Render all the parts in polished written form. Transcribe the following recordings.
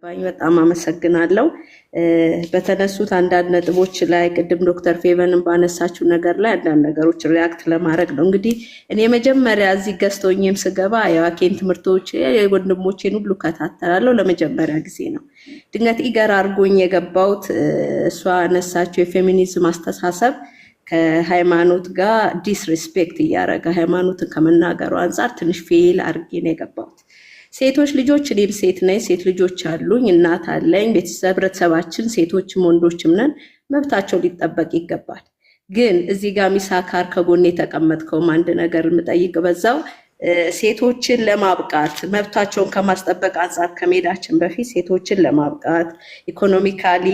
በጣም አመሰግናለሁ። በተነሱት አንዳንድ ነጥቦች ላይ ቅድም ዶክተር ፌቨንን ባነሳችው ነገር ላይ አንዳንድ ነገሮች ሪያክት ለማድረግ ነው። እንግዲህ እኔ መጀመሪያ እዚህ ገዝቶኝም ስገባ የዋኬን ትምህርቶች የወንድሞቼን ሁሉ ከታተላለሁ ለመጀመሪያ ጊዜ ነው። ድንገት ኢገር አድርጎኝ የገባሁት እሷ አነሳችው የፌሚኒዝም አስተሳሰብ ከሃይማኖት ጋር ዲስሪስፔክት እያደረገ ሃይማኖትን ከመናገሩ አንጻር ትንሽ ፌል አድርጌ ነው የገባሁት። ሴቶች ልጆች እኔም ሴት ነኝ፣ ሴት ልጆች አሉኝ፣ እናት አለኝ። ህብረተሰባችን ሴቶችም ወንዶችም ነን፣ መብታቸው ሊጠበቅ ይገባል። ግን እዚህ ጋር ሚሳካር ከጎን የተቀመጥከውም አንድ ነገር የምጠይቅ በዛው ሴቶችን ለማብቃት መብታቸውን ከማስጠበቅ አንጻር ከመሄዳችን በፊት ሴቶችን ለማብቃት ኢኮኖሚካሊ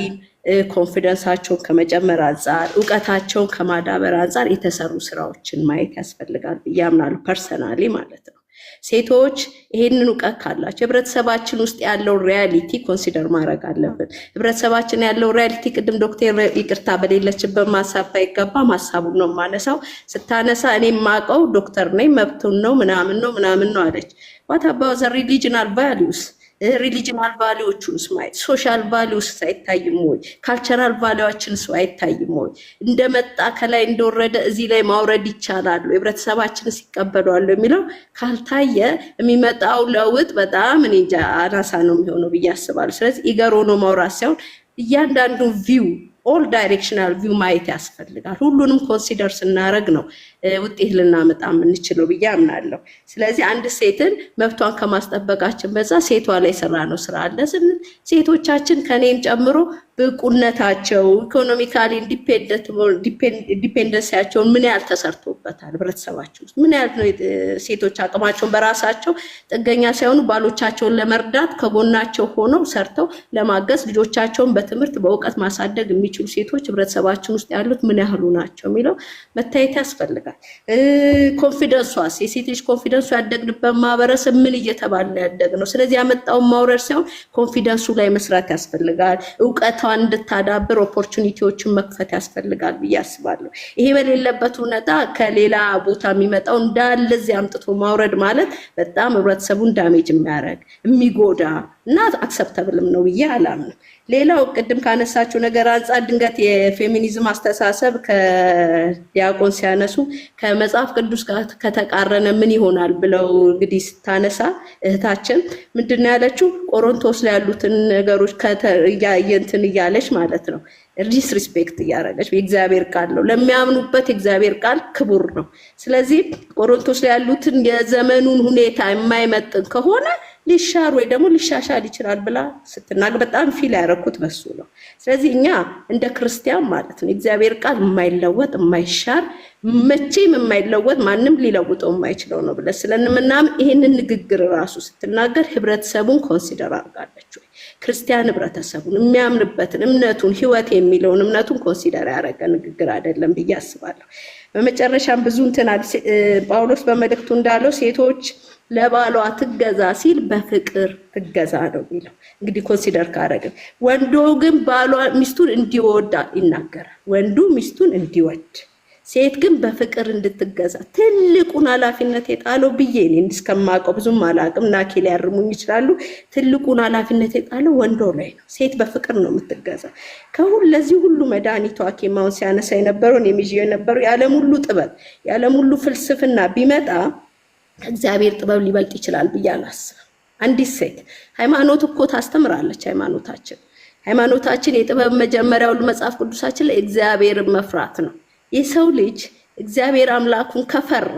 ኮንፊደንሳቸውን ከመጨመር አንጻር እውቀታቸውን ከማዳበር አንጻር የተሰሩ ስራዎችን ማየት ያስፈልጋል ብዬ አምናለሁ፣ ፐርሰናሊ ማለት ነው። ሴቶች ይሄንን እውቀት ካላቸው ህብረተሰባችን ውስጥ ያለው ሪያሊቲ ኮንሲደር ማድረግ አለብን። ህብረተሰባችን ያለው ሪያሊቲ ቅድም ዶክተር ይቅርታ በሌለችበት ማሳብ ባይገባ ማሳቡን ነው ማነሳው። ስታነሳ እኔ ማቀው ዶክተር ነኝ መብቱን ነው ምናምን ነው አለች። what about the regional values? ሪሊጂናል ቫሊዎቹንስ ማየት፣ ሶሻል ቫሊውስ አይታይም ወይ? ካልቸራል ቫሊዎችንስ አይታይም ወይ? እንደመጣ ከላይ እንደወረደ እዚህ ላይ ማውረድ ይቻላል ህብረተሰባችንስ ይቀበላሉ የሚለው ካልታየ የሚመጣው ለውጥ በጣም እኔ እንጃ አናሳ ነው የሚሆነው ብዬ አስባለሁ። ስለዚህ ኢገር ሆኖ ማውራት ሳይሆን እያንዳንዱ ቪው ኦል ዳይሬክሽናል ቪው ማየት ያስፈልጋል። ሁሉንም ኮንሲደር ስናደርግ ነው ውጤት ልናመጣ የምንችለው ብዬ አምናለሁ። ስለዚህ አንድ ሴትን መብቷን ከማስጠበቃችን በዛ ሴቷ ላይ ሰራነው ስራ አለ ስንል ሴቶቻችን ከኔም ጨምሮ ብቁነታቸው ኢኮኖሚካሊ ዲፔንደንሲያቸውን ምን ያህል ተሰርቶበታል፣ ህብረተሰባቸው ውስጥ ምን ያህል ነው ሴቶች አቅማቸውን በራሳቸው ጥገኛ ሳይሆኑ ባሎቻቸውን ለመርዳት ከጎናቸው ሆነው ሰርተው ለማገዝ ልጆቻቸውን በትምህርት በእውቀት ማሳደግ የሚችሉ ሴቶች ህብረተሰባችን ውስጥ ያሉት ምን ያህሉ ናቸው የሚለው መታየት ያስፈልጋል። ኮንፊደንሷስ የሴት ልጅ ኮንፊደንሱ ያደግንበት ማህበረሰብ ምን እየተባለ ያደግ ነው። ስለዚህ ያመጣውን ማውረድ ሳይሆን ኮንፊደንሱ ላይ መስራት ያስፈልጋል። እውቀቷን እንድታዳብር ኦፖርቹኒቲዎችን መክፈት ያስፈልጋል ብዬ አስባለሁ። ይሄ በሌለበት ሁኔታ ከሌላ ቦታ የሚመጣው እንዳለ እዚህ አምጥቶ ማውረድ ማለት በጣም ህብረተሰቡን ዳሜጅ የሚያደርግ የሚጎዳ እና አክሰፕተብልም ነው ብዬ አላምንም። ሌላው ቅድም ካነሳችሁ ነገር አንጻር ድንገት የፌሚኒዝም አስተሳሰብ ከዲያቆን ሲያነሱ ከመጽሐፍ ቅዱስ ጋር ከተቃረነ ምን ይሆናል ብለው እንግዲህ ስታነሳ እህታችን ምንድነው ያለችው? ቆሮንቶስ ላይ ያሉትን ነገሮች እንትን እያለች ማለት ነው ዲስሪስፔክት እያደረገች የእግዚአብሔር ቃል ነው ለሚያምኑበት የእግዚአብሔር ቃል ክቡር ነው። ስለዚህ ቆሮንቶስ ላይ ያሉትን የዘመኑን ሁኔታ የማይመጥን ከሆነ ሊሻር ወይ ደግሞ ሊሻሻል ይችላል ብላ ስትናገር በጣም ፊል ያደረኩት በሱ ነው። ስለዚህ እኛ እንደ ክርስቲያን ማለት ነው እግዚአብሔር ቃል የማይለወጥ የማይሻር መቼም የማይለወጥ ማንም ሊለውጠው የማይችለው ነው ብለ ስለምናምን ይሄንን ንግግር ራሱ ስትናገር ህብረተሰቡን ኮንሲደር አድርጋለች ወይ? ክርስቲያን ህብረተሰቡን የሚያምንበትን እምነቱን ህይወት የሚለውን እምነቱን ኮንሲደር ያደረገ ንግግር አይደለም ብዬ አስባለሁ። በመጨረሻም ብዙ እንትን ጳውሎስ በመልእክቱ እንዳለው ሴቶች ለባሏ ትገዛ ሲል በፍቅር ትገዛ ነው የሚለው። እንግዲህ ኮንሲደር ካደረግን ወንዱ ግን ባሏ ሚስቱን እንዲወድ ይናገራል። ወንዱ ሚስቱን እንዲወድ፣ ሴት ግን በፍቅር እንድትገዛ ትልቁን ኃላፊነት የጣለው ብዬ እኔ እስከማውቀው ብዙም አላውቅም ናኪ ሊያርሙኝ ይችላሉ። ትልቁን ኃላፊነት የጣለው ወንዶ ላይ ነው። ሴት በፍቅር ነው የምትገዛው። ለዚህ ሁሉ መድኃኒቷ ሐኪማውን ሲያነሳ የነበረውን የሚዥው የነበረው የዓለም ሁሉ ጥበብ የዓለም ሁሉ ፍልስፍና ቢመጣ እግዚአብሔር ጥበብ ሊበልጥ ይችላል ብዬ አላስብም። አንዲት ሴት ሃይማኖት እኮ ታስተምራለች። ሃይማኖታችን የጥበብ መጀመሪያው መጽሐፍ ቅዱሳችን ላይ እግዚአብሔርን መፍራት ነው። የሰው ልጅ እግዚአብሔር አምላኩን ከፈራ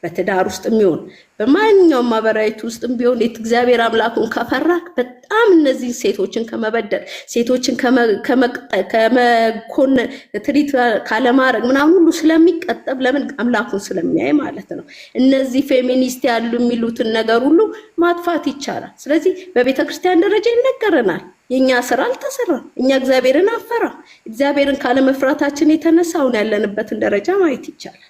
በትዳር ውስጥ የሚሆን በማንኛውም ማህበራዊት ውስጥ ቢሆን እግዚአብሔር አምላኩን ከፈራ በጣም እነዚህ ሴቶችን ከመበደል ሴቶችን ከመኮን ትሪት ካለማድረግ ምናምን ሁሉ ስለሚቀጠብ ለምን አምላኩን ስለሚያይ ማለት ነው። እነዚህ ፌሚኒስት ያሉ የሚሉትን ነገር ሁሉ ማጥፋት ይቻላል። ስለዚህ በቤተክርስቲያን ደረጃ ይነገረናል። የኛ ስራ አልተሰራም። እኛ እግዚአብሔርን አፈራ። እግዚአብሔርን ካለመፍራታችን የተነሳ አሁን ያለንበትን ደረጃ ማየት ይቻላል።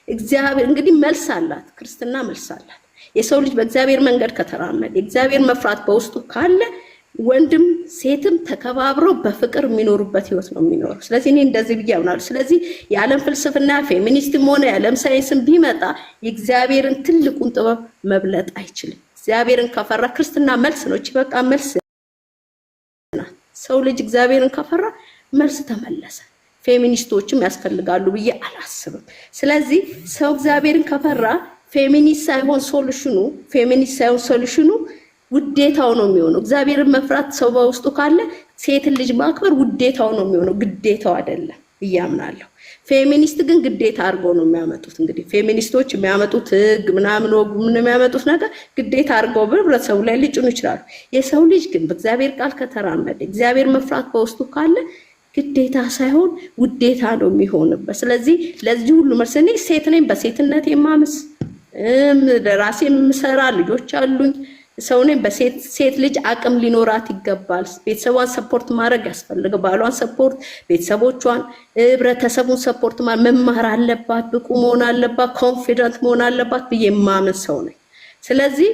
እግዚአብሔር እንግዲህ መልስ አላት፣ ክርስትና መልስ አላት። የሰው ልጅ በእግዚአብሔር መንገድ ከተራመደ የእግዚአብሔር መፍራት በውስጡ ካለ ወንድም ሴትም ተከባብረው በፍቅር የሚኖሩበት ህይወት ነው የሚኖረው። ስለዚህ እኔ እንደዚህ ብዬ አምናለሁ። ስለዚህ የዓለም ፍልስፍና ፌሚኒስትም ሆነ የዓለም ሳይንስም ቢመጣ የእግዚአብሔርን ትልቁን ጥበብ መብለጥ አይችልም። እግዚአብሔርን ከፈራ ክርስትና መልስ ነው። እቺ በቃ መልስ ሰው ልጅ እግዚአብሔርን ከፈራ መልስ ተመለሰ። ፌሚኒስቶችም ያስፈልጋሉ ብዬ አላስብም። ስለዚህ ሰው እግዚአብሔርን ከፈራ ፌሚኒስት ሳይሆን ሶሉሽኑ ውዴታው ነው የሚሆነው። እግዚአብሔርን መፍራት ሰው በውስጡ ካለ ሴትን ልጅ ማክበር ውዴታው ነው የሚሆነው፣ ግዴታው አይደለም ብዬ አምናለሁ። ፌሚኒስት ግን ግዴታ አድርገው ነው የሚያመጡት። እንግዲህ ፌሚኒስቶች የሚያመጡት ህግ ምናምን ወግ ምን የሚያመጡት ነገር ግዴታ አድርገው በህብረተሰቡ ላይ ሊጭኑ ይችላሉ። የሰው ልጅ ግን በእግዚአብሔር ቃል ከተራመደ እግዚአብሔር መፍራት በውስጡ ካለ ግዴታ ሳይሆን ውዴታ ነው የሚሆንበት። ስለዚህ ለዚህ ሁሉ መልስ እኔ ሴት ነኝ፣ በሴትነት የማምስ ለራሴ የምሰራ ልጆች አሉኝ፣ ሰው ነኝ። ሴት ልጅ አቅም ሊኖራት ይገባል። ቤተሰቧን ሰፖርት ማድረግ ያስፈልጋል። ባሏን ሰፖርት፣ ቤተሰቦቿን፣ ህብረተሰቡን ሰፖርት መማር አለባት፣ ብቁ መሆን አለባት፣ ኮንፊደንት መሆን አለባት ብዬ የማምን ሰው ነኝ። ስለዚህ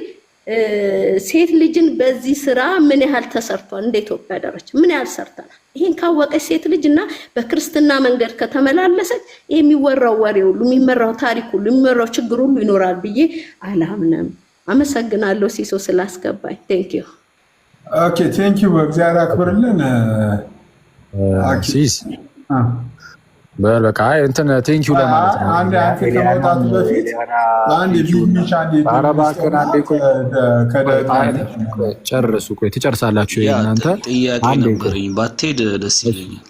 ሴት ልጅን በዚህ ስራ ምን ያህል ተሰርቷል? እንደ ኢትዮጵያ ደረጃ ምን ያህል ሰርተናል? ይሄን ካወቀች ሴት ልጅ እና በክርስትና መንገድ ከተመላለሰች የሚወራው ወሬ ሁሉ የሚመራው ታሪክ ሁሉ የሚመራው ችግር ሁሉ ይኖራል ብዬ አላምንም። አመሰግናለሁ ሲሶ ስላስገባኝ። ቴንክ ዩ። ኦኬ ቴንክ ዩ። እግዚአብሔር አክብርልን ሲስ በቃ እንትን ቴንክ ዩ ለማለት ነው። አንድ ከመውጣቱ በፊት አንድ ቢሚቻ ጨርሱ። ቆይ ትጨርሳላችሁ እናንተ። ጥያቄ ነበረኝ ባትሄድ ደስ ይለኛል።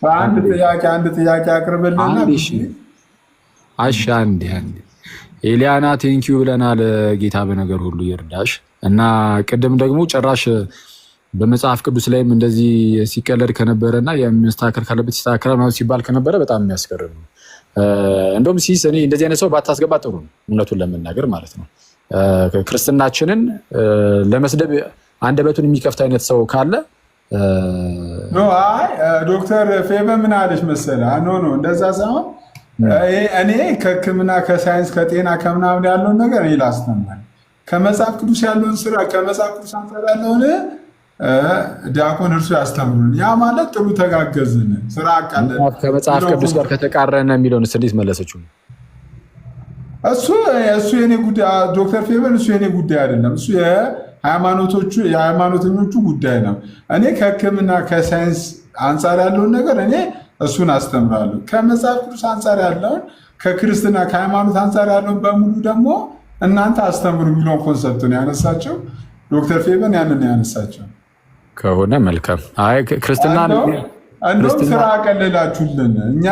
አንድ ጥያቄ አቅርብልና አሻ አንድ ኤሊያና ቴንክ ዩ ብለናል። ጌታ በነገር ሁሉ ይርዳሽ እና ቅድም ደግሞ ጭራሽ በመጽሐፍ ቅዱስ ላይም እንደዚህ ሲቀለድ ከነበረና የሚስተካከል ካለበት ሲስተካከል ማለት ሲባል ከነበረ በጣም የሚያስገርም ነው። እንደውም ሲስ እኔ እንደዚህ አይነት ሰው ባታስገባ ጥሩ ነው፣ እውነቱን ለመናገር ማለት ነው። ክርስትናችንን ለመስደብ አንደበቱን የሚከፍት አይነት ሰው ካለ ዶክተር ፌበ ምን አለች መሰለህ? ኖ እንደዛ ሳይሆን እኔ ከሕክምና ከሳይንስ ከጤና ከምናምን ያለውን ነገር እኔ ላስተምራለሁ። ከመጽሐፍ ቅዱስ ያለውን ስራ ከመጽሐፍ ቅዱስ አንጻር ያለውን ዲያቆን እርሱ ያስተምሩን። ያ ማለት ጥሩ ተጋገዝን፣ ስራ አቃለን። ከመጽሐፍ ቅዱስ ጋር ከተቃረነ የሚለውን እንዴት መለሰችው? እሱ የኔ ጉዳይ ዶክተር ፌቨን፣ እሱ የኔ ጉዳይ አይደለም። እሱ የሃይማኖተኞቹ ጉዳይ ነው። እኔ ከሕክምና ከሳይንስ አንጻር ያለውን ነገር እኔ እሱን አስተምራለሁ። ከመጽሐፍ ቅዱስ አንጻር ያለውን ከክርስትና ከሃይማኖት አንጻር ያለውን በሙሉ ደግሞ እናንተ አስተምሩ የሚለውን ኮንሰፕት ነው ያነሳቸው። ዶክተር ፌቨን ያንን ያነሳቸው ከሆነ መልካም። አይ ክርስትና እንደውም ስራ አቀለላችሁልን፣ እኛ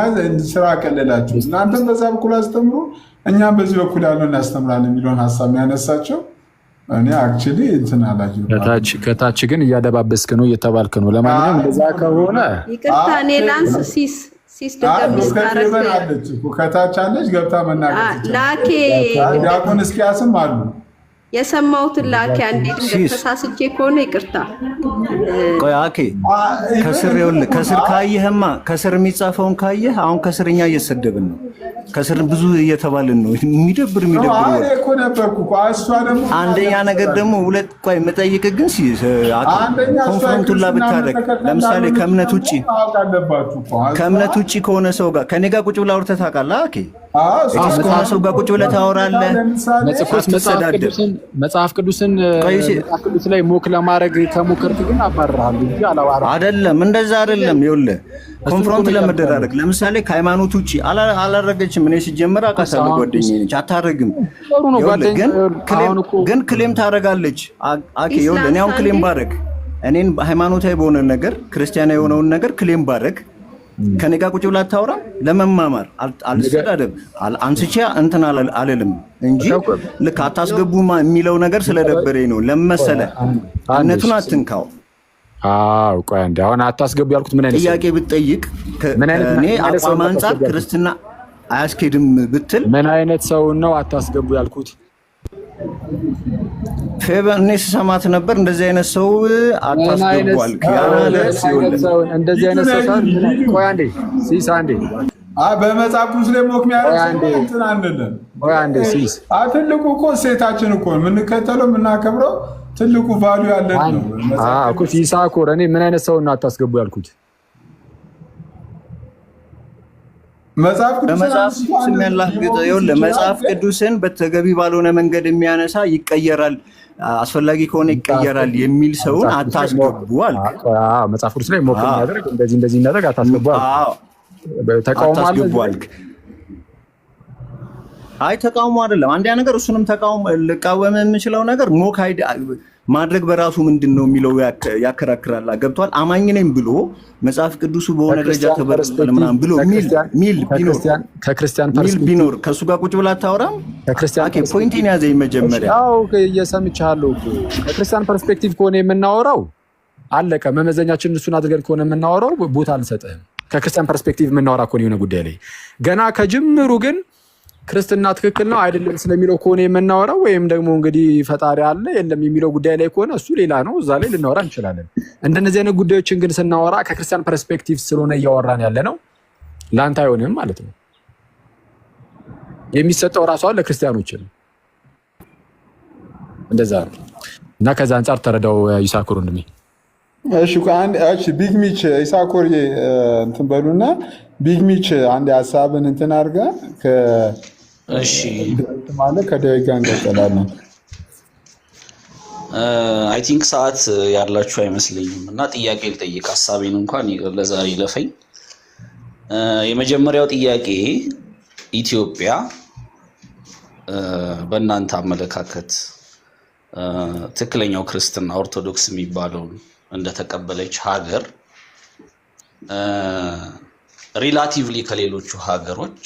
ስራ አቀለላችሁ፣ እናንተም በዛ በኩል አስተምሩ፣ እኛም በዚህ በኩል ያለውን እናስተምራለን የሚለውን ሀሳብ ያነሳቸው። እኔ አክቹሊ እንትን አላየሁም። ከታች ግን እያደባበስክ ነው እየተባልክ ነው። ለማንኛውም እንደዛ ከሆነ ይቅርታ፣ እኔ ላንስ ሲስ አለች እኮ ከታች አለች፣ ገብታ መናገር ላኬ ዲያቆን እስኪያስም አሉ የሰማሁትን ላኬ አንዴ ድንገት ተሳስቼ ከሆነ ይቅርታ። ቆይ አኬ ከስር ካየህማ ከስር የሚጻፈውን ካየህ አሁን ከስር እኛ እየሰደብን ነው። ከስር ብዙ እየተባልን ነው። የሚደብር አንደኛ ነገር ደግሞ ሁለት ቆይ መጠይቅ ግን ኮንፍሮንቱን ላብታረግ ለምሳሌ ከእምነት ውጭ ከሆነ ሰው ጋር ከኔ ጋር ቁጭ ብለህ አውርተህ ታውቃለህ? አኬ ከሆነ ሰው ጋር ቁጭ ብለህ ታወራለህ። መጽሐፍ ቅዱስን ላይ ሞክ ለማድረግ ከሞከርክ ግን አባርራለሁ እንጂ አላዋራም። አይደለም እንደዛ አይደለም። ይኸውልህ ኮንፍሮንት ለመደራረግ ለምሳሌ ከሃይማኖት ውጭ አላረገችም። እኔ ሲጀመር አውቃታለሁ፣ ጓደኛዬ ነች። አታረግም ግን ክሌም ታረጋለች። አኬ ይኸውልህ እኔ አሁን ክሌም ባረግ እኔን ሃይማኖታዊ በሆነ ነገር ክርስቲያናዊ የሆነውን ነገር ክሌም ባረግ ከኔ ጋር ቁጭ ብላ አታወራም? ለመማማር አልሰዳደብ አንስቼ እንትን አልልም እንጂ ልክ አታስገቡማ የሚለው ነገር ስለደበረኝ ነው። ለመሰለ እነቱን አትንካው። ቆይ አንዴ አሁን አታስገቡ ያልኩት ምን አይነት ጥያቄ ብትጠይቅ እኔ አቋም አንጻር ክርስትና አያስኬድም ብትል ምን አይነት ሰው ነው አታስገቡ ያልኩት? ፌቨን እኔ ስሰማት ነበር እንደዚህ አይነት ሰው አታስገቡ አልክ። እንደዚህ አይነት ሰው ቆይ አንዴ ሲስ አንዴ በመጽሐፍ ቅዱስ ላይ ሞክ የሚያደርግ እንትን አንልም። ቆይ አንዴ ሲስ ትልቁ እኮ ሴታችን እኮ የምንከተለው የምናከብረው ትልቁ ቫልዩ ያለን ነው። እኮ ሲሳ እኮ እኔ ምን አይነት ሰው ነው አታስገቡ ያልኩት? መጽሐፍ ቅዱስን የሚያላግጠው ለመጽሐፍ ቅዱስን በተገቢ ባልሆነ መንገድ የሚያነሳ ይቀየራል፣ አስፈላጊ ከሆነ ይቀየራል የሚል ሰውን አታስገቡ አልክ። መጽሐፍ ቅዱስ ላይ ሞክ የሚያደርግ እንደዚህ የሚያደርግ አታስገቡ አልክ። አይ ተቃውሞ አይደለም። አንደኛ ነገር እሱንም ተቃውሞ ልቃወም የምችለው ነገር ሞክ ማድረግ በራሱ ምንድነው የሚለው ያከራክራል። ገብቷል። አማኝ ነኝ ብሎ መጽሐፍ ቅዱሱ በሆነ ደረጃ ተበረስቷል ምናምን ብሎ ሚል ከክርስቲያን ቢኖር ከሱ ጋር ቁጭ ብላ አታወራም። ኦኬ ፖይንቲን ያዘኝ መጀመሪያ። አዎ እየሰምቻለሁ እኮ ከክርስቲያን ፐርስፔክቲቭ ከሆነ የምናወራው አለቀ። መመዘኛችን እሱን አድርገን ከሆነ የምናወራው ቦታ አልሰጥህም። ከክርስቲያን ፐርስፔክቲቭ የምናወራ ከሆነ የሆነ ጉዳይ ላይ ገና ከጅምሩ ግን ክርስትና ትክክል ነው አይደለም ስለሚለው ከሆነ የምናወራው ወይም ደግሞ እንግዲህ ፈጣሪ አለ የለም የሚለው ጉዳይ ላይ ከሆነ እሱ ሌላ ነው። እዛ ላይ ልናወራ እንችላለን። እንደነዚህ አይነት ጉዳዮችን ግን ስናወራ ከክርስቲያን ፐርስፔክቲቭ ስለሆነ እያወራን ያለ ነው ላንተ አይሆንም ማለት ነው። የሚሰጠው ራሱ አለ ለክርስቲያኖች ነው። እንደዛ ነው እና ከዛ አንፃር ተረዳው ይሳኮር ወንድሜ። እሺ ቢግ ሚች ይሳኮር እንትን በሉና ቢግ ሚች አንድ ሀሳብን እንትን አድርጋ እሺ ማለት ከዳዊት ጋር እንቀጥላለን። አይ ቲንክ ሰዓት ያላችሁ አይመስለኝም እና ጥያቄ ልጠይቅ። ሀሳቤን እንኳን ለዛሬ ለፈኝ። የመጀመሪያው ጥያቄ ኢትዮጵያ በእናንተ አመለካከት ትክክለኛው ክርስትና ኦርቶዶክስ የሚባለውን እንደተቀበለች ሀገር ሪላቲቭሊ ከሌሎቹ ሀገሮች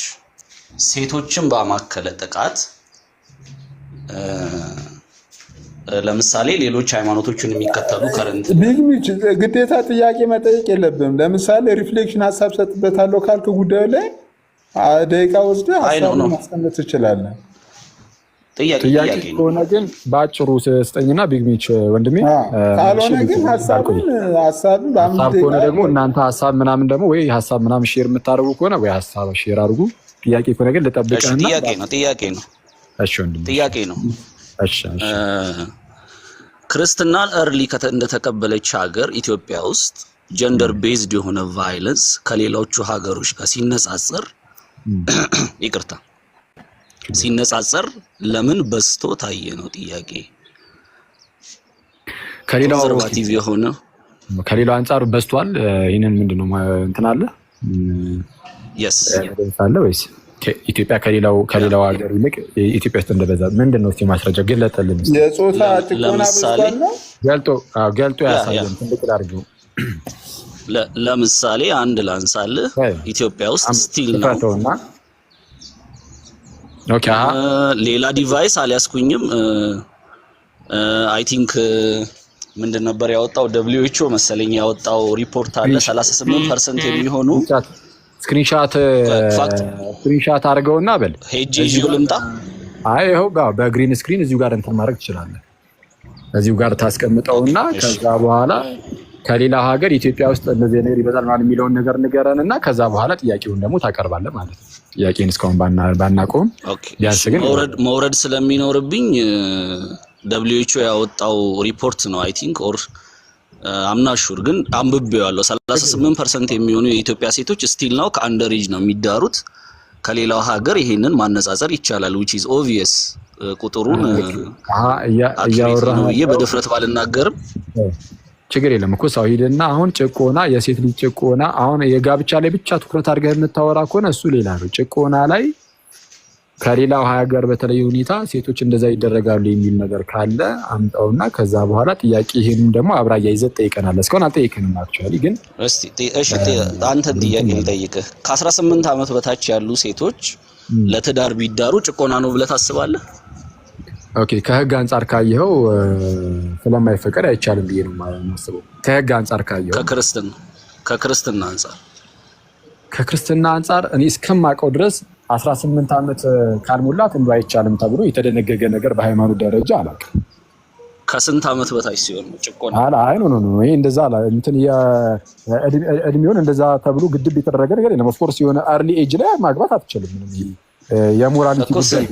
ሴቶችን ባማከለ ጥቃት ለምሳሌ ሌሎች ሃይማኖቶችን የሚከተሉ ከረንት ግዴታ ጥያቄ መጠየቅ የለብንም። ለምሳሌ ሪፍሌክሽን ሀሳብ ሰጥበታለሁ ካልክ ጉዳዩ ላይ ደቂቃ ወስደህ ሀሳቡን ማስቀመጥ ትችላለህ። ጥያቄ ከሆነ ግን በአጭሩ ስጠኝና ቢግ ሚች ወንድሜ፣ ካልሆነ ግን ሀሳብ ከሆነ ደግሞ እናንተ ሀሳብ ምናምን ደግሞ ወይ ሀሳብ ምናምን ሼር የምታደርጉ ከሆነ ወይ ሀሳብ ሼር አድርጉ። ጥያቄ ከሆነ ግን ልጠብቅህና እሺ ወንድሜ ጥያቄ ነው። እሺ ክርስትናን እርሊ እንደተቀበለች ሀገር ኢትዮጵያ ውስጥ ጀንደር ቤዝድ የሆነ ቫይለንስ ከሌሎቹ ሀገሮች ጋር ሲነጻጸር ይቅርታ ሲነጻጸር ለምን በዝቶ ታየ ነው ጥያቄ። ከሌላው ኮንሰርቫቲቭ የሆነ ከሌላው አንፃር በዝቷል። ይሄንን ምንድነው እንትን አለ አለ ወይስ ኢትዮጵያ ከሌላው ሀገር ይልቅ ኢትዮጵያ ውስጥ እንደበዛ ምንድነው እስቲ ማስረጃ ገለጠልን። የጾታ ጥቆና በዝቷል ነው ገልጦ ያሳየን ትልቅ አድርገው። ለምሳሌ አንድ ላንሳልህ። ኢትዮጵያ ውስጥ ስቲል ነው ሌላ ዲቫይስ አልያዝኩኝም። አይ ቲንክ ምንድን ነበር ያወጣው WHO መሰለኝ ያወጣው ሪፖርት አለ 38% የሚሆኑ ስክሪንሻት አድርገውና በል ሄጂ እዚሁ ልምጣ። አይ ይኸው በግሪን ስክሪን እዚሁ ጋር እንትን ማድረግ ትችላለህ። እዚሁ ጋር ታስቀምጠውና ከዛ በኋላ ከሌላ ሀገር ኢትዮጵያ ውስጥ እንደዚህ ነገር ይበዛል ማለት የሚለውን ነገር ንገረንና ከዛ በኋላ ጥያቄውን ደግሞ ታቀርባለህ ማለት ነው። ጥያቄን እስካሁን ባናቆም ቢያንስ ግን መውረድ ስለሚኖርብኝ WHO ያወጣው ሪፖርት ነው አይ ቲንክ ኦር አምናሹር ግን አንብቤዋለሁ። 38% የሚሆኑ የኢትዮጵያ ሴቶች ስቲል ነው ከአንደር ኤጅ ነው የሚዳሩት። ከሌላው ሀገር ይሄንን ማነጻጸር ይቻላል which is obvious። ቁጥሩን እያወራህ ነው በድፍረት ባልናገርም ችግር የለም እኮ ሰው ሄደና አሁን ጭቆና የሴት ልጅ ጭቆና አሁን የጋብቻ ላይ ብቻ ትኩረት አድርገህ የምታወራ ከሆነ እሱ ሌላ ነው። ጭቆና ላይ ከሌላው ሀገር በተለየ ሁኔታ ሴቶች እንደዛ ይደረጋሉ የሚል ነገር ካለ አምጣውና ከዛ በኋላ ጥያቄ ይሄንን ደግሞ አብራያ ይዘት ጠይቀናል። እስካሁን አልጠይቀንም። አክቹአሊ ግን እሺ አንተ ጥያቄ ልጠይቅህ። ከ18 ዓመት በታች ያሉ ሴቶች ለትዳር ቢዳሩ ጭቆና ነው ብለህ ታስባለህ? ኦኬ ከህግ አንፃር ካየኸው ስለማይፈቀድ አይቻልም ብዬ ነው የማስበው። ከህግ አንፃር ካየኸው ከክርስትና አንፃር እኔ እስከማውቀው ድረስ 18 ዓመት ካልሞላት እንደው አይቻልም ተብሎ የተደነገገ ነገር በሃይማኖት ደረጃ አላውቅም። ከስንት ዓመት በታች ሲሆን ጭቆና? አይ ኖ ይሄ እንደዛ እንትን እድሜውን እንደዛ ተብሎ ግድብ የተደረገ ነገር የለም። ኦፍኮርስ የሆነ አርሊ ኤጅ ላይ ማግባት አትችልም። ምንም ይሄ የሞራሊቲ ጉዳይ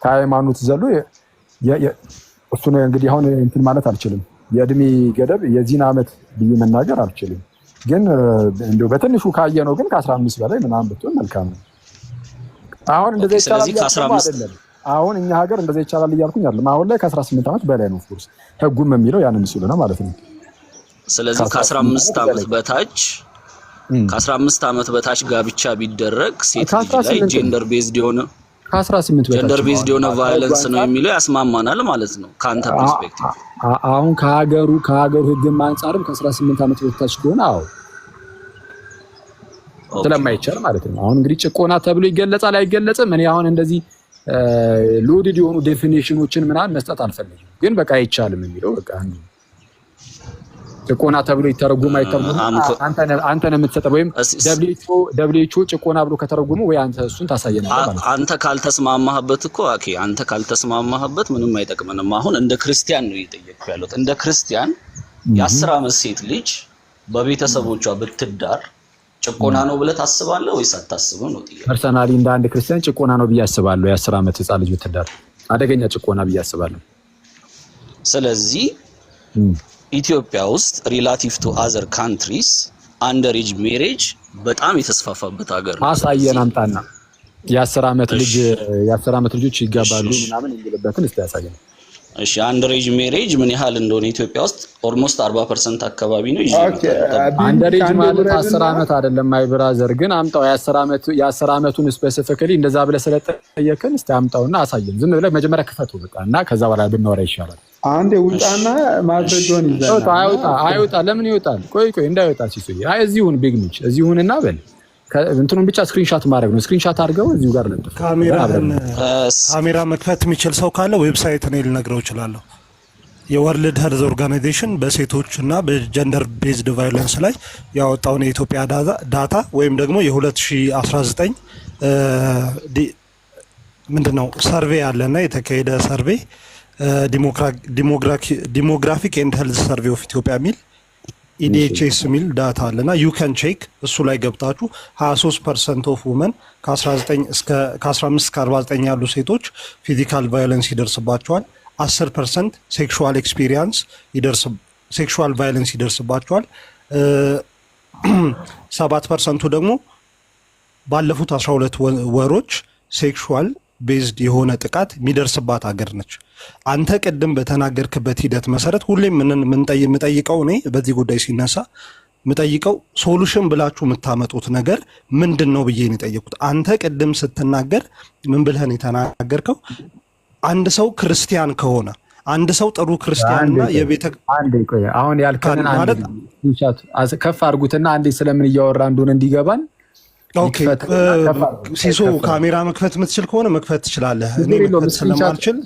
ከሃይማኖት ዘሎ እሱ ነው እንግዲህ አሁን እንትን ማለት አልችልም። የእድሜ ገደብ የዚህን ዓመት ብዬ መናገር አልችልም። ግን እንደው በትንሹ ካየነው ግን ከ15 በላይ ምናምን ብትሆን መልካም ነው። አሁን እንደዛ ይቻላል አይደለም። አሁን እኛ ሀገር እንደዛ ይቻላል እያልኩኝ አይደለም። አሁን ላይ ከ18 ዓመት በላይ ነው ፎርስ ህጉም የሚለው ያንን ሲሉ ነው ማለት ነው። ስለዚህ ከ15 ዓመት በታች ከ15 ዓመት በታች ጋብቻ ቢደረግ ሴት ልጅ ላይ ጀንደር ቤዝድ የሆነ ከ18 በታች ጀንደር ቤዝድ የሆነ ቫዮለንስ ነው የሚለው ያስማማናል ማለት ነው ካንተ ፐርስፔክቲቭ። አሁን ከሀገሩ ህግም አንፃርም ከ18 ዓመት በታች ከሆነ አዎ ስለማይቻል ማለት ነው። አሁን እንግዲህ ጭቆና ተብሎ ይገለጻል አይገለጽም። እኔ አሁን እንደዚህ ሎድድ የሆኑ ዴፊኒሽኖችን ምናምን መስጠት አልፈልግም። ግን በቃ አይቻልም የሚለው በቃ አንዱ ጭቆና ተብሎ ይተረጉም አይተረጉም አንተ ነው የምትሰጠው፣ ወይም ደብሊውኤችኦ ጭቆና ብሎ ከተረጉሙ ወይ አንተ እሱን ታሳየናለህ ማለት ነው። አንተ ካልተስማማህበት እኮ አንተ ካልተስማማህበት ምንም አይጠቅመንም። አሁን እንደ ክርስቲያን ነው እየጠየቅኩ ያለሁት። እንደ ክርስቲያን የ10 ዓመት ሴት ልጅ በቤተሰቦቿ ብትዳር ጭቆና ነው ብለህ ታስባለህ ወይስ አታስብም ነው ጥያቄ። ፐርሰናሊ እንደ አንድ ክርስቲያን ጭቆና ነው ብዬ አስባለሁ። የ10 ዓመት ህፃን ልጅ ብትዳር አደገኛ ጭቆና ብዬ አስባለሁ። ስለዚህ ኢትዮጵያ ውስጥ ሪላቲቭ ቱ አዘር ካንትሪስ አንደር ኤጅ ሜሬጅ በጣም የተስፋፋበት ሀገር ነው። አሳየን አምጣና የ10 ዓመት ልጆች ይጋባሉ ምናምን እንግልበትን እስቲ ያሳየን። እሺ አንደር ኤጅ ሜሬጅ ምን ያህል እንደሆነ ኢትዮጵያ ውስጥ ኦልሞስት 40% አካባቢ ነው። አንደር ኤጅ ማለት 10 ዓመት አይደለም ማይ ብራዘር። ግን አምጣው የ10 ዓመቱን ስፔሲፊካሊ እንደዛ ብለህ ስለጠየቅን እስቲ አምጣውና አሳየን። ዝም ብለህ መጀመሪያ ክፈቱ በቃ እና ከዛ በኋላ ብናወራ ይሻላል። አንዴ ውጣና ማስረጃውን ይዘህ አይውጣ። ለምን ይወጣል? ቆይ እንዳይወጣ ሲሱይ እዚሁን ቢግ ሚች እዚሁንና በል እንትኑን ብቻ ስክሪንሻት ማድረግ ነው። ስክሪንሻት አድርገው እዚሁ ጋር ለጥፍ። ካሜራ መክፈት የሚችል ሰው ካለ ዌብሳይት ነው ልነግረው እችላለሁ። የወርልድ ሄልዝ ኦርጋናይዜሽን በሴቶች እና በጀንደር ቤዝድ ቫዮለንስ ላይ ያወጣውን የኢትዮጵያ ዳታ ወይም ደግሞ የ2019 ምንድነው ሰርቬይ አለና የተካሄደ ሰርቬይ ዲሞግራፊክ ኤንድ ሄልዝ ሰርቬይ ኦፍ ኢትዮጵያ ሚል ኢዲኤችኤስ ሚል ዳታ አለና ዩ ካን ቼክ። እሱ ላይ ገብታችሁ 23% ኦፍ ውመን ከ15 እስከ 49 ያሉ ሴቶች ፊዚካል ቫዮለንስ ይደርስባቸዋል። 10% ሴክሹዋል ቫዮለንስ ይደርስባቸዋል። 7% ደግሞ ባለፉት 12 ወሮች ሴክሹዋል ቤዝድ የሆነ ጥቃት የሚደርስባት ሀገር ነች። አንተ ቅድም በተናገርክበት ሂደት መሰረት ሁሌም የምጠይቀው እኔ በዚህ ጉዳይ ሲነሳ የምጠይቀው ሶሉሽን ብላችሁ የምታመጡት ነገር ምንድን ነው ብዬ ነው የጠየቁት። አንተ ቅድም ስትናገር ምን ብለህን የተናገርከው? አንድ ሰው ክርስቲያን ከሆነ አንድ ሰው ጥሩ ክርስቲያንና የቤተ አሁን ያልከን ማለት ከፍ አድርጉትና አንዴ ስለምን እያወራ እንደሆነ እንዲገባን። ኦኬ ሲሶ ካሜራ መክፈት የምትችል ከሆነ መክፈት ትችላለህ። እኔ መክፈት ስለማልችል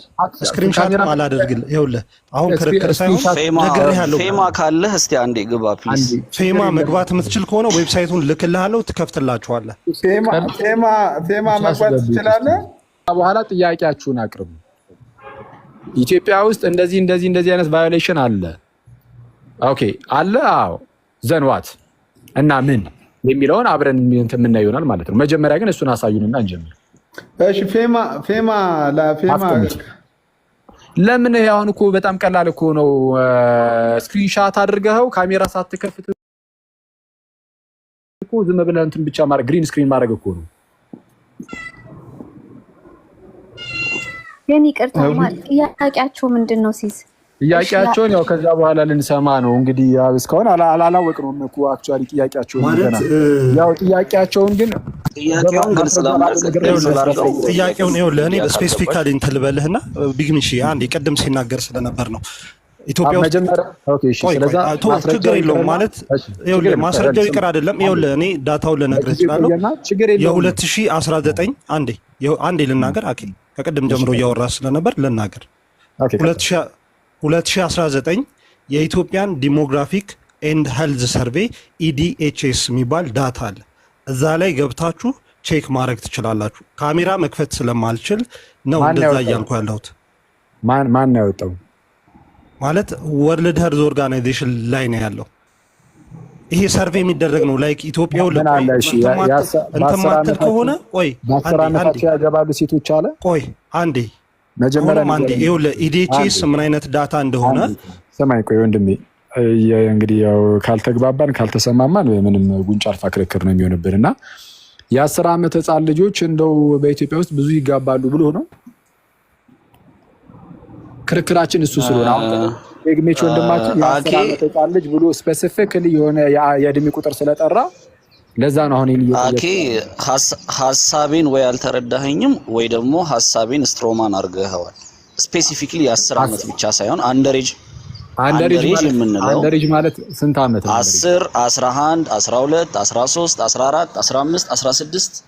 ስክሪንሻት አላደርግልህ። ይኸውልህ አሁን ክርክር ሳይሆን ነግሬሃለሁ። ፌማ ካለህ እስቲ አንዴ ግባ ፕሊዝ። ፌማ መግባት የምትችል ከሆነ ዌብሳይቱን ልክልሃለሁ፣ ትከፍትላችኋለህ። ፌማ መግባት ትችላለህ። በኋላ ጥያቄያችሁን አቅርቡ። ኢትዮጵያ ውስጥ እንደዚህ አይነት ቫዮሌሽን አለ። ኦኬ አለ። አዎ ዘንዋት እና ምን የሚለውን አብረን የምናየው ይሆናል ማለት ነው። መጀመሪያ ግን እሱን አሳዩንና እንጀምር። እሺ ፌማ ለምን አሁን እኮ በጣም ቀላል እኮ ነው። ስክሪንሻት አድርገኸው ካሜራ ሳትከፍት እኮ ዝም ብለህ እንትን ብቻ ማድረግ ግሪን ስክሪን ማድረግ እኮ ነው። የኔ ይቅርታ ማለት ጥያቄያቸው ምንድነው ሲስ ጥያቄያቸውን ያው ከዛ በኋላ ልንሰማ ነው እንግዲህ። እስካሁን አላወቅነውም እኮ አክቹአሊ ጥያቄያቸውን ማለት ያው ጥያቄያቸውን ግን ጥያቄውን ግልጽ ለማድረግ ጥያቄውን ይኸውልህ እኔ ስፔሲፊካሊ እንትን ልበልህና ቢግሚሽ አንዴ ቅድም ሲናገር ስለነበር ነው ኢትዮጵያ ውስጥ ኦኬ እሺ። ስለዛ ችግር የለውም ማለት ይኸውልህ ማስረጃው ይቅር አይደለም። ይኸውልህ እኔ ዳታውን ልነግርህ እችላለሁ። የ2019 አንዴ ልናገር አኪ ከቅድም ጀምሮ እያወራ ስለነበር ልናገር 2019 የኢትዮጵያን ዲሞግራፊክ ኤንድ ሄልዝ ሰርቬይ ኢዲኤችኤስ የሚባል ዳታ አለ። እዛ ላይ ገብታችሁ ቼክ ማድረግ ትችላላችሁ። ካሜራ መክፈት ስለማልችል ነው እንደዛ እያልኩ ያለሁት። ማን ያወጣው ማለት ወርልድ ሄልዝ ኦርጋናይዜሽን ላይ ነው ያለው። ይሄ ሰርቬይ የሚደረግ ነው። ላይክ ኢትዮጵያው እንተማተል ከሆነ ቆይ አንዴ ያገባሉ ሴቶች አለ። ቆይ አንዴ መጀመሪያ አንዴ ይኸውልህ ኢዲኤችኤስ ምን አይነት ዳታ እንደሆነ ሰማይ ቆይ ወንድሜ እንግዲህ ያው ካልተግባባን ካልተሰማማን ምንም ጉንጭ አልፋ ክርክር ነው የሚሆንብን እና የ10 ዓመት ህፃን ልጆች እንደው በኢትዮጵያ ውስጥ ብዙ ይጋባሉ ብሎ ነው ክርክራችን እሱ ስለሆነ አሁን ደግሜች ወንድማችን የ10 ዓመት ህፃን ልጅ ብሎ ስፔሲፊካሊ የሆነ የእድሜ ቁጥር ስለጠራ ለዛ ነው አሁን አኬ ሐሳቤን ወይ አልተረዳኸኝም ወይ ደግሞ ሐሳቤን ስትሮማን አድርገኸዋል። ስፔሲፊካሊ የ10 ዓመት ብቻ ሳይሆን አንደሬጅ ማለት ስንት ዓመት ነው? 10 11 12 13 14 15 16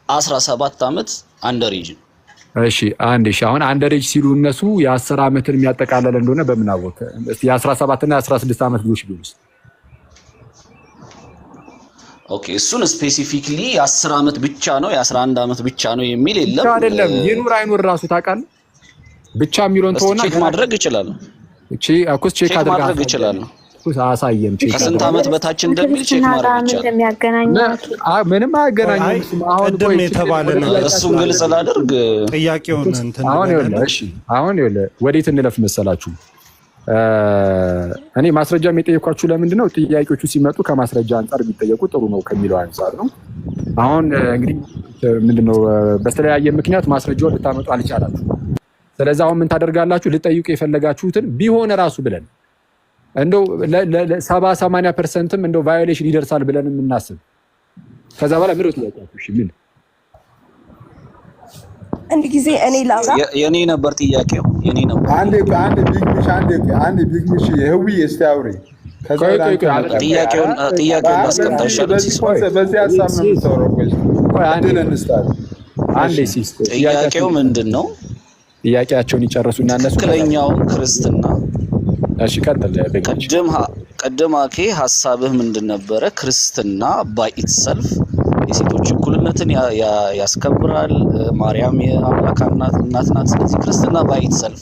17 ዓመት አንደሬጅ። እሺ አሁን አንደሬጅ ሲሉ እነሱ የ10 ዓመትን የሚያጠቃልል እንደሆነ በምን አወቀ? እስቲ የ17 እና የ16 ዓመት ልጆች ቢሉስ? ኦኬ እሱን ስፔሲፊካሊ የ10 ዓመት ብቻ ነው የ11 ዓመት ብቻ ነው የሚል የለም። አይደለም ይኑር አይኑር ራሱ ታውቃለህ ብቻ የሚለውን ተወና ቼክ ማድረግ ይችላል። ቼክ ማድረግ ይችላል። አሳየን ቼክ ከስንት ዓመት በታች እንደሚል ቼክ ማድረግ ይችላል። ምንም አያገናኝም። አሁን ቆይ የተባለ ነው እሱን ግልጽ ላድርግ ጥያቄውን እንትን አሁን ወዴት እንለፍ መሰላችሁ? እኔ ማስረጃ የጠየኳችሁ ለምንድን ነው? ጥያቄዎቹ ሲመጡ ከማስረጃ አንጻር ቢጠየቁ ጥሩ ነው ከሚለው አንጻር ነው። አሁን እንግዲህ ምንድነው በተለያየ ምክንያት ማስረጃውን ልታመጡ አልቻላችሁ። ስለዚህ አሁን ምን ታደርጋላችሁ? ልጠይቁ የፈለጋችሁትን ቢሆን ራሱ ብለን እንደው 70-80% እንደው ቫዮሌሽን ይደርሳል ብለን እናስብ። ከዛ በኋላ ምንድነው ጥያቄያችሁ? እሺ ምን አንድ ጊዜ እኔ ላውራ የኔ ነበር ጥያቄው የኔ ነበር። አንድ ቢግ ሚሽ የህዊ እስታውሪ ጥያቄውን አስቀምጣሻለሁ። በዚህ ሀሳብ ነው የምታወራው? ጥያቄው ምንድነው? ጥያቄያቸውን ይጨርሱና እነሱ ትክክለኛው ክርስትና። እሺ ቀጥል። ቀደም አኬ ሐሳብህ ምንድን ነበረ? ክርስትና ባይ ኢትሰልፍ የሴቶች እኩልነትን ያስከብራል። ማርያም የአምላክ እናት ናት። ስለዚህ ክርስትና ባይ ኢትሰልፍ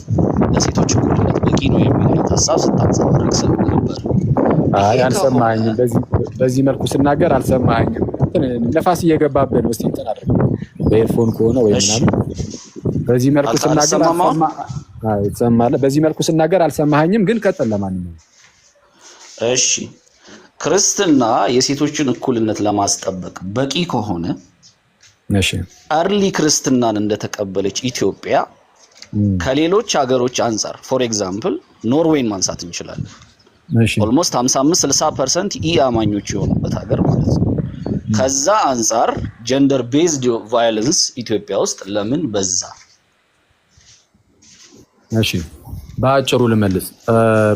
ለሴቶች እኩልነት በቂ ነው የሚል ሐሳብ ስታንጸባርቅ ነበር። አይ አልሰማኸኝም። በዚህ መልኩ ስናገር አልሰማኸኝም። ነፋስ እየገባብህ ነው። እስቲ እንትን አድርግ በኤርፎን ከሆነ ወይ ምናምን። በዚህ መልኩ ስናገር አልሰማኸኝም፣ ግን ቀጥል። ለማንኛውም እሺ ክርስትና የሴቶችን እኩልነት ለማስጠበቅ በቂ ከሆነ እሺ አርሊ ክርስትናን እንደተቀበለች ኢትዮጵያ ከሌሎች ሀገሮች አንፃር ፎር ኤግዛምፕል ኖርዌይን ማንሳት እንችላለን። እሺ ኦልሞስት 55-60% አማኞች የሆኑበት ሀገር ማለት ነው። ከዛ አንፃር ጀንደር ቤዝድ ቫዮለንስ ኢትዮጵያ ውስጥ ለምን በዛ? እሺ በአጭሩ ልመልስ።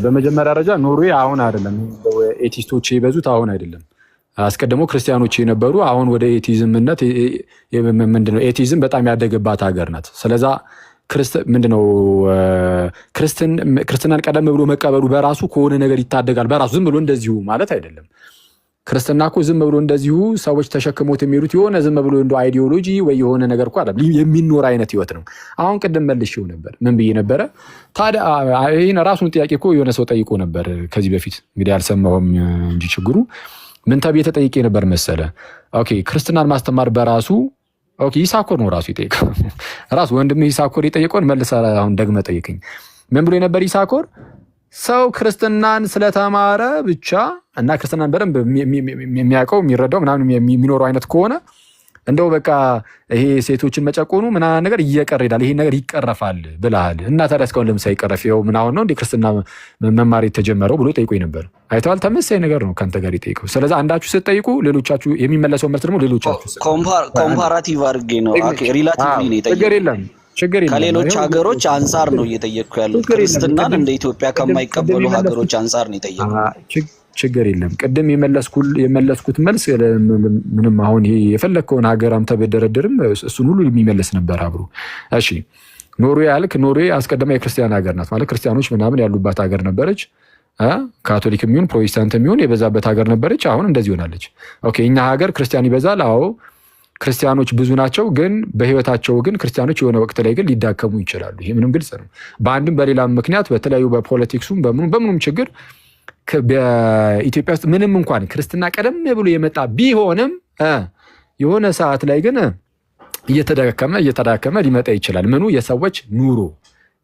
በመጀመሪያ ደረጃ ኖርዌይ አሁን አይደለም ኤቲስቶች የበዙት አሁን አይደለም። አስቀድሞ ክርስቲያኖች የነበሩ አሁን ወደ ኤቲዝምነት ምንድነው ኤቲዝም በጣም ያደገባት ሀገር ናት። ስለዛ ምንድነው ክርስትናን ቀደም ብሎ መቀበሉ በራሱ ከሆነ ነገር ይታደጋል። በራሱ ዝም ብሎ እንደዚሁ ማለት አይደለም። ክርስትና እኮ ዝም ብሎ እንደዚሁ ሰዎች ተሸክሞት የሚሄዱት የሆነ ዝም ብሎ እንደ አይዲዮሎጂ ወይ የሆነ ነገር እኮ አይደለም፣ የሚኖር አይነት ህይወት ነው። አሁን ቅድም መልሼው ነበር። ምን ብዬ ነበረ ታዲያ? ይሄን ራሱን ጥያቄ እኮ የሆነ ሰው ጠይቆ ነበር ከዚህ በፊት። እንግዲህ አልሰማሁም እንጂ ችግሩ ምን ተብዬ ተጠይቄ ነበር መሰለ? ኦኬ ክርስትናን ማስተማር በራሱ ኦኬ ይሳኮር ነው ራሱ ይጠይቀው ራሱ ወንድም ይሳኮር የጠየቀውን መልሰ አሁን ደግመ ጠይቀኝ። ምን ብሎ ነበር ይሳኮር? ሰው ክርስትናን ስለተማረ ብቻ እና ክርስትናን በደንብ የሚያውቀው የሚረዳው ምናምን የሚኖረው አይነት ከሆነ እንደው በቃ ይሄ ሴቶችን መጨቆኑ ምናምን ነገር እየቀረ ይሄዳል፣ ይሄ ነገር ይቀረፋል ብለሃል። እና ታዲያ እስካሁን ለምን ሳይቀረፍ ይኸው ምናምን ነው እንደ ክርስትና መማር የተጀመረው ብሎ ጠይቆኝ ነበር። አይተዋል። ተመሳሳይ ነገር ነው ከአንተ ጋር የጠይቀው። ስለዚህ አንዳችሁ ስትጠይቁ ሌሎቻችሁ የሚመለሰው መልስ ደግሞ ሌሎቻችሁ ኮምፓራቲቭ አድርጌ ነው ሪላቲቭሊ ነው የጠየቀው። ችግር የለም። ከሌሎች ሀገሮች አንፃር ነው እየጠየቅኩ ያሉት። ክርስትናን እንደ ኢትዮጵያ ከማይቀበሉ ሀገሮች አንፃር ነው የጠየቅኩት። ችግር የለም። ቅድም የመለስኩት መልስ ምንም አሁን ይሄ የፈለግከውን ሀገር አንተ በደረደርም እሱን ሁሉ የሚመለስ ነበር አብሮ። እሺ ኖርዌይ አልክ። ኖርዌይ አስቀድማ የክርስቲያን ሀገር ናት ማለት ክርስቲያኖች ምናምን ያሉባት ሀገር ነበረች። ካቶሊክ የሚሆን ፕሮቴስታንት የሚሆን የበዛበት ሀገር ነበረች። አሁን እንደዚህ ሆናለች። ኦኬ እኛ ሀገር ክርስቲያን ይበዛል። አዎ ክርስቲያኖች ብዙ ናቸው። ግን በህይወታቸው ግን ክርስቲያኖች የሆነ ወቅት ላይ ግን ሊዳከሙ ይችላሉ። ይሄ ምንም ግልጽ ነው። በአንድም በሌላም ምክንያት በተለያዩ በፖለቲክሱም በምኑም ችግር በኢትዮጵያ ውስጥ ምንም እንኳን ክርስትና ቀደም ብሎ የመጣ ቢሆንም የሆነ ሰዓት ላይ ግን እየተዳከመ ሊመጣ ይችላል። ምኑ የሰዎች ኑሮ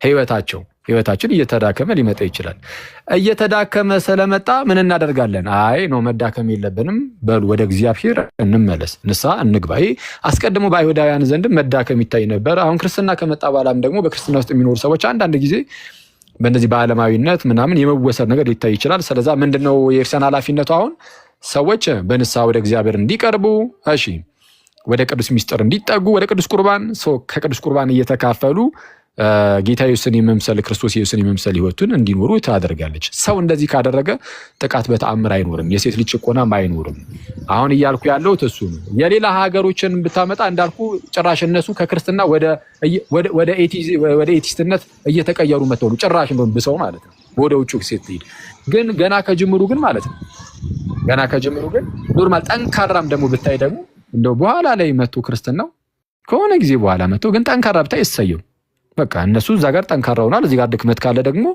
ህይወታቸው ህይወታችን እየተዳከመ ሊመጣ ይችላል። እየተዳከመ ስለመጣ ምን እናደርጋለን? አይ ነው መዳከም የለብንም በሉ ወደ እግዚአብሔር እንመለስ፣ ንስሐ እንግባ። ይሄ አስቀድሞ በአይሁዳውያን ዘንድ መዳከም ይታይ ነበር። አሁን ክርስትና ከመጣ በኋላም ደግሞ በክርስትና ውስጥ የሚኖሩ ሰዎች አንዳንድ ጊዜ በእንደዚህ በዓለማዊነት ምናምን የመወሰድ ነገር ሊታይ ይችላል። ስለዛ ምንድነው የክርስቲያን ኃላፊነቱ? አሁን ሰዎች በንስሐ ወደ እግዚአብሔር እንዲቀርቡ፣ እሺ ወደ ቅዱስ ሚስጥር እንዲጠጉ፣ ወደ ቅዱስ ቁርባን ከቅዱስ ቁርባን እየተካፈሉ ጌታ ኢየሱስን የመምሰል ክርስቶስ ኢየሱስን የመምሰል ህይወቱን እንዲኖሩ ታደርጋለች። ሰው እንደዚህ ካደረገ ጥቃት በተአምር አይኖርም፣ የሴት ልጅ ጭቆናም አይኖርም። አሁን እያልኩ ያለው እሱ ነው። የሌላ ሀገሮችን ብታመጣ እንዳልኩ ጭራሽ እነሱ ከክርስትና ወደ ኤቲስትነት እየተቀየሩ መተው ጭራሽ ብሰው ማለት ነው። ወደ ውጭ ሴት ትሄድ ግን ገና ከጅምሩ ግን ማለት ነው ገና ከጅምሩ ግን ኖርማል ጠንካራም ደግሞ ብታይ ደግሞ እንደው በኋላ ላይ መጥቶ ክርስትናው ከሆነ ጊዜ በኋላ መጥቶ ግን ጠንካራ ብታይ እሰየው። በቃ እነሱ እዛ ጋር ጠንካራ ሆናል። እዚህ ጋር ድክመት ካለ ደግሞ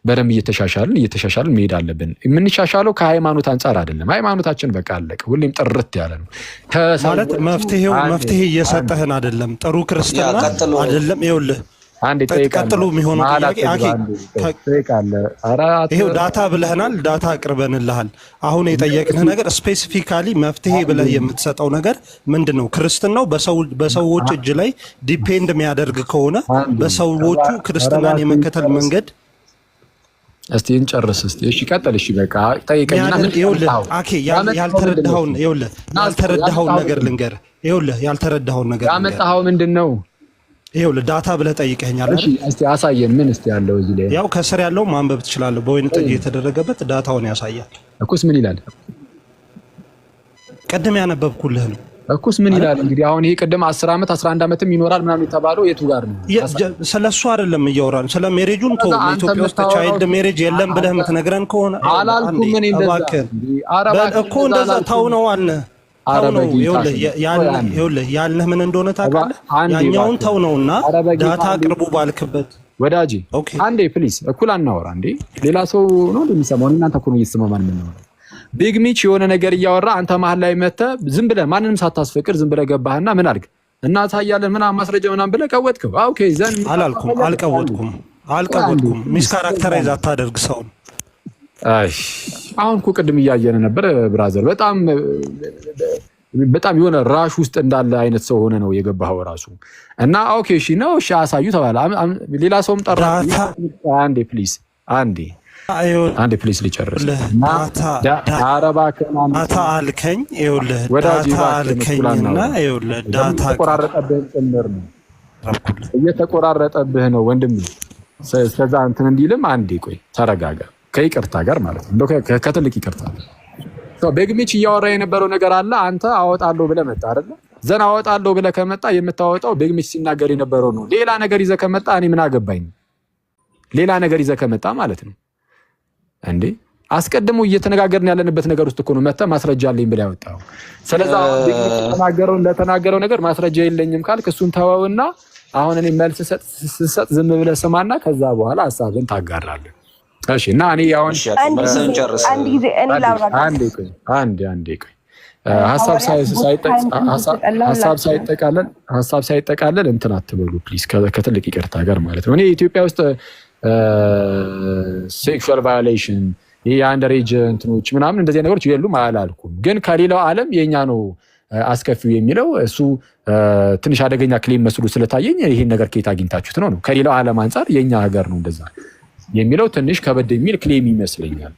በደንብ እየተሻሻልን መሄድ አለብን። የምንሻሻለው ከሃይማኖት አንጻር አይደለም። ሃይማኖታችን በቃ አለቀ፣ ሁሌም ጥርት ያለ ነው። ማለት መፍትሄ እየሰጠህን አይደለም። ጥሩ ክርስትና አይደለም። ይኸውልህ አንዴ ቀጥሉ የሚሆነው ጥያቄ ይሄው ዳታ ብለህናል፣ ዳታ አቅርበንልሃል። አሁን የጠየቅንህ ነገር ስፔሲፊካሊ መፍትሄ ብለህ የምትሰጠው ነገር ምንድን ነው? ክርስትናው በሰዎች እጅ ላይ ዲፔንድ የሚያደርግ ከሆነ በሰዎቹ ክርስትናን የመከተል መንገድ እስቲ እንጨርስ። እስቲ እሺ ቀጥል። እሺ በቃ ጠይቀኝና ምን ያልተረዳኸውን ነገር ልንገርህ። ያልተረዳኸውን ነገር ያመጣኸው ምንድነው? ይኸውልህ ዳታ ብለህ ጠይቀኸኛል አይደል? እስቲ አሳየን። ምን እስቲ ያለው እዚህ ላይ ያው ከስር ያለው ማንበብ ትችላለህ። በወይን ጠጅ የተደረገበት ዳታውን ያሳያል። እኩስ ምን ይላል? ቀደም ያነበብኩልህ ነው። እኩስ ምን ይላል? እንግዲህ አሁን ይሄ ቀደም 10 ዓመት 11 ዓመትም ይኖራል ምናምን የተባለው የቱ ጋር ነው? ስለሱ አይደለም እያወራን ስለ ሜሬጁን ተው። ኢትዮጵያ ውስጥ ቻይልድ ሜሬጅ የለም ብለህ የምትነግረን ከሆነ አላልኩም። ምን እኮ እንደዛ ተው ነው አለ ያልነህ ምን እንደሆነ ታውቃለህ? ያኛውን ተው ነውና ዳታ አቅርቡ ባልክበት ወዳጄ አንዴ ፕሊዝ እኩል አናወራ እንዴ። ሌላ ሰው ነው እንደሚሰማው እናንተ እኮ ነው እየተሰማማን የምናወራው። ቢግ ሚች የሆነ ነገር እያወራ አንተ መሀል ላይ መተህ ዝም ብለህ ማንንም ሳታስፈቅድ ዝም ብለህ ገባህና ምን አድርግ እና ታያለህ ምናምን ማስረጃ ምናምን ብለህ ቀወጥከው። ኦኬ ዘን አልቀወጥኩም። ሚስ ካራክተራይዝ አታደርግ ሰውን። አሁን እኮ ቅድም እያየን ነበር ብራዘር፣ በጣም የሆነ ራሽ ውስጥ እንዳለ አይነት ሰው ሆነ ነው የገባኸው ራሱ። እና ኦኬ እሺ ነው እሺ አሳዩ ተባለ። ሌላ ሰውም ጠራ። አንዴ ፕሊዝ ልጨርስ። ዳታ አልከኝ። ይኸውልህ ዳታ አልከኝና ይኸውልህ ዳታ ተቆራረጠብህ ጭምር ነው እየተቆራረጠብህ ነው ወንድም። ስለዛ እንትን እንዲልም አንዴ ቆይ ተረጋጋ። ከይቅርታ ጋር ማለት ነው ከትልቅ ይቅርታ በግምች እያወራ የነበረው ነገር አለ። አንተ አወጣለሁ ብለህ መጣ አይደለ? ዘና አወጣለሁ ብለህ ከመጣ የምታወጣው በግምች ሲናገር የነበረው ነው። ሌላ ነገር ይዘህ ከመጣ እኔ ምን አገባኝ? ሌላ ነገር ይዘህ ከመጣ ማለት ነው እንዴ። አስቀድሞ እየተነጋገርን ያለንበት ነገር ውስጥ እኮ ነው መተህ ማስረጃ አለኝ ብለህ ያወጣው። ስለዚህ ለተናገረው ነገር ማስረጃ የለኝም ካልክ እሱን ተወውና አሁን እኔ መልስ ስሰጥ ዝም ብለህ ስማና ከዛ በኋላ ሐሳብን ታጋራለህ። እሺ እና እኔ አሁን አንድ ጊዜ እኔ ላውራ። አንዴ ቆይ ሐሳብ ሳይጠቃለል እንትን አትበሉ ፕሊዝ፣ ከትልቅ ይቅርታ ጋር ማለት ነው። እኔ ኢትዮጵያ ውስጥ ሴክሹዋል ቫዮሌሽን የአንደር ኤጅ እንትኖች ምናምን እንደዚህ ነገሮች የሉም አላልኩም። ግን ከሌላው ዓለም የኛ ነው አስከፊው የሚለው እሱ ትንሽ አደገኛ ክሌም መስሉ ስለታየኝ ይሄን ነገር ከየት አግኝታችሁት ነው? ከሌላው ዓለም አንጻር የኛ ሀገር ነው እንደዛ የሚለው ትንሽ ከበድ የሚል ክሌም ይመስለኛል።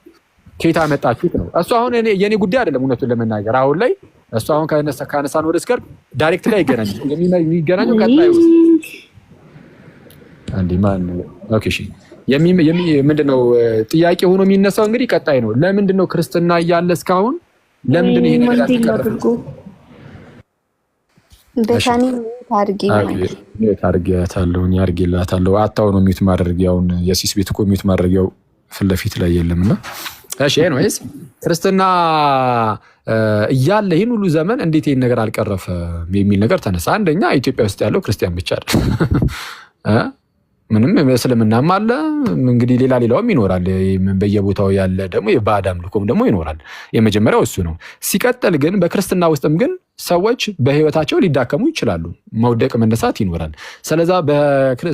ከየት አመጣችሁት ነው? እሱ አሁን የኔ ጉዳይ አይደለም እውነቱን ለመናገር አሁን ላይ እሱ አሁን ካነሳን ወደ ስከር ዳይሬክት ላይ ይገናኛል። የሚገናኘው ቀጣዩ አንዴ ማን ኦኬ እሺ ምንድነው ጥያቄ ሆኖ የሚነሳው እንግዲህ ቀጣይ ነው። ለምንድነው ክርስትና እያለ እስካሁን ለምንድነው ይሄ ነገር ተቀረፈ? በታኒ ታርጌታለሁ አታው ነው ሚውት ማድረጊያውን የሲስ ቤት እኮ ሚውት ማድረጊያው ፊት ለፊት ላይ የለምና እሺ ኤኒዌይስ ክርስትና እያለ ይሄን ሁሉ ዘመን እንዴት ይሄን ነገር አልቀረፈም የሚል ነገር ተነሳ። አንደኛ ኢትዮጵያ ውስጥ ያለው ክርስቲያን ብቻ አይደል ምንም እስልምናም አለ እንግዲህ ሌላውም ይኖራል። በየቦታው ያለ ደግሞ የባዕድ አምልኮም ደግሞ ይኖራል። የመጀመሪያው እሱ ነው። ሲቀጥል ግን በክርስትና ውስጥም ግን ሰዎች በህይወታቸው ሊዳከሙ ይችላሉ። መውደቅ መነሳት ይኖራል። ስለዛ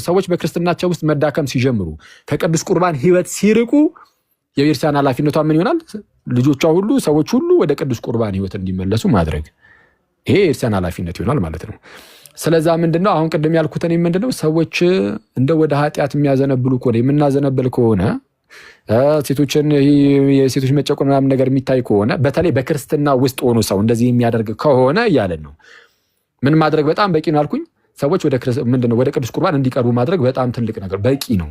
ሰዎች በክርስትናቸው ውስጥ መዳከም ሲጀምሩ ከቅዱስ ቁርባን ህይወት ሲርቁ የቤተክርስቲያን ኃላፊነቷ ምን ይሆናል? ልጆቿ ሁሉ ሰዎች ሁሉ ወደ ቅዱስ ቁርባን ህይወት እንዲመለሱ ማድረግ። ይሄ የቤተክርስቲያን ኃላፊነት ይሆናል ማለት ነው። ስለዛ ምንድነው አሁን ቅድም ያልኩት እኔ ምንድነው ሰዎች እንደ ወደ ኃጢአት የሚያዘነብሉ ከሆነ የምናዘነብል ከሆነ ሴቶችን የሴቶች መጨቆን ምናምን ነገር የሚታይ ከሆነ በተለይ በክርስትና ውስጥ ሆኖ ሰው እንደዚህ የሚያደርግ ከሆነ እያለን ነው ምን ማድረግ በጣም በቂ ነው አልኩኝ። ሰዎች ወደ ቅዱስ ቁርባን እንዲቀርቡ ማድረግ በጣም ትልቅ ነገር በቂ ነው።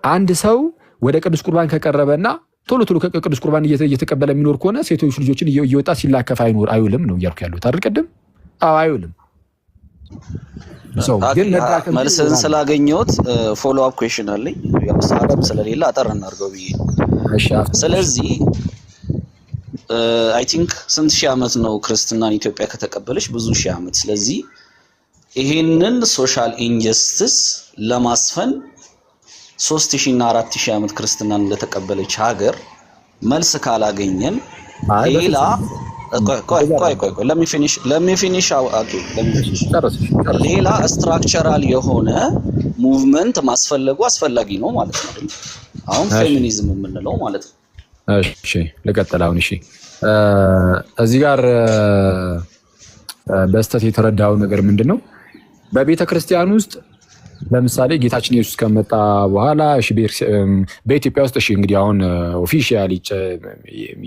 አንድ ሰው ወደ ቅዱስ ቁርባን ከቀረበና ቶሎ ከቅዱስ ቁርባን እየተቀበለ የሚኖር ከሆነ ሴቶች ልጆችን እየወጣ ሲላከፍ አይውልም ነው እያልኩ ያሉት አይደል? ቅድም አይውልም። ግን መልስን ስላገኘሁት ፎሎ አፕ ኩዌሽን አለኝ። ያው ሰዓትም ስለሌለ አጠር እናድርገው ብዬ። ስለዚህ አይ ቲንክ ስንት ሺህ ዓመት ነው ክርስትናን ኢትዮጵያ ከተቀበለች? ብዙ ሺህ ዓመት። ስለዚህ ይሄንን ሶሻል ኢንጀስቲስ ለማስፈን 3000 እና 4000 ዓመት ክርስትናን እንደተቀበለች ሀገር መልስ ካላገኘን ሌላ let me finish okay ሌላ ስትራክቸራል የሆነ ሙቭመንት ማስፈለጉ አስፈላጊ ነው ማለት ነው። አሁን ፌሚኒዝም የምንለው ማለት ነው። እሺ ለቀጥል። አሁን እሺ እዚህ ጋር በስተት የተረዳው ነገር ምንድነው? በቤተ ክርስቲያን ውስጥ ለምሳሌ ጌታችን ኢየሱስ ከመጣ በኋላ እሺ በኢትዮጵያ ውስጥ እሺ እንግዲህ አሁን ኦፊሻሊ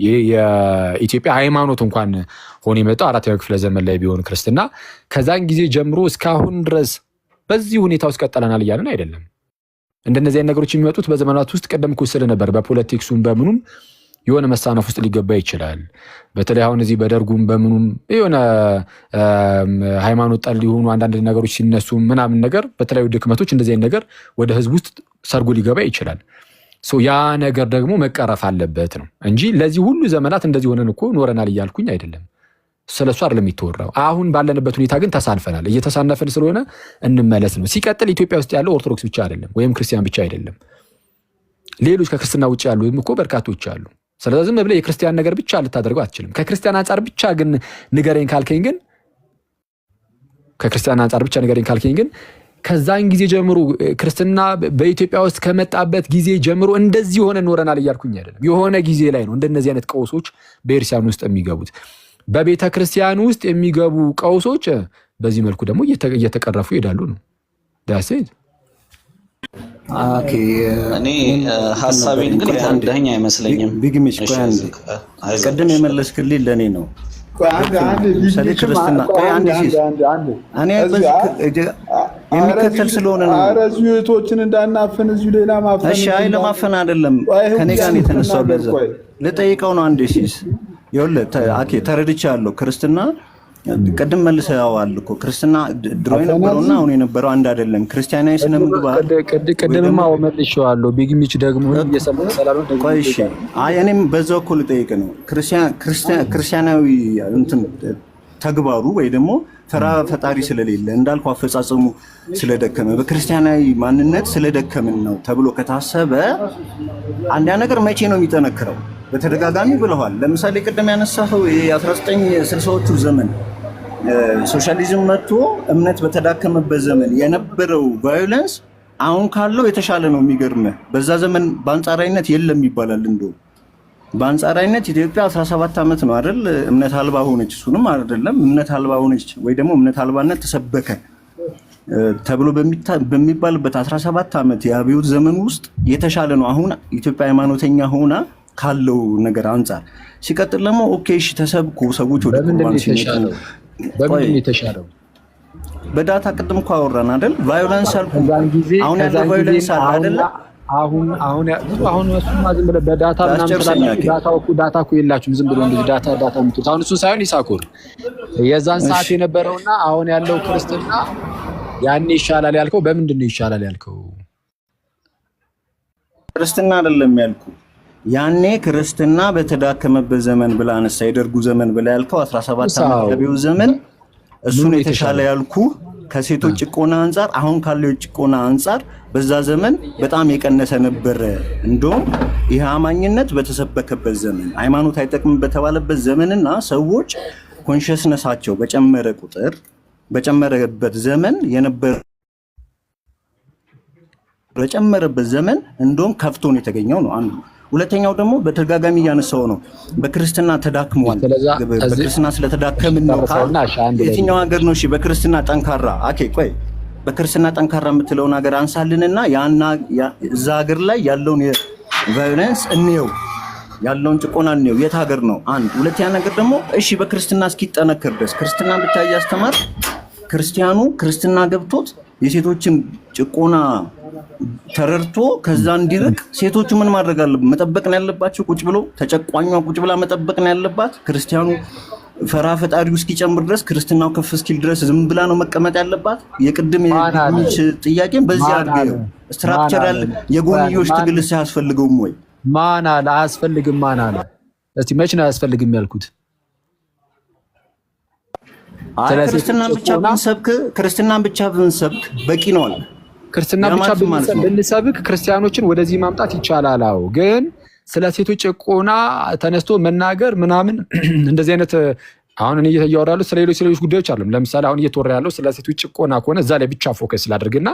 የኢትዮጵያ ሃይማኖት እንኳን ሆኖ የመጣው 4ኛው ክፍለ ዘመን ላይ ቢሆን ክርስትና ከዛን ጊዜ ጀምሮ እስካሁን ድረስ በዚህ ሁኔታ ውስጥ ቀጥለናል እያልን አይደለም። እንደነዚህ አይነት ነገሮች የሚመጡት በዘመናት ውስጥ ቀደም ኩስል ነበር። በፖለቲክሱም በምኑም የሆነ መሳነፍ ውስጥ ሊገባ ይችላል። በተለይ አሁን እዚህ በደርጉም በምኑም የሆነ ሃይማኖት ጠል የሆኑ አንዳንድ ነገሮች ሲነሱ ምናምን ነገር በተለያዩ ድክመቶች እንደዚህ አይነት ነገር ወደ ህዝብ ውስጥ ሰርጎ ሊገባ ይችላል። ያ ነገር ደግሞ መቀረፍ አለበት ነው እንጂ ለዚህ ሁሉ ዘመናት እንደዚህ ሆነን እኮ ኖረናል እያልኩኝ አይደለም። ስለሱ አይደለም የሚተወራው። አሁን ባለንበት ሁኔታ ግን ተሳንፈናል። እየተሳነፈን ስለሆነ እንመለስ ነው። ሲቀጥል ኢትዮጵያ ውስጥ ያለው ኦርቶዶክስ ብቻ አይደለም ወይም ክርስቲያን ብቻ አይደለም። ሌሎች ከክርስትና ውጭ ያሉ እኮ በርካቶች አሉ። ስለዚህ ዝም ብለህ የክርስቲያን ነገር ብቻ ልታደርገው አትችልም። ከክርስቲያን አንፃር ብቻ ግን ንገረኝ ካልከኝ ግን ከዛን ጊዜ ጀምሮ ክርስትና በኢትዮጵያ ውስጥ ከመጣበት ጊዜ ጀምሮ እንደዚህ ሆነ ኖረናል እያልኩኝ አይደለም። የሆነ ጊዜ ላይ ነው እንደነዚህ አይነት ቀውሶች በቤተክርስቲያን ውስጥ የሚገቡት። በቤተ ክርስቲያን ውስጥ የሚገቡ ቀውሶች በዚህ መልኩ ደግሞ እየተቀረፉ ይሄዳሉ ነው ዳሴት። ኦኬ እኔ ሐሳቤን ግን የተረዳኸኝ አይመስለኝም። ቢግሚሽ ቆያን ቀደም የመለስክልኝ ለኔ ነው። የሚከተል ስለሆነ ነው። እዚሁ እህቶችን እንዳናፈን እዚሁ ሌላ ማፈን። እሺ አይ ለማፈን አይደለም ከኔ ጋር ነው የተነሳው። ለዛ ልጠይቀው ነው አንዴ ሲስ ይኸውልህ ኦኬ ተረድቻለሁ። ክርስትና ቀደም መልሰዋል እኮ ክርስትና ድሮ የነበረውና አሁን የነበረው አንድ አይደለም። ክርስቲያናዊ ስነ ምግባር ቀደምማ መልሼዋለሁ። ቢግሚች ደግሞ እየሰማሁ ሰላም ደግሞ እሺ አይ እኔም በዛው እኮ ልጠይቅ ነው። ክርስቲያናዊ እንትን ተግባሩ ወይ ደግሞ ተራ ፈጣሪ ስለሌለ እንዳልኩ አፈጻጸሙ ስለደከመ በክርስቲያናዊ ማንነት ስለደከምን ነው ተብሎ ከታሰበ አንድ ነገር መቼ ነው የሚጠነክረው? በተደጋጋሚ ብለዋል። ለምሳሌ ቅድም ያነሳው የ1960ዎቹ ዘመን ሶሻሊዝም መጥቶ እምነት በተዳከመበት ዘመን የነበረው ቫዮለንስ አሁን ካለው የተሻለ ነው። የሚገርምህ በዛ ዘመን በአንጻራዊነት የለም ይባላል። እንደው በአንጻራዊነት ኢትዮጵያ 17 ዓመት ነው አይደል እምነት አልባ ሆነች። እሱንም አይደለም እምነት አልባ ሆነች ወይ ደግሞ እምነት አልባነት ተሰበከ ተብሎ በሚባልበት 17 ዓመት የአብዮት ዘመን ውስጥ የተሻለ ነው አሁን ኢትዮጵያ ሃይማኖተኛ ሆና ካለው ነገር አንፃር። ሲቀጥል ደግሞ ኦኬ እሺ ተሰብኩ ሰዎች ወደ ቁርባን ሲመጡ በምን የተሻለው በዳታ ቅድም እኮ አወራን አይደል? ቫዮለንስ አልኩ አሁን ያለው ቫዮለንስ አለ አይደል? አሁን እሱማ ዝም ብለህ በዳታ ምናምን ስላላችሁ ዳታ እኮ የላችሁም። ዝም ብሎ እንደዚህ ዳታ የምትሉት አሁን እሱን ሳይሆን ይሳኮር የዛን ሰዓት የነበረውና አሁን ያለው ክርስትና ያኔ ይሻላል ያልከው በምንድን ነው ይሻላል ያልከው? ክርስትና አይደለም ያልኩ ያኔ ክርስትና በተዳከመበት ዘመን ብላ አነሳ። የደርጉ ዘመን ብላ ያልከው 17 ዓመት ገበው ዘመን እሱን የተሻለ ያልኩ ከሴቶች ጭቆና አንጻር አሁን ካለው ጭቆና አንጻር በዛ ዘመን በጣም የቀነሰ ነበረ። እንደውም ይህ አማኝነት በተሰበከበት ዘመን ሃይማኖት አይጠቅምም በተባለበት ዘመንና ሰዎች ኮንሽስነሳቸው በጨመረበት ዘመን በጨመረበት ዘመን እንደውም ከፍቶን የተገኘው ነው አንዱ። ሁለተኛው ደግሞ በተደጋጋሚ እያነሳው ነው በክርስትና ተዳክሟል። በክርስትና ስለተዳከምን ነው። የትኛው ሀገር ነው እሺ በክርስትና ጠንካራ? ቆይ በክርስትና ጠንካራ የምትለውን ሀገር አንሳልንና እዛ ሀገር ላይ ያለውን ቫዮለንስ እንየው፣ ያለውን ጭቆና እንየው። የት ሀገር ነው? አንድ። ሁለተኛ ነገር ደግሞ እሺ በክርስትና እስኪጠነከር ድረስ ክርስትና ብቻ እያስተማር ክርስትና ገብቶት የሴቶችን ጭቆና ተረድቶ ከዛ እንዲርቅ ሴቶቹ ምን ማድረግ አለበት? መጠበቅ ነው ያለባቸው። ቁጭ ብሎ ተጨቋኟ ቁጭ ብላ መጠበቅ ነው ያለባት። ክርስቲያኑ ፈራ ፈጣሪው እስኪጨምር ድረስ ክርስትናው ከፍ እስኪል ድረስ ዝም ብላ ነው መቀመጥ ያለባት። የቅድም የግኝች ጥያቄን በዚህ አድርገው ስትራክቸር ያለ የጎንዮሽ ትግል ሳያስፈልገውም ወይ ማን አለ? አያስፈልግም። ማን አለ? እስቲ መች ነው አያስፈልግም ያልኩት? ክርስትናን ብቻ ብንሰብክ በቂ ነው አለ። ክርስትና ብቻ ብንሰብክ ክርስቲያኖችን ወደዚህ ማምጣት ይቻላል። አዎ፣ ግን ስለ ሴቶች ጭቆና ተነስቶ መናገር ምናምን እንደዚህ አይነት አሁን እኔ እያወራሁ ያለው ስለ ሌሎች ጉዳዮች አይደለም። ለምሳሌ አሁን እየተወራ ያለው ስለ ሴቶች ጭቆና ከሆነ እዛ ላይ ብቻ ፎከስ ላድርግና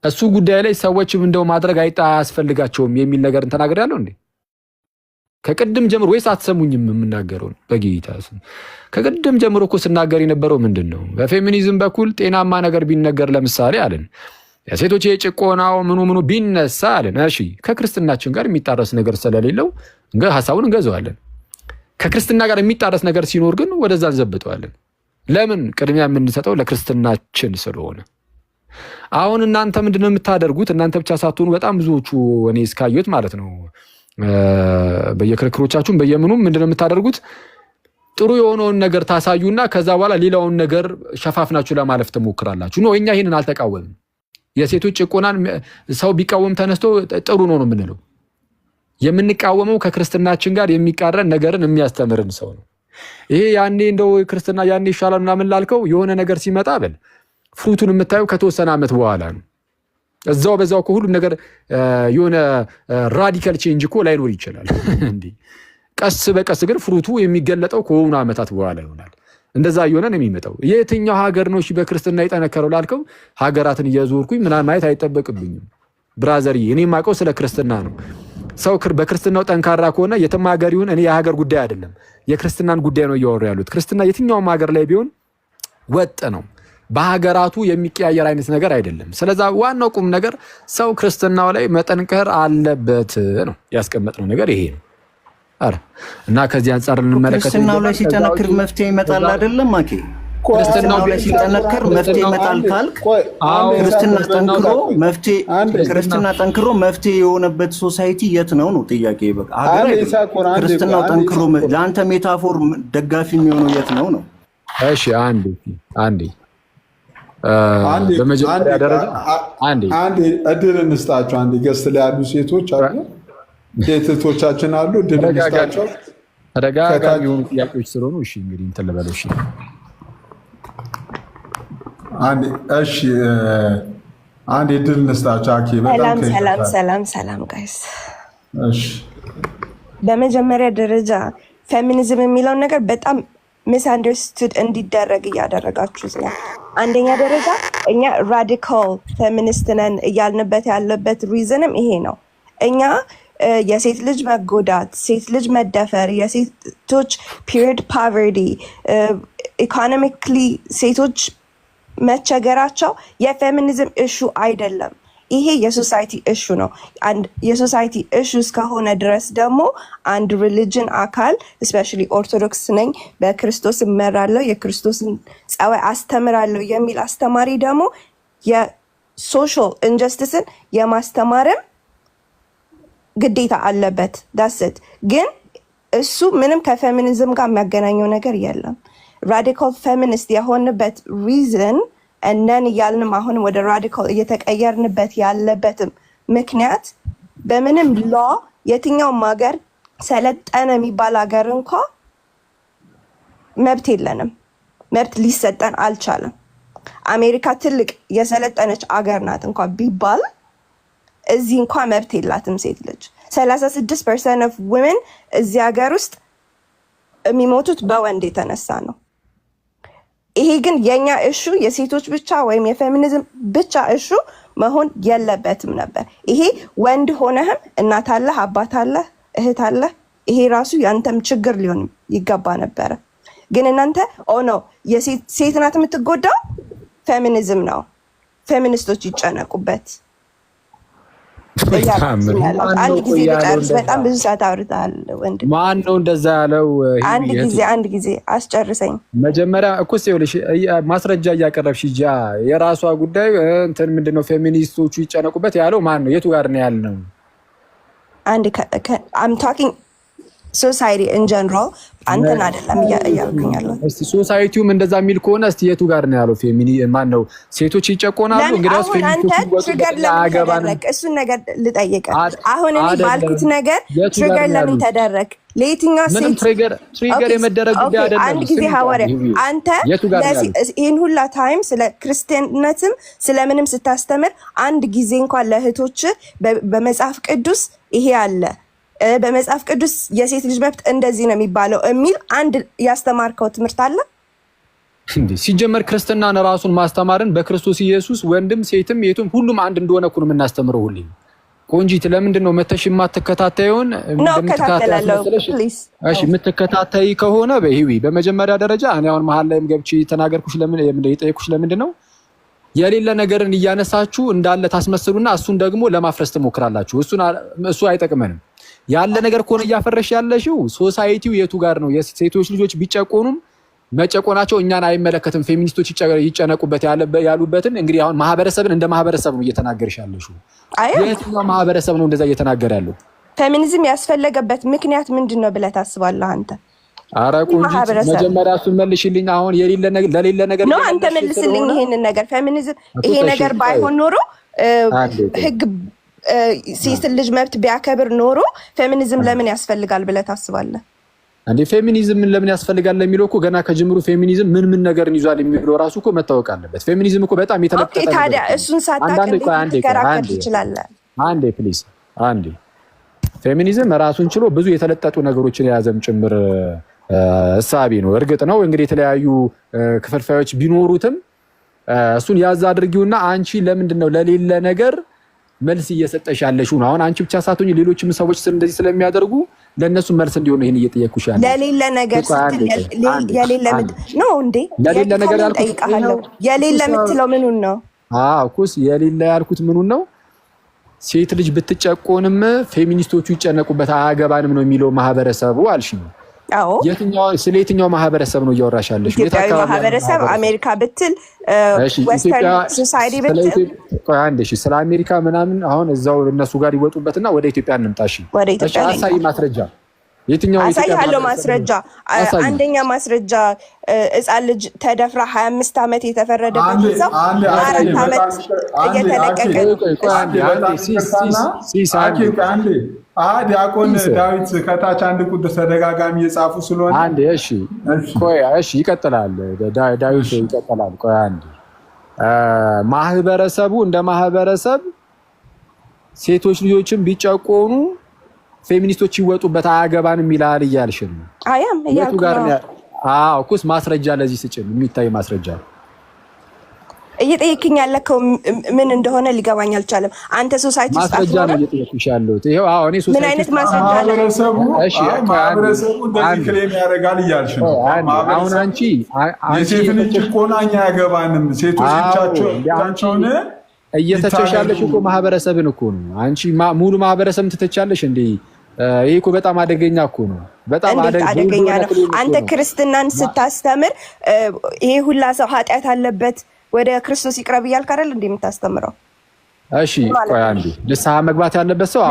እሱ ጉዳይ ላይ ሰዎችም እንደው ማድረግ አያስፈልጋቸውም የሚል ነገር ተናግሬያለሁ እንዴ? ከቅድም ጀምሮ ወይስ አትሰሙኝም? የምናገረው በጌታ ስም ከቅድም ጀምሮ እኮ ስናገር የነበረው ምንድነው? በፌሚኒዝም በኩል ጤናማ ነገር ቢነገር ለምሳሌ አለን የሴቶች የጭቆናው ምኑ ቢነሳ አለን። እሺ ከክርስትናችን ጋር የሚጣረስ ነገር ስለሌለው ሐሳቡን እንገዛዋለን። ከክርስትና ጋር የሚጣረስ ነገር ሲኖር ግን ወደዛ እንዘብጠዋለን። ለምን? ቅድሚያ የምንሰጠው ለክርስትናችን ስለሆነ። አሁን እናንተ ምንድነው የምታደርጉት? እናንተ ብቻ ሳትሆኑ በጣም ብዙዎቹ እኔ እስካየሁት ማለት ነው በየክርክሮቻችሁም በየምኑም ምንድነው የምታደርጉት? ጥሩ የሆነውን ነገር ታሳዩና ከዛ በኋላ ሌላውን ነገር ሸፋፍናችሁ ለማለፍ ትሞክራላችሁ። ነው እኛ ይሄንን አልተቃወምም። የሴቶች ጭቆናን ሰው ቢቃወም ተነስቶ ጥሩ ነው የምንለው። የምንቃወመው ከክርስትናችን ጋር የሚቃረን ነገርን የሚያስተምርን ሰው ነው። ይሄ ያኔ እንደው ክርስትና ያኔ ይሻላል ምናምን ላልከው የሆነ ነገር ሲመጣ በል ፍሩቱን የምታየው ከተወሰነ ዓመት በኋላ ነው። እዛው በዛው ሁሉም ነገር የሆነ ራዲካል ቼንጅ እኮ ላይኖር ይችላል እንዴ። ቀስ በቀስ ግን ፍሩቱ የሚገለጠው ከሆኑ ዓመታት በኋላ ይሆናል። እንደዛ እየሆነ ነው የሚመጣው። የትኛው ሀገር ነው እሺ በክርስትና የጠነከረው ላልከው ሀገራትን እየዞርኩኝ ምናምን ማየት አይጠበቅብኝም ብራዘሪ። እኔ የማውቀው ስለ ክርስትና ነው። ሰው በክርስትናው ጠንካራ ከሆነ የትም ሀገር ይሁን እኔ የሀገር ጉዳይ አይደለም የክርስትናን ጉዳይ ነው እያወሩ ያሉት። ክርስትና የትኛውም ሀገር ላይ ቢሆን ወጥ ነው። በሀገራቱ የሚቀያየር አይነት ነገር አይደለም። ስለዛ ዋናው ቁም ነገር ሰው ክርስትናው ላይ መጠንከር አለበት ነው ያስቀመጥነው ነገር ይሄ ነው። አረ እና ከዚህ አንፃር እንመለከት። ክርስትናው ላይ ሲጠነክር መፍትሄ ይመጣል አይደለም ማኪ? ክርስትናው ላይ ሲጠነክር መፍትሄ ይመጣል ካልክ ክርስትና ጠንክሮ መፍትሄ የሆነበት ሶሳይቲ የት ነው ነው ጥያቄ። በቃ ሀገር ክርስትናው ጠንክሮ ለአንተ ሜታፎር ደጋፊ የሚሆነው የት ነው ነው? እሺ አንዴ በመጀመሪያ ደረጃ አንዴ እድል እንስጣቸው። አንዴ ገስት ላይ ያሉ ሴቶች አሉ፣ ሴቶቻችን አሉ። እድል እንስጣቸው። ተደጋጋሚ የሆኑ ጥያቄዎች ስለሆኑ እሺ እንግዲህ እንትን ልበለው። እሺ አንዴ እድል እንስጣቸው። አኪ ሰላም ጋይስ። እሺ በመጀመሪያ ደረጃ ፌሚኒዝም የሚለውን ነገር በጣም ሚስ አንደርስቱድ እንዲደረግ እያደረጋችሁት ነው። አንደኛ ደረጃ እኛ ራዲካል ፌሚኒስት ነን እያልንበት ያለበት ሪዝንም ይሄ ነው። እኛ የሴት ልጅ መጎዳት፣ ሴት ልጅ መደፈር፣ የሴቶች ፒሪድ ፓቨርቲ፣ ኢኮኖሚክሊ ሴቶች መቸገራቸው የፌሚኒዝም ኢሹ አይደለም። ይሄ የሶሳይቲ ኢሹ ነው። የሶሳይቲ ኢሹ እስከሆነ ድረስ ደግሞ አንድ ሪሊጅን አካል ስፔሻሊ ኦርቶዶክስ ነኝ፣ በክርስቶስ እመራለሁ፣ የክርስቶስን ጸባይ አስተምራለሁ የሚል አስተማሪ ደግሞ የሶሻል ኢንጀስቲስን የማስተማርም ግዴታ አለበት። ዳስት ግን እሱ ምንም ከፌሚኒዝም ጋር የሚያገናኘው ነገር የለም። ራዲካል ፌሚኒስት የሆንበት ሪዝን እነን እያልንም አሁንም ወደ ራዲካል እየተቀየርንበት ያለበትም ምክንያት በምንም ሎ የትኛውም ሀገር ሰለጠነ የሚባል ሀገር እንኳ መብት የለንም፣ መብት ሊሰጠን አልቻለም። አሜሪካ ትልቅ የሰለጠነች አገር ናት እንኳን ቢባል እዚህ እንኳን መብት የላትም ሴት ልጅ። 36% of women እዚህ ሀገር ውስጥ የሚሞቱት በወንድ የተነሳ ነው። ይሄ ግን የኛ እሹ የሴቶች ብቻ ወይም የፌሚኒዝም ብቻ እሹ መሆን የለበትም ነበር። ይሄ ወንድ ሆነህም እናት አለህ፣ አባት አለህ፣ እህት አለህ። ይሄ ራሱ ያንተም ችግር ሊሆን ይገባ ነበረ። ግን እናንተ ነው የሴት ናት የምትጎዳው፣ ፌሚኒዝም ነው፣ ፌሚኒስቶች ይጨነቁበት። አንድ ጊዜ ልጨርስ፣ በጣም ብዙ ሰዓት አውርተሃል ወንድ። ማን ነው እንደዛ ያለው? አንድ ጊዜ አስጨርሰኝ። መጀመሪያ እኮ ይኸውልሽ ማስረጃ እያቀረብሽ ሂጂ። የራሷ ጉዳይ እንትን ምንድነው ፌሚኒስቶቹ ይጨነቁበት ያለው ማን ነው? የቱ ጋር ነው ያልነው? I'm talking ሶሳይቲ ኢን ጀነራል አንተን አይደለም እያልኩኝ ያለው። እስቲ ሶሳይቲውም እንደዛ የሚል ከሆነ እስቲ የቱ ጋር ነው ያለው? ማን ነው ሴቶች ይጨቆናሉ? እንግዲያውስ ፌሚኒስቶች እሱን ነገር ልጠይቅህ። አሁን እኔ ባልኩት ነገር ትሪገር ለምን ተደረግ? ለየትኛው ሴት ትሪገር የመደረግ ጉዳይ አይደለም። አንድ ጊዜ ሐዋርያ አንተ ይህን ሁላ ታይም ስለ ክርስቲያንነትም ስለምንም ስታስተምር አንድ ጊዜ እንኳን ለእህቶች በመጽሐፍ ቅዱስ ይሄ አለ በመጽሐፍ ቅዱስ የሴት ልጅ መብት እንደዚህ ነው የሚባለው የሚል አንድ ያስተማርከው ትምህርት አለ እንዴ? ሲጀመር ክርስትናን ራሱን ማስተማርን በክርስቶስ ኢየሱስ ወንድም ሴትም የቱም ሁሉም አንድ እንደሆነ እኮ ነው የምናስተምረው ሁሌ። ቆንጂት ለምንድን ነው መተሽ የማትከታተዩን? እሺ የምትከታተይ ከሆነ በህዊ በመጀመሪያ ደረጃ እኔ አሁን መሀል ላይም ገብቼ ተናገርኩሽ። ለምን የጠየኩሽ ለምንድን ነው የሌለ ነገርን እያነሳችሁ እንዳለ ታስመስሉና እሱን ደግሞ ለማፍረስ ትሞክራላችሁ። እሱ አይጠቅመንም። ያለ ነገር ከሆነ እያፈረሽ ያለሽው ሶሳይቲው የቱ ጋር ነው? የሴቶች ልጆች ቢጨቆኑም መጨቆናቸው እኛን አይመለከትም። ፌሚኒስቶች ይጨነቁበት ያሉበትን እንግዲህ አሁን ማህበረሰብን እንደ ማህበረሰብ ነው እየተናገርሽ ያለሽው። የትኛው ማህበረሰብ ነው እንደዛ እየተናገረ ያለው? ፌሚኒዝም ያስፈለገበት ምክንያት ምንድን ነው ብለህ ታስባለህ አንተ? ኧረ ቆንጆ መጀመሪያ እሱን መልሽልኝ። አሁን ለሌለ ነገር ነው አንተ መልስልኝ ይሄንን ነገር። ፌሚኒዝም ይሄ ነገር ባይሆን ኖሮ ህግ ሴት ልጅ መብት ቢያከብር ኖሮ ፌሚኒዝም ለምን ያስፈልጋል ብለህ ታስባለህ? አንዴ ፌሚኒዝም ለምን ያስፈልጋል ለሚለው እኮ ገና ከጅምሩ ፌሚኒዝም ምን ነገርን ይዟል የሚለው ራሱ እኮ መታወቅ አለበት። ፌሚኒዝም እኮ በጣም የተለቀቀ ነው። ታዲያ እሱን ሳታውቅ ተከራከር ትችላለህ? አንዴ ፕሊዝ አንዴ። ፌሚኒዝም ራሱን ችሎ ብዙ የተለጠጡ ነገሮችን የያዘም ጭምር እሳቤ ነው። እርግጥ ነው እንግዲህ የተለያዩ ክፍልፋዮች ቢኖሩትም እሱን ያዝ አድርጊውና አንቺ ለምንድን ነው ለሌለ ነገር መልስ እየሰጠሽ ያለሽው ነው? አሁን አንቺ ብቻ ሳትሆኚ ሌሎችም ሰዎች እንደዚህ ስለሚያደርጉ ለነሱ መልስ እንዲሆን ይሄን እየጠየቅኩሽ ያለው ለሌለ ነገር ስትል የሌለ ነው እንዴ? ለሌለ ነገር ያልኩት የሌለ የምትለው ምኑን ነው? እኮስ የሌለ ያልኩት ምኑን ነው? ሴት ልጅ ብትጨቆንም ፌሚኒስቶቹ ይጨነቁበት አያገባንም ነው የሚለው ማህበረሰቡ አልሽኝ። አዎ ስለ የትኛው ማህበረሰብ ነው እያወራሽ ያለሽ? ኢትዮጵያዊ ማህበረሰብ አሜሪካ ብትል ዌስተርን ሶሳይቲ ብትል አንዴ ስለ አሜሪካ ምናምን አሁን እዛው እነሱ ጋር ይወጡበትና ወደ ኢትዮጵያ እንምጣሽ። እሺ አሳይ ማስረጃ። የትኛው አሳይሃለሁ ማስረጃ። አንደኛ ማስረጃ ሕፃን ልጅ ተደፍራ 25 ዓመት የተፈረደበት ሰው 4 ዓመት እየተለቀቀ ዲያቆን ዳዊት ከታች አንድ ቁጥር ተደጋጋሚ የጻፉ ስለሆነ አንዴ እሺ ይቀጥላል። ዳዊት ይቀጥላል። ቆይ አንዴ ማህበረሰቡ እንደ ማህበረሰብ ሴቶች ልጆችን ቢጨቆኑ ፌሚኒስቶች ይወጡበት አያገባንም ይላል እያልሽ ነው? አያም የቱ ጋር ነው? እኮስ ማስረጃ ለዚህ ስጭን፣ የሚታይ ማስረጃ። እየጠየቅኝ ያለከው ምን እንደሆነ ሊገባኝ አልቻለም። አንተ ሶሳይቲ ውስጥ ማስረጃ ነው እየጠየቅሽ ያለሁት። ይሄው እኔ ሶሳይቲ ምን አይነት ማስረጃ ነው? ማህበረሰቡ እንደዚህ ክሌም ያደርጋል እያልሽ ነው? አሁን አንቺ የሴትን ጭቆና እኛ አያገባንም ሴቶች ብቻቸውን እየተቸሻለሽ እኮ ማህበረሰብን እኮ ነው። አንቺ ሙሉ ማህበረሰብን ትተቻለሽ እንዴ? ይሄ እኮ በጣም አደገኛ እኮ ነው። በጣም አደገኛ ነው። አንተ ክርስትናን ስታስተምር ይሄ ሁላ ሰው ኃጢአት አለበት ወደ ክርስቶስ ይቅረብ እያልክ አይደል እንዴ የምታስተምረው? እሺ ቆይ አንዴ ንስሐ መግባት ያለበት ሰው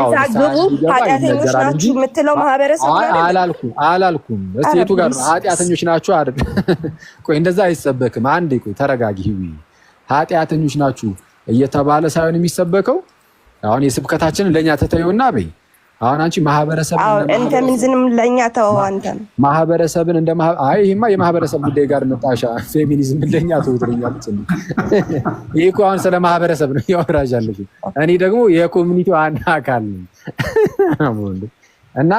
ኃጢአተኞች ናችሁ የምትለው ማህበረሰብ አላልኩም። እስኪ የቱ ጋር ነው ኃጢአተኞች ናችሁ አይደል? ቆይ እንደዛ አይሰበክም። አንዴ ቆይ ተረጋጊ። ኃጢአተኞች ናችሁ እየተባለ ሳይሆን የሚሰበከው አሁን የስብከታችንን ለኛ ተተዩና በይ አሁን አንቺ ማህበረሰብ ፌሚኒዝም ለኛ ተው አንተም ማህበረሰብን እንደ አይ ይሄማ የማህበረሰብ ጉዳይ ጋር መጣሻ ፌሚኒዝም ለኛ ተውትልኛለች። ይሄ እኮ አሁን ስለ ማህበረሰብ ነው ያወራሻለሽ። እኔ ደግሞ የኮሚኒቲው አንድ አካል ነኝ እና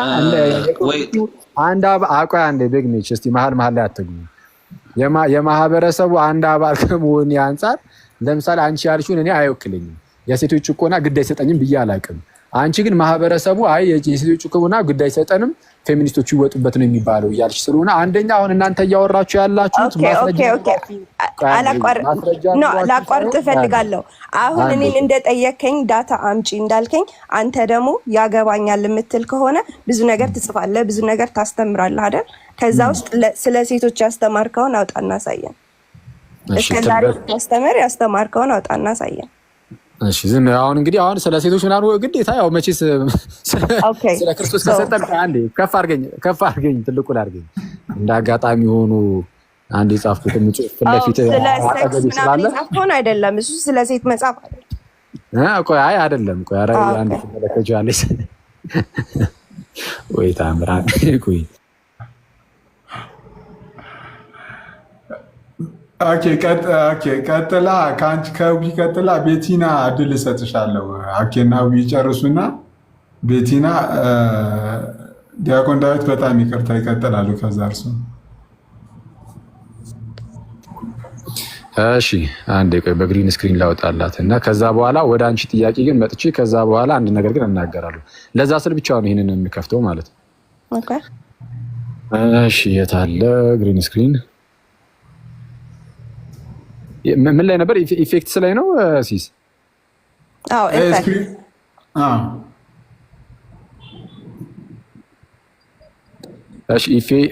አንድ አቋይ አንድ ደግነች እስቲ መሀል ላይ አትግቡ። የማህበረሰቡ አንድ አባል ከመሆን አንፃር ለምሳሌ አንቺ ያልሽውን እኔ አይወክለኝም። የሴቶች ጭቆና ግድ አይሰጠኝም ብዬ አላውቅም። አንቺ ግን ማህበረሰቡ አይ የሴቶች ጭቆና ግድ አይሰጠንም ፌሚኒስቶቹ ይወጡበት ነው የሚባለው እያልሽ ስለሆነ አንደኛ አሁን እናንተ እያወራችሁ ያላችሁት ላቋርጥ እፈልጋለሁ። አሁን እኔን እንደጠየከኝ ዳታ አምጪ እንዳልከኝ አንተ ደግሞ ያገባኛል የምትል ከሆነ ብዙ ነገር ትጽፋለህ፣ ብዙ ነገር ታስተምራለህ አይደል? ከዛ ውስጥ ስለ ሴቶች ያስተማርከውን አውጣና አሳየን። እስከዛሬ ታስተምር ያስተማርከውን አውጣና አሳየን። እሺ ዝም አሁን እንግዲህ አሁን ስለ ሴቶች ምናምን ግዴታ ያው መቼስ ስለ ክርስቶስ ከሰጠን አንዴ ከፍ አድርገኝ ትልቁ ላድርገኝ እንደ አጋጣሚ ሆኖ አንድ የጻፍኩት ምጽፍ ፍለፊት ስለ ሴክስ ምናምን የጻፍከውን አይደለም እሱ ስለ ሴት መጻፍ አይደለም። ቆይ አይ አይደለም ቆይ ኧረ አንድ ተመለከቻለሽ ወይ ታምራን ቆይ ኦኬ ቀጥላ ከአንቺ ከውቢ ቀጥላ ቤቲና እድል እሰጥሻለሁ። አኬና ውቢ ጨርሱና ቤቲና ዲያቆን ዳዊት በጣም ይቅርታ ይቀጥላሉ። ከዛ እርሱ እሺ አንዴ ቆይ በግሪን ስክሪን ላውጣላት እና ከዛ በኋላ ወደ አንቺ ጥያቄ ግን መጥቼ ከዛ በኋላ አንድ ነገር ግን እናገራለሁ። ለዛ ስል ብቻ ነው ይሄንን የምከፍተው ማለት ነው። ኦኬ እሺ የት አለ ግሪን ስክሪን? ምን ላይ ነበር? ኢፌክትስ ላይ ነው ሲስ? አዎ ኢፌክት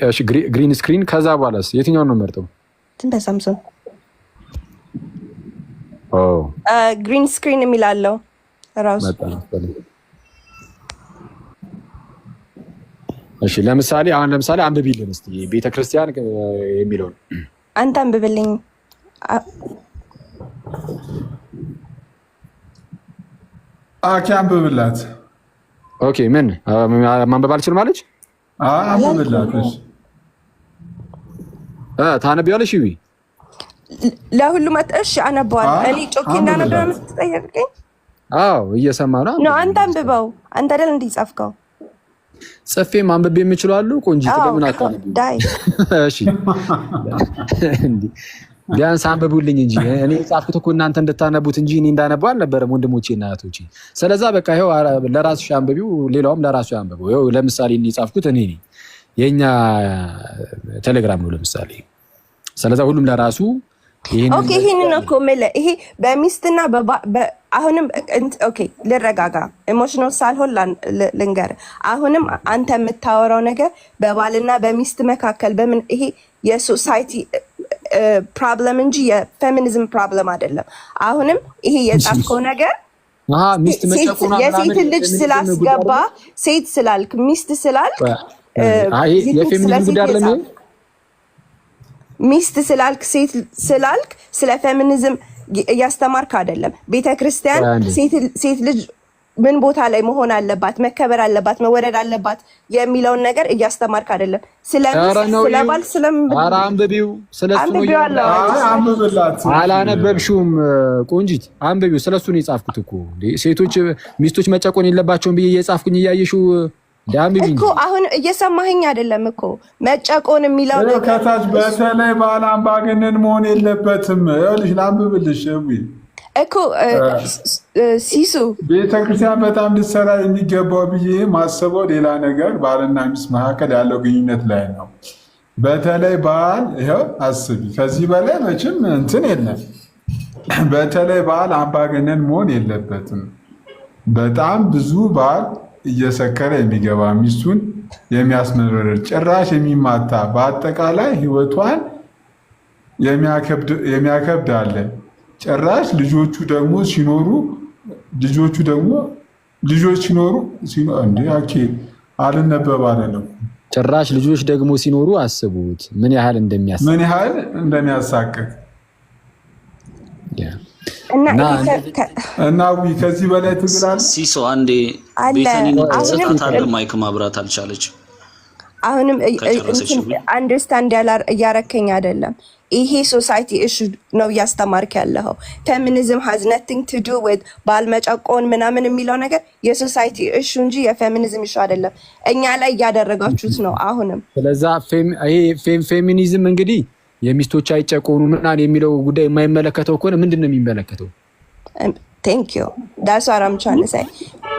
እሺ ግሪን ስክሪን ከዛ በኋላስ የትኛውን ነው መርጠው? በሳምሰንግ ግሪን ስክሪን የሚላለው ራሱ። እሺ ለምሳሌ አንብቢልን እስቲ ቤተክርስቲያን የሚለውን አንተ አንብብልኝ። አኬ አንብብላት። ኦኬ ምን ማንበብ አልችልም አለች? አንብብላት። እሺ ታነቢያለሽ? ይዊ ለሁሉም እሺ አነባዋለሁ። እኔ ጮኬ እንዳነበው የምትጠየቀኝ? አዎ እየሰማ ነው። አንተ አንብበው። አንተ አይደል እንዲጻፍከው ጽፌ ማንበብ የምችለው አሉ። ቆንጂት ለምን አታነቢው? እሺ ቢያንስ አንብቡልኝ እንጂ እኔ ጻፍኩት እኮ እናንተ እንድታነቡት እንጂ እኔ እንዳነባው አልነበረም ወንድሞቼ እና እህቶቼ። ስለዛ በቃ ይሄው ለራስሽ አንብቢው፣ ሌላውም ለራሱ ያንብበው። ይሄው ለምሳሌ እኔ ጻፍኩት እኔ ነኝ፣ የኛ ቴሌግራም ነው ለምሳሌ። ስለዛ ሁሉም ለራሱ ይሄንን እኮ ማለት ይሄ በሚስትና አሁንም ኦኬ ልረጋጋ፣ ኢሞሽናል ሳልሆን ልንገር። አሁንም አንተ የምታወራው ነገር በባልና በሚስት መካከል በምን ይሄ የሶሳይቲ ፕሮብለም እንጂ የፌሚኒዝም ፕሮብለም አይደለም። አሁንም ይሄ የጻፍከው ነገር የሴት ልጅ ስላስገባ ሴት ስላልክ ሚስት ስላልክ የፌሚኒዝም ጉዳይ አይደለም። ሚስት ስላልክ ሴት ስላልክ ስለ ፌሚኒዝም እያስተማርክ አይደለም። ቤተክርስቲያን ሴት ልጅ ምን ቦታ ላይ መሆን አለባት፣ መከበር አለባት፣ መወደድ አለባት የሚለውን ነገር እያስተማርክ አይደለም። ስለባል አንብቢው። ስለሱ ነው አንብብላት። አላነበብሽውም ቆንጂት? አንብቢው። ስለሱ ነው የጻፍኩት እኮ ሴቶች ሚስቶች መጨቆን የለባቸውም ብዬ የጻፍኩኝ እያየሽው እኮ አሁን እየሰማኸኝ አይደለም እኮ መጨቆን የሚለው ነገር ከታች በተለይ ባል አምባገነን መሆን የለበትም። ይኸውልሽ ላንብብልሽ እኮ ሲሱ ቤተክርስቲያን በጣም ልትሰራ የሚገባው ብዬ ማስበው ሌላ ነገር ባልና ሚስት መካከል ያለው ግንኙነት ላይ ነው። በተለይ ባል ይኸው አስቢ፣ ከዚህ በላይ መቼም እንትን የለም። በተለይ ባል አምባገነን መሆን የለበትም። በጣም ብዙ ባል እየሰከረ የሚገባ ሚስቱን የሚያስመረር ጭራሽ የሚማታ በአጠቃላይ ሕይወቷን የሚያከብድ አለ። ጭራሽ ልጆች ሲኖሩ እንዴ አኬ አልነበብ አይደለም። ጭራሽ ልጆች ደግሞ ሲኖሩ አስቡት ምን ያህል እንደሚያሳቅቅ እና ከዚህ በላይ ትግላል ሲሶ አንዴ ቤተኒን ተሰጣታለ ማይክ ማብራት አልቻለች። አሁንም አንደርስታንድ ያረከኝ አይደለም። ይሄ ሶሳይቲ ኢሹ ነው እያስተማርክ ያለው። ፌሚኒዝም ሃዝ nothing to do with ባልመጨቆን ምናምን የሚለው ነገር የሶሳይቲ ኢሹ እንጂ የፌሚኒዝም ኢሹ አይደለም። እኛ ላይ እያደረጋችሁት ነው አሁንም። ስለዛ ፌሚኒዝም እንግዲህ የሚስቶች አይጨቆኑ ምናምን የሚለው ጉዳይ የማይመለከተው ከሆነ ምንድነው የሚመለከተው? Thank you. That's what I'm trying to say.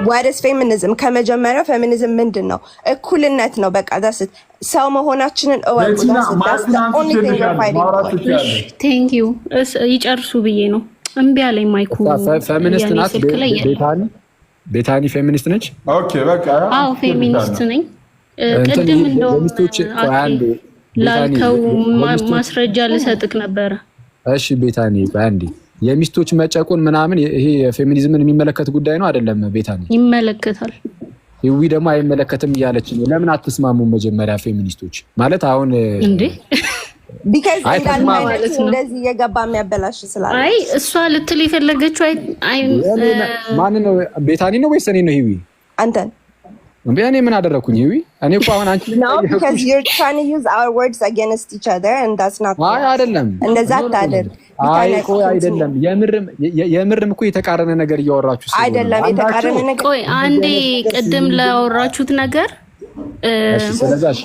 What is feminism? ከመጀመሪያው ፌሚኒዝም ምንድነው? እኩልነት ነው። በቃ that's it. ሰው መሆናችንን እወቁ። That's the only thing we're fighting for. Thank you. ይጨርሱ ብዬ ነው። እምቢ አለኝ ማይኩ። ፌሚኒስት ናት ቤታኒ ፌሚኒስት ነች? ኦኬ በቃ አዎ ፌሚኒስት ነኝ። ቅድም እንደው ላልከው ማስረጃ ልሰጥክ ነበረ። እሺ ቤታኒ አንዴ የሚስቶች መጨቆን ምናምን ይሄ ፌሚኒዝምን የሚመለከት ጉዳይ ነው አይደለም? ቤታኒ ይመለከታል። ይዊ ደግሞ አይመለከትም እያለች ነው። ለምን አትስማሙ? መጀመሪያ ፌሚኒስቶች ማለት አሁን እንዴ because እንደዚህ የገባ የሚያበላሽ ስላለ አይ እሷ ልትል የፈለገችው አይ ማን ነው? ቤታኒ ነው ወይስ እኔ ነው? ይዊ አንተን እኔ ምን አደረኩኝ? ይዊ እኔ እኮ አሁን አንቺ No, because you're trying to use our words against each other and that's not አይ አይደለም እንደዛ ታደርግ አይ እኮ አይደለም። የምርም እኮ የተቃረነ ነገር እያወራችሁ አይደለም። የተቃረነ ነገር ቆይ አንዴ ቅድም ላወራችሁት ነገር ስለዛሽ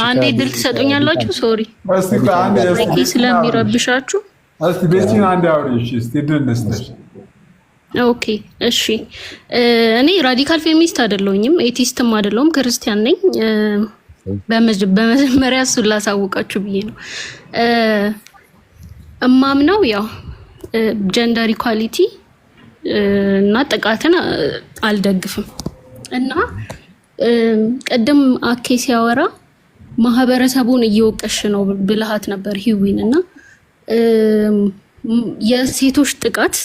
አንዴ ድል ትሰጡኛላችሁ? ሶሪ እስቲ ስለሚረብሻችሁ እስቲ ቤቲን አንዴ አውሪሽ እስቲ ድል ነስተሽ ኦኬ እሺ። እኔ ራዲካል ፌሚኒስት አይደለሁኝም፣ ኤቲስትም አይደለሁም፣ ክርስቲያን ነኝ። በመጀመሪያ እሱን ላሳውቃችሁ ብዬ ነው። እማምነው ያው ጀንደር ኢኳሊቲ እና ጥቃትን አልደግፍም። እና ቀደም አኬ ሲያወራ ማህበረሰቡን እየወቀሽ ነው ብልሃት ነበር ሂዊን እና የሴቶች ጥቃት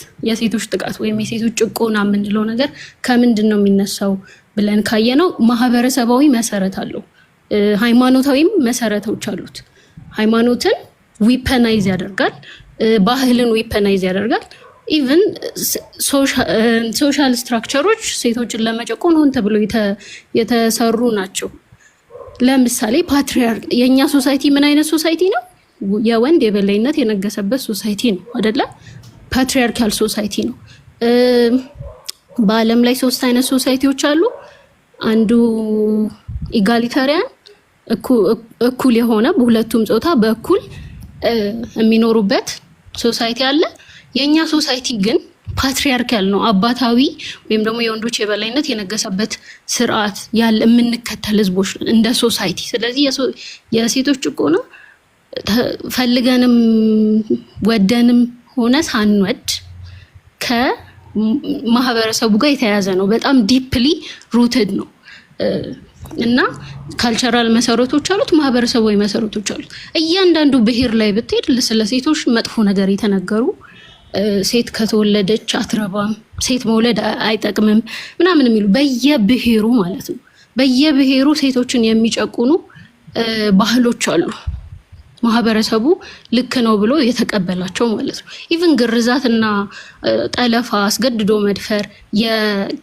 ወይም የሴቶች ጭቆና የምንለው ነገር ከምንድን ነው የሚነሳው ብለን ካየነው ማህበረሰባዊ መሰረት አለው፣ ሃይማኖታዊም መሰረቶች አሉት። ሃይማኖትን ዊፐናይዝ ያደርጋል፣ ባህልን ዊፐናይዝ ያደርጋል። ኢቭን ሶሻል ስትራክቸሮች ሴቶችን ለመጨቆን ሆን ተብሎ የተሰሩ ናቸው። ለምሳሌ ፓትሪያርክ የኛ ሶሳይቲ ምን አይነት ሶሳይቲ ነው? የወንድ የበላይነት የነገሰበት ሶሳይቲ ነው አይደለ? ፓትሪያርካል ሶሳይቲ ነው። በአለም ላይ 3 አይነት ሶሳይቲዎች አሉ። አንዱ ኢጋሊታሪያን እኩል የሆነ በሁለቱም ጾታ በእኩል የሚኖሩበት ሶሳይቲ አለ። የኛ ሶሳይቲ ግን ፓትሪያርካል ነው፣ አባታዊ ወይም ደግሞ የወንዶች የበላይነት የነገሰበት ስርዓት ያለ የምንከተል ህዝቦች እንደ ሶሳይቲ። ስለዚህ የሴቶች ጭቆና ፈልገንም ወደንም ሆነ ሳንወድ ከማህበረሰቡ ጋር የተያያዘ ነው። በጣም ዲፕሊ ሩትድ ነው እና ካልቸራል መሰረቶች አሉት፣ ማህበረሰባዊ መሰረቶች አሉት። እያንዳንዱ ብሔር ላይ ብትሄድ ስለ ሴቶች መጥፎ ነገር የተነገሩ፣ ሴት ከተወለደች አትረባም፣ ሴት መውለድ አይጠቅምም ምናምን የሚሉ በየብሔሩ ማለት ነው። በየብሔሩ ሴቶችን የሚጨቁኑ ባህሎች አሉ። ማህበረሰቡ ልክ ነው ብሎ የተቀበላቸው ማለት ነው። ኢቭን ግርዛትና ጠለፋ፣ አስገድዶ መድፈር፣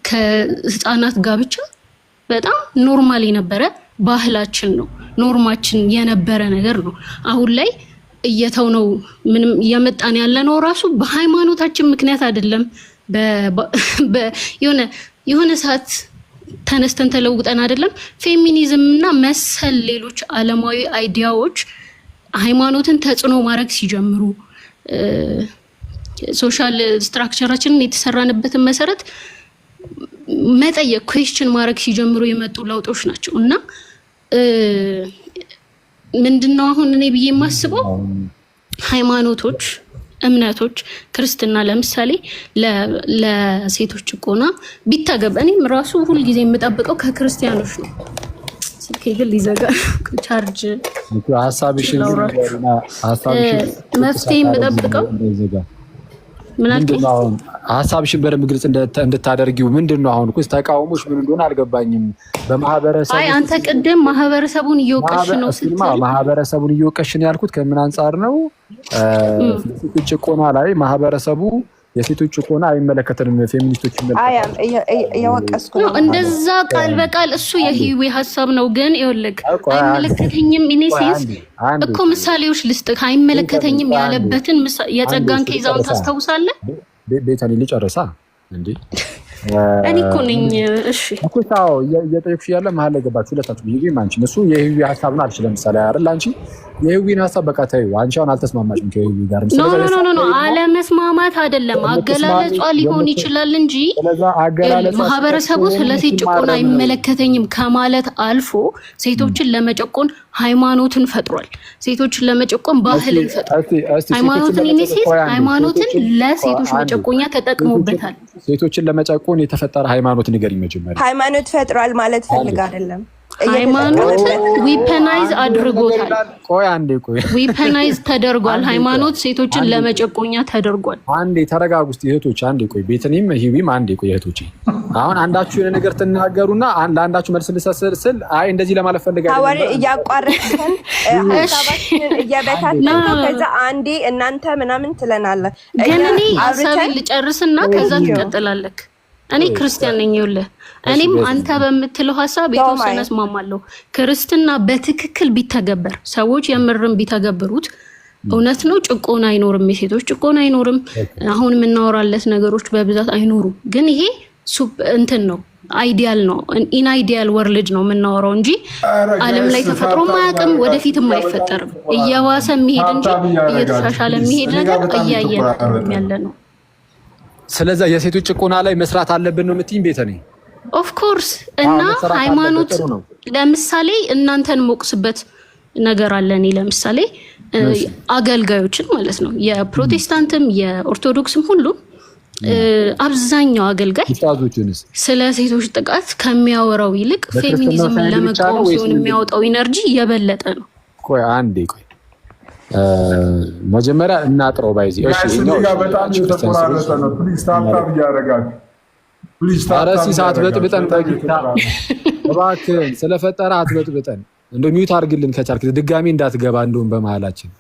ከህፃናት ጋብቻ በጣም ኖርማል የነበረ ባህላችን ነው፣ ኖርማችን የነበረ ነገር ነው። አሁን ላይ እየተው ነው ምንም እየመጣን ያለ ነው ራሱ በሃይማኖታችን ምክንያት አይደለም። የሆነ ሰዓት ተነስተን ተለውጠን አይደለም። ፌሚኒዝም እና መሰል ሌሎች ዓለማዊ አይዲያዎች ሃይማኖትን ተጽዕኖ ማድረግ ሲጀምሩ ሶሻል ስትራክቸራችንን የተሰራንበትን መሰረት መጠየቅ ኩዌስችን ማድረግ ሲጀምሩ የመጡ ለውጦች ናቸው። እና ምንድነው አሁን እኔ ብዬ የማስበው ሃይማኖቶች፣ እምነቶች ክርስትና ለምሳሌ ለሴቶች ጭቆና ቢታገብ እኔም ራሱ ሁሉ ጊዜ የምጠብቀው ከክርስቲያኖች ነው። ስልኬ ግን ሊዘጋ ቻርጅ ሐሳብሽን መፍትሄ የምጠብቀው ምንድነው? ሐሳብሽን በደንብ ግልጽ እንድታደርጊው ምንድነው? አሁን እኮ ተቃውሞሽ ምን እንደሆነ አልገባኝም። በማህበረሰቡ አይ አንተ ቅድም ማህበረሰቡን እየወቀሽ ነው ስትል ማህበረሰቡን እየወቀሽ ነው ያልኩት ከምን አንፃር ነው? ጭቆና ላይ ማህበረሰቡ የሴቶች ጭቆና አይመለከተንም ፌሚኒስቶች አያም እያወቀስኩ ነው። እንደዛ ቃል በቃል እሱ የህይወት ሀሳብ ነው። ግን ይኸውልህ አይመለከተኝም ኢኔሴንስ እኮ ምሳሌዎች ልስጥህ። አይመለከተኝም ያለበትን የጸጋን ኬዛውን ታስታውሳለህ? ቤተኔ ልጨርሳ እንዴ እኔ እኮ ነኝ። እሺ እኮ ታው እየጠየቅሽ ያለ መሀል ላይ ገባችሁ ሁለታችሁ። ይሄ አንቺ እሱ የህዊ ሀሳብ ነው አልሽ። ለምሳሌ አይደል አንቺ የህዊን ሀሳብ በቃ ታዩ። አንቺ አሁን አልተስማማሽም ከህዊ ጋር። ኖ አለመስማማት አይደለም አገላለጿ ሊሆን ይችላል እንጂ ማህበረሰቡ ስለ ሴት ጭቆና አይመለከተኝም ከማለት አልፎ ሴቶችን ለመጨቆን ሃይማኖትን ፈጥሯል። ሴቶችን ለመጨቆን ባህልን ፈጥሯል። ሃይማኖትን ኢኒሲስ ሃይማኖትን ለሴቶች መጨቆኛ ተጠቅሞበታል። ሴቶችን ለመጨቆን የተፈጠረ ሃይማኖት ንገሪኝ መጀመሪያ። ሃይማኖት ፈጥሯል ማለት ፈልግ አይደለም። ሃይማኖት ዊፐናይዝ አድርጎታል። ቆይ አንዴ ቆይ ዊፐናይዝ ተደርጓል። ሃይማኖት ሴቶችን ለመጨቆኛ ተደርጓል። አንዴ ተረጋጉ እስቲ እህቶች፣ አንዴ ቆይ ቤተኒም ህዊም አንዴ ቆይ እህቶች። አሁን አንዳችሁ የሆነ ነገር ትናገሩና ለአንዳችሁ መልስ ልሰስል አይ እንደዚህ ለማለት ፈልጋለሁ ታወር እያቋረጥከን ሀሳባችንን እየበታተንከው ከዛ አንዴ እናንተ ምናምን ትለናለህ። ግን እኔ ሀሳቤን ልጨርስና ከዛ ትቀጥላለህ። እኔ ክርስቲያን ነኝ ይኸውልህ። እኔም አንተ በምትለው ሀሳብ የተወሰነ እስማማለሁ። ክርስትና በትክክል ቢተገበር ሰዎች የምርም ቢተገብሩት እውነት ነው ጭቆና አይኖርም፣ የሴቶች ጭቆና አይኖርም። አሁን የምናወራለት ነገሮች በብዛት አይኖሩም። ግን ይሄ እንትን ነው አይዲያል ነው ኢን አይዲያል ወርልድ ነው የምናወራው እንጂ ዓለም ላይ ተፈጥሮ ማያውቅም፣ ወደፊትም አይፈጠርም። እየዋሰ የሚሄድ እንጂ እየተሻሻለ የሚሄድ ነገር እያየን ያለ ነው። ስለዚህ የሴቶች ጭቆና ላይ መስራት አለብን ነው የምትይኝ ቤተኔ? ኦፍ ኮርስ እና ሃይማኖት ለምሳሌ እናንተን ሞቅስበት ነገር አለ። እኔ ለምሳሌ አገልጋዮችን ማለት ነው የፕሮቴስታንትም የኦርቶዶክስም ሁሉ አብዛኛው አገልጋይ ስለ ሴቶች ጥቃት ከሚያወራው ይልቅ ፌሚኒዝምን ለመቃወም ሲሆን የሚያወጣው ኢነርጂ የበለጠ ነው። ቆይ አንዴ ቆይ መጀመሪያ እናጥረው ባይዚ። እሺ እኛው በጣም ተቆራረጠ ነው። ፕሊዝ ታፕ ያደርጋችሁ ፕሊዝ ታፕ። አረሲ ሰዓት በጥብጠን ታግታ እባክህ ስለፈጠረ አትበጥብጠን። እንደ ሚውት አድርግልን ከቻልክ ድጋሚ እንዳትገባ እንደውም በመሃላችን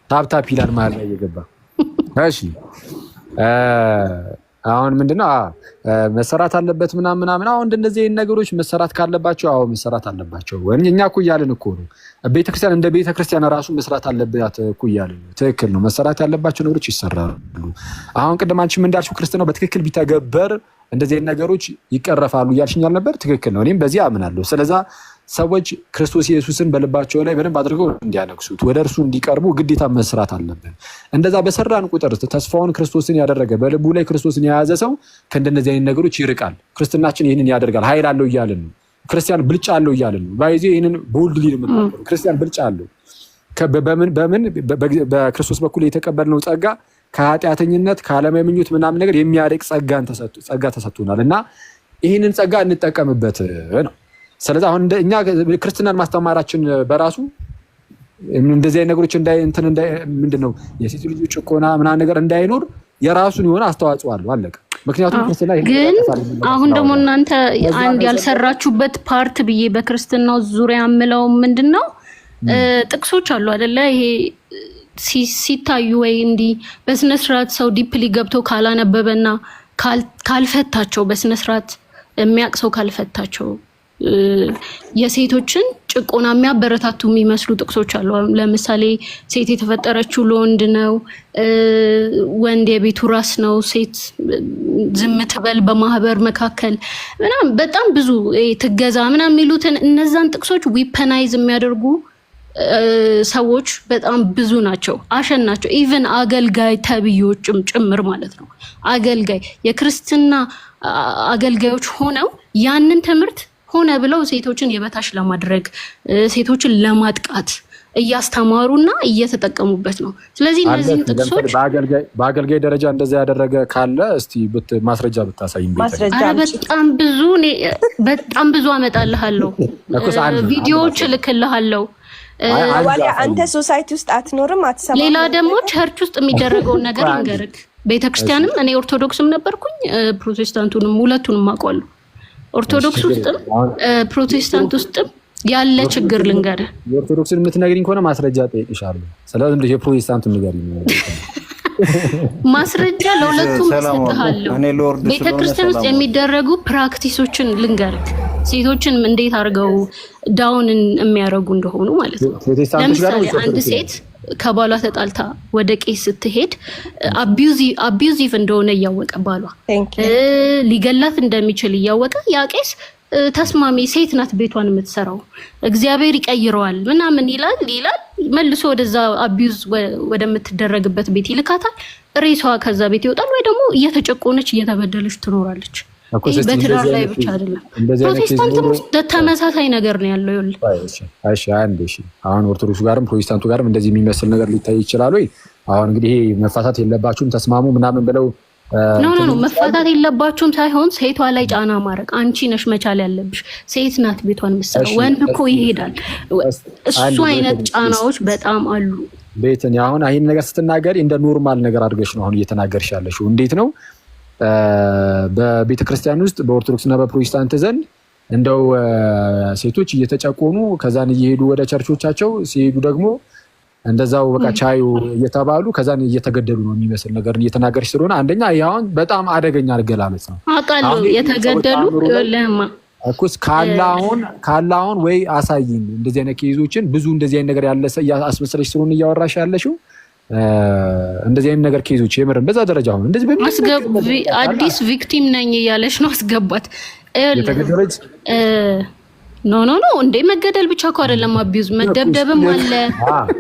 ታፕ ይላል መሃል ላይ እየገባ። እሺ አሁን ምንድነው መሰራት አለበት ምናምን አሁን እንደዚህ ነገሮች መሰራት ካለባቸው መሰራት አለባቸው። እኛ እኮ እያልን እኮ ነው ቤተክርስቲያን እንደ ቤተክርስቲያን ራሱ መስራት አለበት እኮ እያልን ነው። ትክክል ነው። መሰራት ያለባቸው ነገሮች ይሰራሉ። አሁን ቅድም አንቺም እንዳልሽው ክርስትናው በትክክል ቢተገበር እንደዚህ ነገሮች ይቀረፋሉ እያልሽኛል ነበር። ትክክል ነው። እኔም በዚህ አምናለሁ። ስለዚህ ሰዎች ክርስቶስ ኢየሱስን በልባቸው ላይ በደንብ አድርገው እንዲያነግሱት ወደ እርሱ እንዲቀርቡ ግዴታ መስራት አለብን። እንደዛ በሰራን ቁጥር ተስፋውን ክርስቶስን ያደረገ በልቡ ላይ ክርስቶስን የያዘ ሰው ከእንደነዚህ አይነት ነገሮች ይርቃል። ክርስትናችን ይህንን ያደርጋል። ኃይል አለው እያልን ነው። ክርስቲያን ብልጫ አለው እያልን ነው። ባይዜ ይህንን ቦልድ ሊል የምናገሩ ክርስቲያን ብልጫ አለው። በምን በክርስቶስ በኩል የተቀበልነው ጸጋ ከኃጢአተኝነት ከዓለማዊ ምኞት ምናምን ነገር የሚያርቅ ጸጋ ተሰጥቶናል እና ይህንን ጸጋ እንጠቀምበት ነው። ስለዚህ አሁን እኛ ክርስትናን ማስተማራችን በራሱ እንደዚህ አይነት ነገሮች ምንድነው የሴት ልጆች ጭቆና ምናምን ነገር እንዳይኖር የራሱን የሆነ አስተዋጽኦ አለው። አለቀ። ምክንያቱም ክርስትና ግን አሁን ደግሞ እናንተ አንድ ያልሰራችሁበት ፓርት ብዬ በክርስትናው ዙሪያ የምለው ምንድነው ጥቅሶች አሉ አይደለ? ይሄ ሲታዩ ወይ እንዲህ በስነ ስርዓት ሰው ዲፕሊ ገብቶ ካላነበበና ካልፈታቸው በስነ ስርዓት የሚያውቅ ሰው ካልፈታቸው የሴቶችን ጭቆና የሚያበረታቱ የሚመስሉ ጥቅሶች አሉ። ለምሳሌ ሴት የተፈጠረችው ለወንድ ነው፣ ወንድ የቤቱ ራስ ነው፣ ሴት ዝም ትበል በማህበር መካከል ምናምን በጣም ብዙ ትገዛ ምናምን የሚሉትን እነዛን ጥቅሶች ዊፐናይዝ የሚያደርጉ ሰዎች በጣም ብዙ ናቸው። አሸን ናቸው። ኢቨን አገልጋይ ተብዮችም ጭምር ማለት ነው። አገልጋይ የክርስትና አገልጋዮች ሆነው ያንን ትምህርት ሆነ ብለው ሴቶችን የበታች ለማድረግ ሴቶችን ለማጥቃት እያስተማሩና እየተጠቀሙበት ነው። ስለዚህ እነዚህን ጥቅሶች በአገልጋይ ደረጃ እንደዛ ያደረገ ካለ እስቲ ማስረጃ ብታሳይኝ። በጣም ብዙ አመጣልሃለሁ፣ ቪዲዮዎች እልክልሃለሁ። አንተ ሶሳይቲ ውስጥ አትኖርም፣ አትሰማም። ሌላ ደግሞ ቸርች ውስጥ የሚደረገውን ነገር ልንገርህ። ቤተክርስቲያንም እኔ ኦርቶዶክስም ነበርኩኝ ፕሮቴስታንቱንም ሁለቱንም አውቃለሁ። ኦርቶዶክስ ውስጥም ፕሮቴስታንት ውስጥም ያለ ችግር ልንገርህ። የኦርቶዶክስን የምትነግሪኝ ከሆነ ማስረጃ ጠይቅሻለሁ። ስለዚህ የፕሮቴስታንቱን ንገሪኝ። ማስረጃ ለሁለቱም እሰጥሃለሁ። ቤተክርስቲያን ውስጥ የሚደረጉ ፕራክቲሶችን ልንገርክ፣ ሴቶችን እንዴት አድርገው ዳውን የሚያደርጉ እንደሆኑ ማለት ነው። ለምሳሌ አንድ ሴት ከባሏ ተጣልታ ወደ ቄስ ስትሄድ አቢዩዚቭ እንደሆነ እያወቀ ባሏ ሊገላት እንደሚችል እያወቀ ያ ቄስ ተስማሚ ሴት ናት ቤቷን የምትሰራው እግዚአብሔር ይቀይረዋል ምናምን ይላል መልሶ ወደዛ አቢዩዝ ወደምትደረግበት ቤት ይልካታል። ሬሷ ከዛ ቤት ይወጣል፣ ወይ ደግሞ እየተጨቆነች እየተበደለች ትኖራለች። በትዳር ላይ ብቻ አይደለም፣ ፕሮቴስታንትም ተመሳሳይ ነገር ነው ያለው። እሺ አሁን ኦርቶዶክሱ ጋርም ፕሮቴስታንቱ ጋርም እንደዚህ የሚመስል ነገር ሊታይ ይችላል ወይ? አሁን እንግዲህ ይሄ መፋታት የለባችሁም ተስማሙ ምናምን ብለው ኖ መፋታት የለባችሁም ሳይሆን ሴቷ ላይ ጫና ማድረግ አንቺ ነሽ መቻል ያለብሽ። ሴት ናት ቤቷን የምትሰራው፣ ወንድ እኮ ይሄዳል። እሱ አይነት ጫናዎች በጣም አሉ። ቤትን አሁን ይሄን ነገር ስትናገሪ እንደ ኖርማል ነገር አድርገሽ ነው አሁን እየተናገርሽ ያለሽው። እንዴት ነው በቤተክርስቲያን ውስጥ በኦርቶዶክስና በፕሮቴስታንት ዘንድ እንደው ሴቶች እየተጨቆኑ ከዛን እየሄዱ ወደ ቸርቾቻቸው ሲሄዱ ደግሞ እንደዛው በቃ ቻዩ እየተባሉ ከዛን እየተገደሉ ነው የሚመስል ነገር እየተናገርሽ ስለሆነ አንደኛ ያውን በጣም አደገኛ አገላለጽ ነው። አቃሉ የተገደሉ ለማ እኮስ ካላውን ወይ አሳይኝ እንደዚህ አይነት ኬዞችን ብዙ እንደዚህ አይነት ነገር ያለ አስመስለሽ ስለሆነ እያወራሽ ያለሽው እንደዚህ አይነት ነገር ኬዞች የምርን በዛ ደረጃ አሁን እንደዚህ አስገቢ አዲስ ቪክቲም ነኝ እያለሽ ነው አስገባት የተገደለች ኖ እንዴ መገደል ብቻ እኮ አይደለም፣ አቢዩዝ መደብደብም አለ፣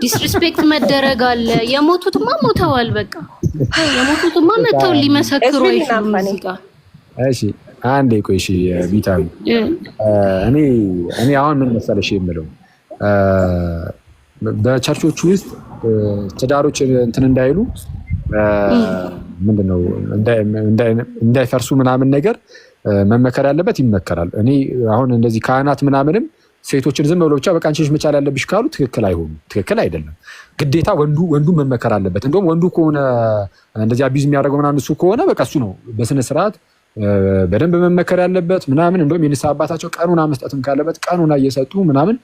ዲስሪስፔክት መደረግ አለ። የሞቱትማ ሞተዋል፣ በቃ የሞቱትማ መተው ሊመሰክሩ አይችሉም እዚህ ጋር። እሺ አንዴ ቆይ እሺ ቢታዊ እኔ አሁን ምን መሰለሽ የምለው በቸርቾች ውስጥ ትዳሮች እንትን እንዳይሉ ምንድነው እንዳይፈርሱ ምናምን ነገር መመከር ያለበት ይመከራል። እኔ አሁን እንደዚህ ካህናት ምናምንም ሴቶችን ዝም ብለው ብቻ በቃ አንቺ መቻል ያለብሽ ካሉ ትክክል አይደለም። ግዴታ ወንዱ መመከር አለበት። እንደውም ወንዱ ከሆነ እንደዚህ አቢዝ የሚያደርገው ምናምን እሱ ከሆነ በቃ እሱ ነው በስነ ስርዓት በደንብ መመከር ያለበት ምናምን። እንደውም የንስሐ አባታቸው ቀኑና መስጠትም ካለበት ቀኑና እየሰጡ ምናምን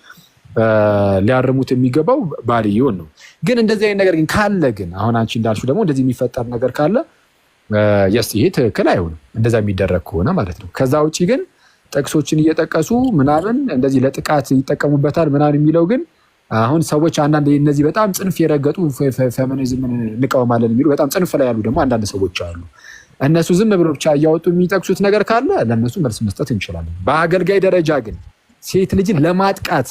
ሊያርሙት የሚገባው ባልየውን ነው። ግን እንደዚህ አይነት ነገር ግን ካለ ግን አሁን አንቺ እንዳልሽው ደግሞ እንደዚህ የሚፈጠር ነገር ካለ ይሄ ትክክል አይሆንም፣ እንደዛ የሚደረግ ከሆነ ማለት ነው። ከዛ ውጪ ግን ጥቅሶችን እየጠቀሱ ምናምን እንደዚህ ለጥቃት ይጠቀሙበታል ምናምን የሚለው ግን አሁን ሰዎች አንዳንድ እነዚህ በጣም ጽንፍ የረገጡ ፌሚኒዝምን እንቃወማለን የሚሉ በጣም ጽንፍ ላይ ያሉ ደግሞ አንዳንድ ሰዎች አሉ። እነሱ ዝም ብሎ ብቻ እያወጡ የሚጠቅሱት ነገር ካለ ለእነሱ መልስ መስጠት እንችላለን። በአገልጋይ ደረጃ ግን ሴት ልጅን ለማጥቃት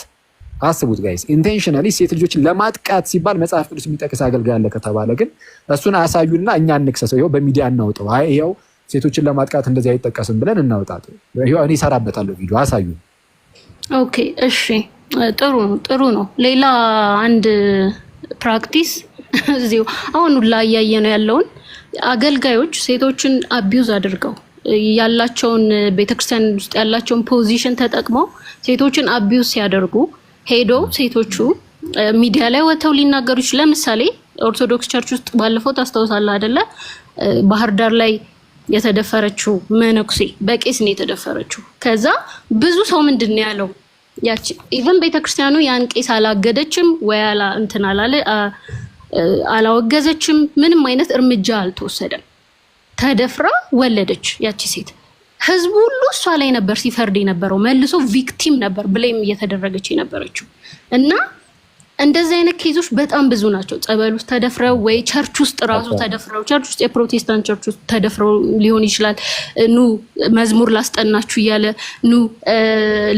አስቡት ጋይስ፣ ኢንቴንሽናሊ ሴት ልጆችን ለማጥቃት ሲባል መጽሐፍ ቅዱስ የሚጠቅስ አገልጋይ አለ ከተባለ ግን እሱን አሳዩና እኛ እንክሰሰው። ይኸው በሚዲያ እናውጣው። ይኸው ሴቶችን ለማጥቃት እንደዚህ አይጠቀስም ብለን እናውጣት። ይኸው እኔ እሰራበታለሁ ቪዲዮ አሳዩ። ኦኬ እሺ፣ ጥሩ ነው። ሌላ አንድ ፕራክቲስ እዚሁ አሁን ሁላ እያየ ነው ያለውን አገልጋዮች ሴቶችን አቢዩዝ አድርገው ያላቸውን ቤተክርስቲያን ውስጥ ያላቸውን ፖዚሽን ተጠቅመው ሴቶችን አቢዩዝ ሲያደርጉ ሄዶ ሴቶቹ ሚዲያ ላይ ወጥተው ሊናገሩ ይችላል። ለምሳሌ ኦርቶዶክስ ቸርች ውስጥ ባለፈው ታስታውሳለህ አይደለ? ባህር ዳር ላይ የተደፈረችው መነኩሴ በቄስ ነው የተደፈረችው። ከዛ ብዙ ሰው ምንድን ነው ያለው? ያቺ ኢቭን ቤተክርስቲያኑ ያን ቄስ አላገደችም ወይ አላወገዘችም፣ ምንም አይነት እርምጃ አልተወሰደም። ተደፍራ ወለደች ያቺ ሴት። ህዝቡ ሁሉ እሷ ላይ ነበር ሲፈርድ የነበረው፣ መልሶ ቪክቲም ነበር ብሌም እየተደረገች የነበረችው። እና እንደዚህ አይነት ኬዞች በጣም ብዙ ናቸው። ጸበል ውስጥ ተደፍረው ወይ ቸርች ውስጥ ራሱ ተደፍረው፣ ቸርች ውስጥ የፕሮቴስታንት ቸርች ውስጥ ተደፍረው ሊሆን ይችላል። ኑ መዝሙር ላስጠናችሁ እያለ ኑ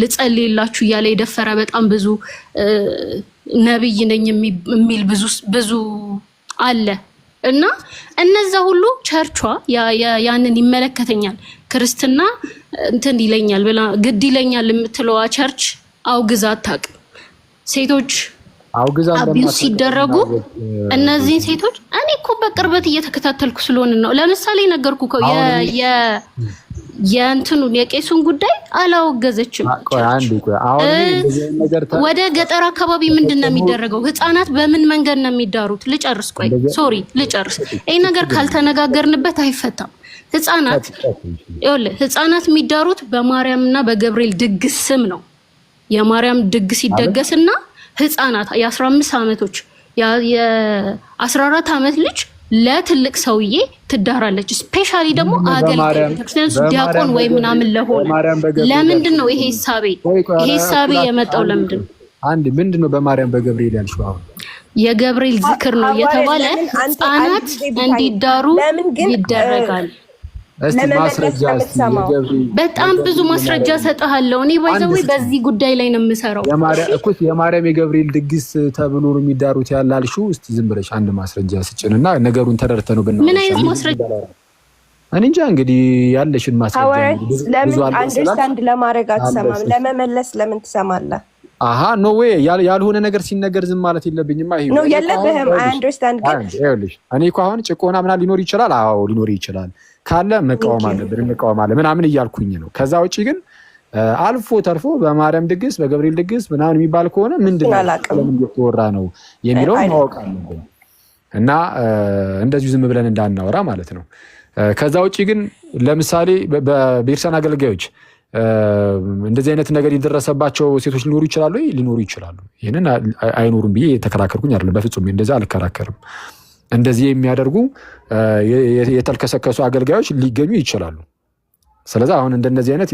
ልጸልይላችሁ እያለ የደፈረ በጣም ብዙ ነብይ ነኝ የሚል ብዙ አለ። እና እነዛ ሁሉ ቸርቿ ያንን ይመለከተኛል ክርስትና እንትን ይለኛል ብላ ግድ ይለኛል የምትለዋ ቸርች አውግዛ አታውቅም። ሴቶች አቢዩዝ ሲደረጉ እነዚህ ሴቶች እኔ እኮ በቅርበት እየተከታተልኩ ስለሆነ ነው። ለምሳሌ ነገርኩ እኮ የእንትኑን የቄሱን ጉዳይ አላወገዘችም። ወደ ገጠር አካባቢ ምንድነው የሚደረገው? ህፃናት በምን መንገድ ነው የሚዳሩት? ልጨርስ። ይሄ ነገር ካልተነጋገርንበት አይፈታም። ህፃናት የሚዳሩት በማርያምና በገብርኤል ድግስ ስም ነው። የማርያም ድግስ ይደገስና ህፃናት የ15 ዓመቶች የ14 ዓመት ልጅ ለትልቅ ሰውዬ ትዳራለች። ስፔሻሊ ደግሞ አገልጋይ ቤተክርስቲያን ውስጥ ዲያቆን ወይ ምናምን ለሆነ ለምንድን ነው ይሄ ሂሳቤ የመጣው? ለምንድን ነው አንድ ምንድን ነው በማርያም በገብርኤል ያልሽው? አሁን የገብርኤል ዝክር ነው የተባለ ህፃናት እንዲዳሩ ይደረጋል። እስቲ ማስረጃ በጣም ብዙ ማስረጃ ሰጣለሁ። እኔ ባይዘው በዚህ ጉዳይ ላይ ነው የምሰራው። የማርያም የገብርኤል ድግስ ተብሎ ነው የሚዳሩት ያላልሽው። እስቲ ዝም ብለሽ አንድ ማስረጃ ስጭንና ነገሩን ተደርተህ ነው ምን አይነት ማስረጃ? እኔ እንጃ እንግዲህ ያለሽን ማስረጃ ለምን አንደርስታንድ ለማድረግ አትሰማም? ለመመለስ ለምን ትሰማለህ? አሃ ኖ ዌይ ያልሆነ ነገር ሲነገር ዝም ማለት የለብኝማ። ይሄ ነው የለብህም። አይ አንደርስታንድ ግን እኔ እኮ አሁን ጭቆና ምናምን ሊኖር ይችላል። አዎ ሊኖር ይችላል ካለ መቃወም አለብን እንቃወማለን ምናምን እያልኩኝ ነው። ከዛ ውጪ ግን አልፎ ተርፎ በማርያም ድግስ በገብርኤል ድግስ ምናምን የሚባል ከሆነ ምንድነው ለምን እየተወራ ነው የሚለው ማወቅ አለብን እና እንደዚሁ ዝም ብለን እንዳናወራ ማለት ነው። ከዛ ውጪ ግን ለምሳሌ በቤርሳን አገልጋዮች እንደዚህ አይነት ነገር የደረሰባቸው ሴቶች ሊኖሩ ይችላሉ ወይ? ሊኖሩ ይችላሉ። ይሄንን አይኖሩም ብዬ የተከራከርኩኝ አይደለም። በፍጹም እንደዛ አልከራከርም። እንደዚህ የሚያደርጉ የተልከሰከሱ አገልጋዮች ሊገኙ ይችላሉ። ስለዚህ አሁን እንደነዚህ አይነት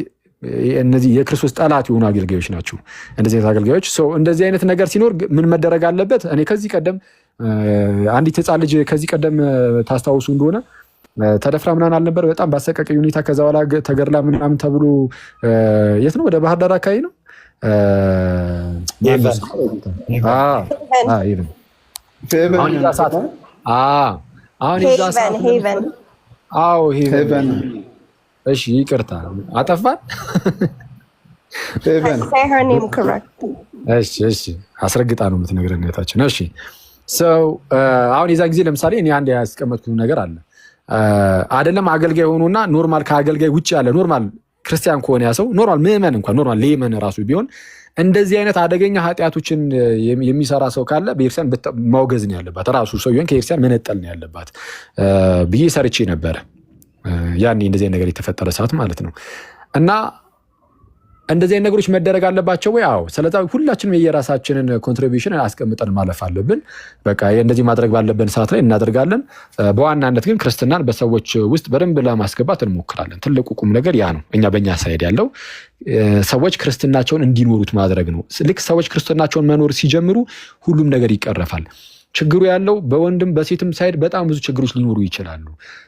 እነዚህ የክርስቶስ ጠላት የሆኑ አገልጋዮች ናቸው። እንደዚህ አይነት አገልጋዮች እንደዚህ አይነት ነገር ሲኖር ምን መደረግ አለበት? እኔ ከዚህ ቀደም አንዲት ሕፃን ልጅ ከዚህ ቀደም ታስታውሱ እንደሆነ ተደፍራ ምናምን አልነበር? በጣም ባሰቃቂ ሁኔታ ከዛ በኋላ ተገድላ ምናምን ተብሎ የት ነው? ወደ ባህር ዳር አካባቢ ነው። እሺ ይቅርታ አጠፋን። እሺ አስረግጣ ነው የምትነግረን እህታችን። እሺ አሁን የዛ ጊዜ ለምሳሌ እኔ አንድ ያስቀመጥኩት ነገር አለ አይደለም። አገልጋይ ሆኖና ኖርማል ከአገልጋይ ውጭ ያለ ኖርማል ክርስቲያን ከሆነ ያ ሰው ኖርማል ምዕመን እንኳን ኖርማል ሌመን ራሱ ቢሆን እንደዚህ አይነት አደገኛ ኃጢአቶችን የሚሰራ ሰው ካለ በቤተክርስቲያን ማውገዝ ነው ያለባት። ራሱ ሰውየውን ከቤተክርስቲያን መነጠል ነው ያለባት ብዬ ሰርቼ ነበረ ያኔ እንደዚህ አይነት ነገር የተፈጠረ ሰዓት ማለት ነው። እና እንደዚህ አይነት ነገሮች መደረግ አለባቸው ወይ? አዎ። ስለዚህ ሁላችንም የየራሳችንን ኮንትሪቢዩሽን አስቀምጠን ማለፍ አለብን። በቃ እንደዚህ ማድረግ ባለብን ሰዓት ላይ እናደርጋለን። በዋናነት ግን ክርስትናን በሰዎች ውስጥ በደንብ ለማስገባት እንሞክራለን። ትልቁ ቁም ነገር ያ ነው። እኛ በእኛ ሳይድ ያለው ሰዎች ክርስትናቸውን እንዲኖሩት ማድረግ ነው። ልክ ሰዎች ክርስትናቸውን መኖር ሲጀምሩ ሁሉም ነገር ይቀረፋል። ችግሩ ያለው በወንድም በሴትም ሳይድ በጣም ብዙ ችግሮች ሊኖሩ ይችላሉ።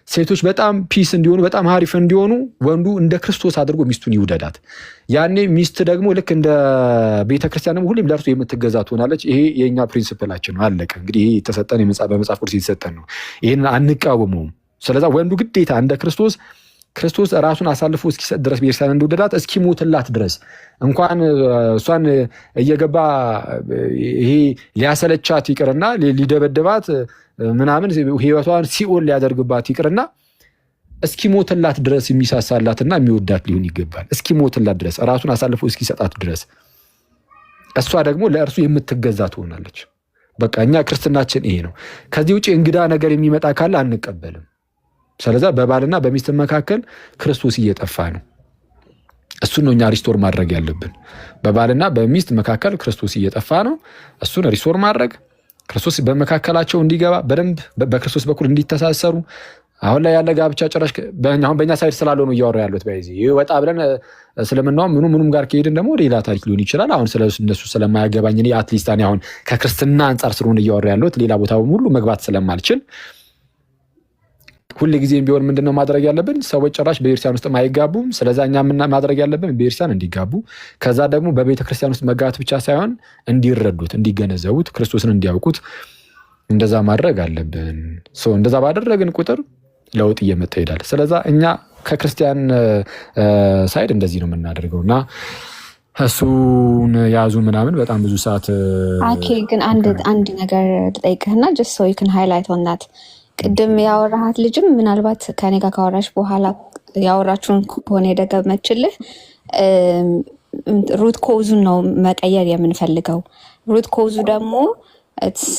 ሴቶች በጣም ፒስ እንዲሆኑ በጣም ሀሪፍ እንዲሆኑ ወንዱ እንደ ክርስቶስ አድርጎ ሚስቱን ይውደዳት። ያኔ ሚስት ደግሞ ልክ እንደ ቤተክርስቲያን ደግሞ ሁሌም ለእርሱ የምትገዛ ትሆናለች። ይሄ የኛ ፕሪንሲፕላችን ነው። አለቀ። እንግዲህ ይሄ የተሰጠን በመጽሐፍ ቅዱስ የተሰጠን ነው። ይሄንን አንቃወመውም። ስለዛ ወንዱ ግዴታ እንደ ክርስቶስ ራሱን አሳልፎ እስኪሰጥ ድረስ ቤተክርስቲያን እንደወደዳት እስኪሞትላት ድረስ እንኳን እሷን እየገባ ይሄ ሊያሰለቻት ይቅርና ሊደበደባት ምናምን ህይወቷን ሲኦል ሊያደርግባት ይቅርና እስኪሞትላት ድረስ የሚሳሳላትና የሚወዳት ሊሆን ይገባል። እስኪሞትላት ድረስ ራሱን አሳልፎ እስኪሰጣት ድረስ እሷ ደግሞ ለእርሱ የምትገዛ ትሆናለች። በቃ እኛ ክርስትናችን ይሄ ነው። ከዚህ ውጭ እንግዳ ነገር የሚመጣ ካለ አንቀበልም። ስለዚህ በባልና በሚስት መካከል ክርስቶስ እየጠፋ ነው። እሱን ነው እኛ ሪስቶር ማድረግ ያለብን። በባልና በሚስት መካከል ክርስቶስ እየጠፋ ነው። እሱን ሪስቶር ማድረግ ክርስቶስ በመካከላቸው እንዲገባ በደንብ በክርስቶስ በኩል እንዲተሳሰሩ። አሁን ላይ ያለ ጋብቻ ጭራሽ አሁን በእኛ ሳይድ ስላለው ነው እያወራ ያሉት። በዚህ ወጣ ብለን ስለምናውም ምኑም ጋር ከሄድን ደግሞ ሌላ ታሪክ ሊሆን ይችላል። አሁን እነሱ ስለማያገባኝ እኔ አትሊስት እኔ አሁን ከክርስትና አንጻር ስለሆነ እያወራ ያሉት ሌላ ቦታ ሁሉ መግባት ስለማልችል ሁሉ ጊዜም ቢሆን ምንድነው ማድረግ ያለብን? ሰዎች ጭራሽ በቤተክርስቲያን ውስጥ አይጋቡም። ስለዚህ እኛ ማድረግ ያለብን ቤተክርስቲያን እንዲጋቡ፣ ከዛ ደግሞ በቤተክርስቲያን ውስጥ መጋባት ብቻ ሳይሆን እንዲረዱት፣ እንዲገነዘቡት፣ ክርስቶስን እንዲያውቁት እንደዛ ማድረግ አለብን። እንደዛ ባደረግን ቁጥር ለውጥ እየመጣ ይሄዳል። ስለዚህ እኛ ከክርስቲያን ሳይድ እንደዚህ ነው የምናደርገው እና እሱን ያዙ ምናምን በጣም ብዙ ሰዓት ኦኬ። ግን አንድ ነገር ልጠይቅህና just so you can highlight on that ቅድም ያወራሃት ልጅም ምናልባት ከኔ ጋር ካወራሽ በኋላ ያወራችሁን ከሆነ የደገመችልህ ሩት ኮዙን ነው መቀየር የምንፈልገው። ሩት ኮዙ ደግሞ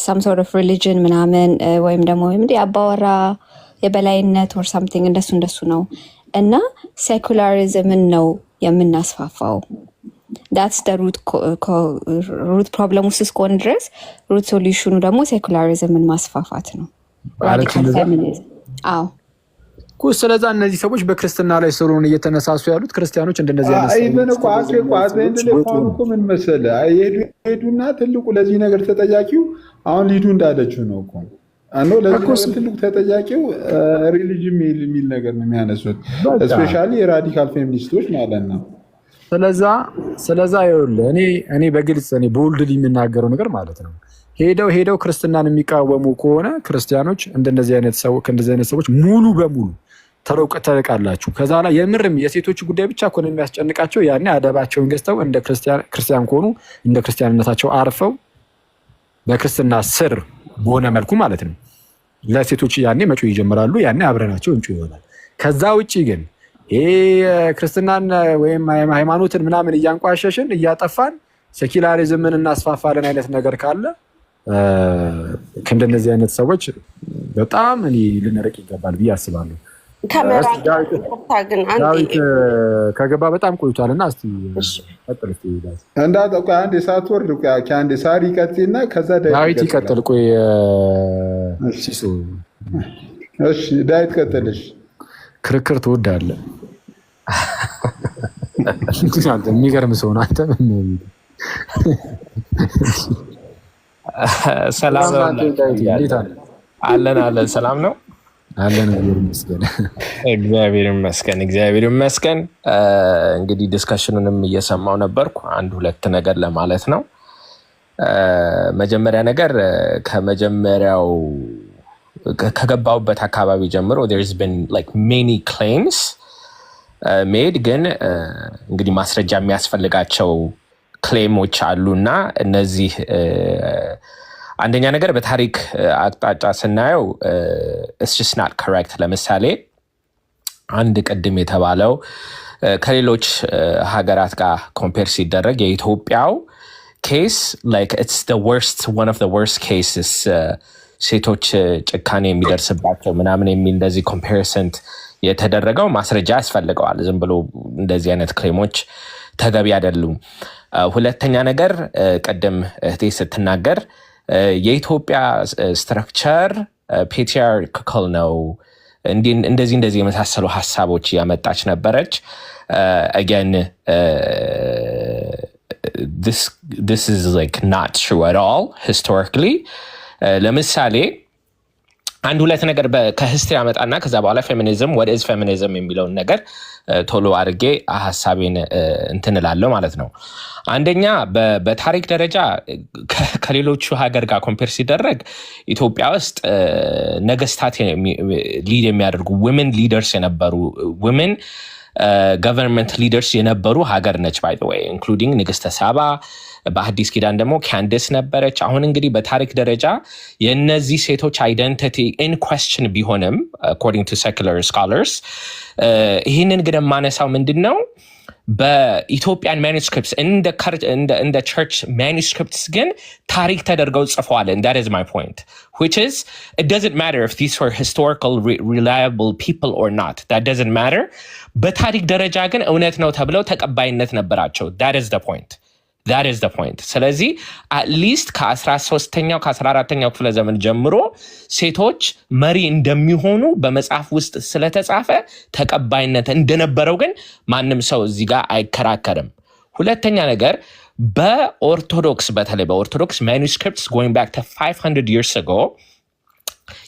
some sort of religion ምናምን ወይም ደግሞ የአባወራ የበላይነት or something እንደሱ ነው እና ሴኩላሪዝምን ነው የምናስፋፋው። that's the root problem ውስጥ እስከሆነ ድረስ ሩት ሶሉሽኑ ደግሞ ሴኩላሪዝምን ማስፋፋት ነው። ራዲካል ፌሚኒዝም። አዎ ስለዛ እነዚህ ሰዎች በክርስትና ላይ ስለሆነ እየተነሳሱ ያሉት ክርስቲያኖች እንደነዚህ አይነት ሰዎች ምን መሰለህ ሄዱና ትልቁ ለዚህ ነገር ተጠያቂው አሁን ሊዱ እንዳለችው ነው እኮ አንዶ ለዚህ ነገር ትልቁ ተጠያቂው ሪሊጅን የሚል ነገር ነው የሚያነሱት ስፔሻሊ የራዲካል ፌሚኒስቶች ማለት ነው። ስለዛ ይኸውልህ እኔ በግልጽ ቦልድሊ የምናገረው ነገር ማለት ነው ሄደው ክርስትናን የሚቃወሙ ከሆነ ክርስቲያኖች እንደነዚህ አይነት ሰዎች ሙሉ በሙሉ ተረቃላችሁ። ከዛ ላይ የምርም የሴቶች ጉዳይ ብቻ እኮ ነው የሚያስጨንቃቸው። ያኔ አደባቸውን ገዝተው እንደ ክርስቲያን ከሆኑ እንደ ክርስቲያንነታቸው አርፈው በክርስትና ስር በሆነ መልኩ ማለት ነው ለሴቶች ያኔ መጮህ ይጀምራሉ። ያኔ አብረናቸው እንጩ ይሆናል። ከዛ ውጪ ግን ይሄ ክርስትናን ወይም ሃይማኖትን ምናምን እያንቋሸሽን እያጠፋን ሴኩላሪዝምን እናስፋፋለን አይነት ነገር ካለ ከእንደነዚህ አይነት ሰዎች በጣም እኔ ልንርቅ ይገባል ብዬ አስባለሁ። ዳዊት ከገባ በጣም ቆይቷልና እስቲ ቀጥል። እስቲ እንዳጠቁ አንድ ሰዓት ወርድ ከአንድ ሳሪ ቀጥልና ከዛ ዳዊት ይቀጥል። ቆይ ሲሶ እሺ ዳዊት ቀጥልሽ። ክርክር ትወዳለህ አንተ የሚገርም ሰው ነህ አንተ። ሰላም አለን ሰላም ነው አለን። እግዚአብሔር ይመስገን። እንግዲህ ዲስከሽኑንም እየሰማው ነበርኩ። አንድ ሁለት ነገር ለማለት ነው። መጀመሪያ ነገር ከመጀመሪያው ከገባውበት አካባቢ ጀምሮ there's been like many claims made ግን እንግዲህ ማስረጃ የሚያስፈልጋቸው ክሌሞች አሉና እነዚህ አንደኛ ነገር በታሪክ አቅጣጫ ስናየው it's just not correct። ለምሳሌ አንድ ቅድም የተባለው ከሌሎች ሀገራት ጋር ኮምፔር ሲደረግ የኢትዮጵያው ኬስ like it's the worst one of the worst cases ሴቶች ጭካኔ የሚደርስባቸው ምናምን የሚል እንደዚህ ኮምፓሪሰን የተደረገው ማስረጃ ያስፈልገዋል። ዝም ብሎ እንደዚህ አይነት ክሌሞች ተገቢ አይደሉም። ሁለተኛ ነገር ቅድም እህቴ ስትናገር የኢትዮጵያ ስትራክቸር ፔትሪያርካል ነው እንደዚህ የመሳሰሉ ሀሳቦች ያመጣች ነበረች። again this is like not true at all historically። ለምሳሌ አንድ ሁለት ነገር ከሂስትሪ ያመጣና ከዛ በኋላ ፌሚኒዝም what is feminism የሚለውን ነገር ቶሎ አድርጌ ሀሳቤን እንትን እላለሁ ማለት ነው። አንደኛ በታሪክ ደረጃ ከሌሎቹ ሀገር ጋር ኮምፔር ሲደረግ ኢትዮጵያ ውስጥ ነገስታት ሊድ የሚያደርጉ women leaders የነበሩ women government leaders የነበሩ ሀገር ነች by the way including ንግስተ ሳባ በአዲስ ኪዳን ደግሞ ካንዲስ ነበረች። አሁን እንግዲህ በታሪክ ደረጃ የነዚህ ሴቶች አይደንቲቲ ኢን ኩዌስችን ቢሆንም according to secular scholars ይህንን ግን የማነሳው ምንድነው በኢትዮጵያን ማኑስክሪፕትስ እንደ ቸርች ማኑስክሪፕትስ ግን ታሪክ ተደርገው ጽፈዋል። and that is my point which is it doesn't matter if these were historical reliable people or not, that doesn't matter። በታሪክ ደረጃ ግን እውነት ነው ተብለው ተቀባይነት ነበራቸው። that is the point። ስለዚህ አትሊስት ከ13ኛው ከ14ኛው ክፍለ ዘመን ጀምሮ ሴቶች መሪ እንደሚሆኑ በመጽሐፍ ውስጥ ስለተጻፈ ተቀባይነት እንደነበረው ግን ማንም ሰው እዚህ ጋር አይከራከርም። ሁለተኛ ነገር በኦርቶዶክስ በተለይ በኦርቶዶክስ manuscripts going back to 500 years ago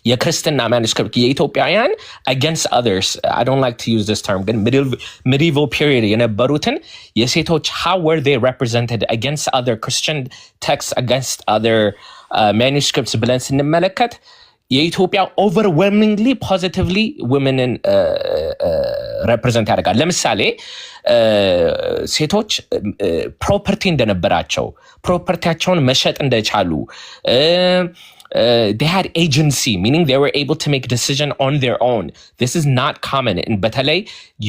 የክርስትና ማኑስክሪፕት የኢትዮጵያውያን against others, I don't like to use this term, ግን medieval period የነበሩትን የሴቶች how were they represented against other Christian texts, against other manuscripts ብለን ስንመለከት የኢትዮጵያ overwhelmingly positively women represent ያደርጋል። ለምሳሌ ሴቶች ፕሮፐርቲ እንደነበራቸው ፕሮፐርቲያቸውን መሸጥ እንደቻሉ they had agency, meaning they were able to make decision on their own. This is not common in በተለይ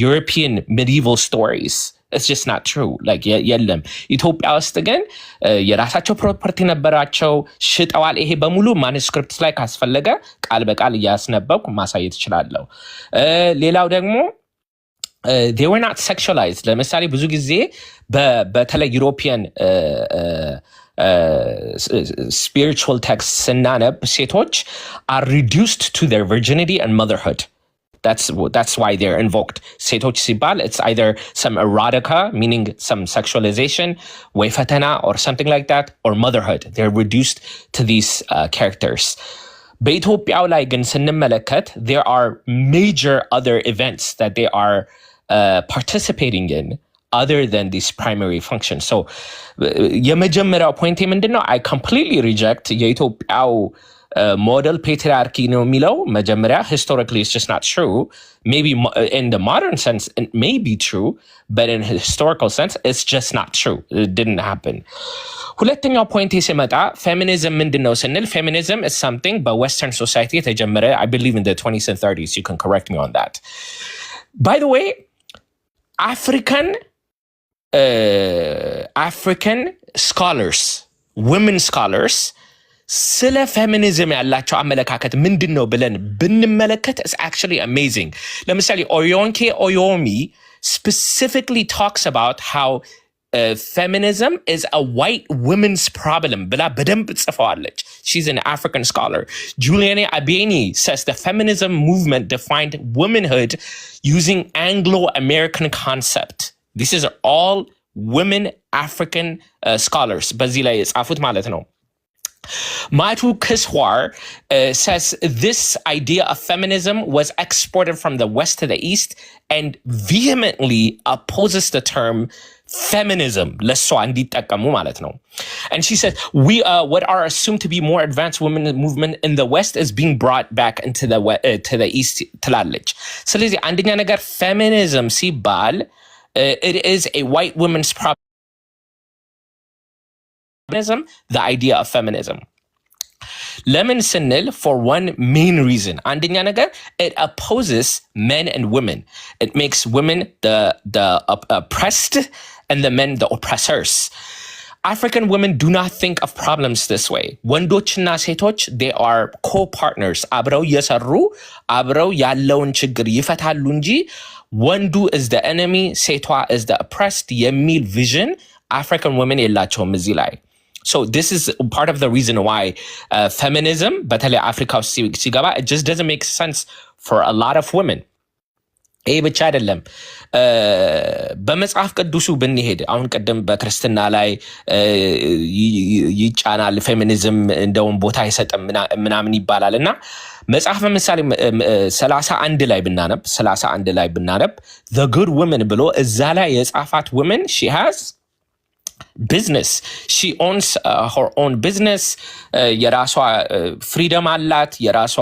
European medieval stories. It's just not true. Like የለም ኢትዮጵያ ውስጥ ግን የራሳቸው ፕሮፐርቲ ነበራቸው፣ ሽጠዋል። ይሄ በሙሉ ማኑስክሪፕትስ ላይ ካስፈለገ ቃል በቃል እያስነበብኩ ማሳየት እችላለሁ። ሌላው ደግሞ they were not sexualized። ለምሳሌ ብዙ ጊዜ በተለይ ዩሮፒያን spiritual texts ስናነብ ሴቶች are reduced to their virginity and motherhood. That's why they're invoked. ሴቶች ሲባል it's either some erotica, meaning some sexualization, ወይ ፈተና or something like that, or motherhood. They're reduced to these characters. በኢትዮጵያው ላይ ግን ስንመለከት there are major other events that they are participating in other than these primary functions. So የመጀመሪያው ፖይንት ምንድነው? I completely reject የኢትዮጵያው model patriarchy ነው የሚለው መጀመሪያ historically it's just not true. Maybe in the modern sense it may be true, but in historical sense it's just not true. It didn't happen. ሁለተኛው ፖይንት ሲመጣ feminism ምንድነው ስንል feminism is something by Western society የተጀመረ I believe in the 20s and 30s. You can correct me on that. By the way, African scholars, women scholars ስለ ፌሚኒዝም ያላቸው አመለካከት ምንድነው ብለን ብንመለከት is actually amazing. ለምሳሌ Oyonke Oyomi specifically talks about how feminism is a white women's problem ብላ በደንብ ጽፈዋለች. She's an African scholar. Juliana Abeni says the feminism movement defined womanhood using Anglo-American concept. This is all women African scholars በዚህ ላይ የጻፉት ማለት ነው. Matu Kiswar says this idea of feminism was exported from the West to the East and vehemently opposes the term feminism. And she says, what are assumed to be more advanced women movement in the West is being brought back into to the East. So አንደኛ ነገር feminism ሲባል it is a white woman's problem. The idea of feminism. Lemon Sinil for one main reason. አንደኛ ነገር it opposes men and women. It makes women the oppressed and the men the oppressors. African women do not think of problems this way. ወንዶችና ሴቶች they are co-partners. አብረው እየሰሩ አብረው ያለውን ችግር ይፈታሉ እንጂ ወንዱ is the enemy, ሴቷ is the oppressed የሚል vision African women የላቸውም እዚህ ላይ. So this is part of the reason why feminism, በተለይ አፍሪካ ውስጥ ሲገባ it just doesn't make sense for a lot of women. ይህ ብቻ አይደለም። በመጽሐፍ ቅዱሱ ብንሄድ አሁን ቀደም በክርስትና ላይ ይጫናል ፌሚኒዝም እንደውም ቦታ አይሰጥም ምናምን ይባላል እና መጽሐፈ ምሳሌ 31 ላይ ብናነብ the good women ብሎ እዛ ላይ የጻፋት women she has business. She owns her own business. የራሷ ፍሪደም አላት፣ የራሷ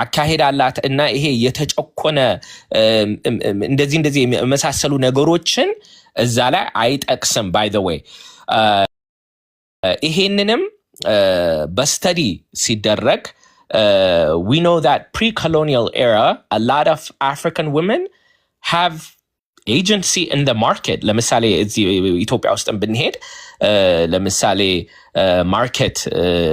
አካሄድ አላት እና ይሄ የተጨቆነ እንደዚህ የመሳሰሉ ነገሮችን እዛ ላይ አይጠቅስም። by the way ይሄንንም በስተዲ ሲደረግ we know that pre-colonial era a lot of African women have agency in the market. ለምሳሌ እዚህ ኢትዮጵያ ውስጥ ብንሄድ ለምሳሌ ማርኬት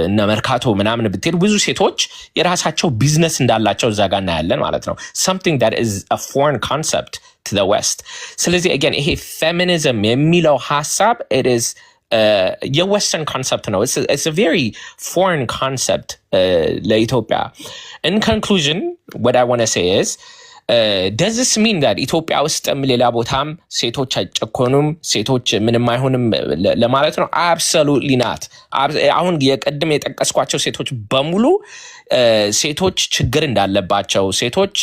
እና መርካቶ ምናምን ብትሄድ ብዙ ሴቶች የራሳቸው ቢዝነስ እንዳላቸው እዛ ጋር እናያለን ማለት ነው. something that is a foreign concept to the West. ስለዚህ again ይሄ feminism የሚለው ሐሳብ it is የwestern concept ነው. It's a very foreign concept ለኢትዮጵያ. In conclusion, what I want to say is does this mean that ኢትዮጵያ ውስጥም ሌላ ቦታም ሴቶች አይጨኮኑም ሴቶች ምንም አይሆንም ለማለት ነው? absolutely not. አሁን የቀድም የጠቀስኳቸው ሴቶች በሙሉ ሴቶች ችግር እንዳለባቸው ሴቶች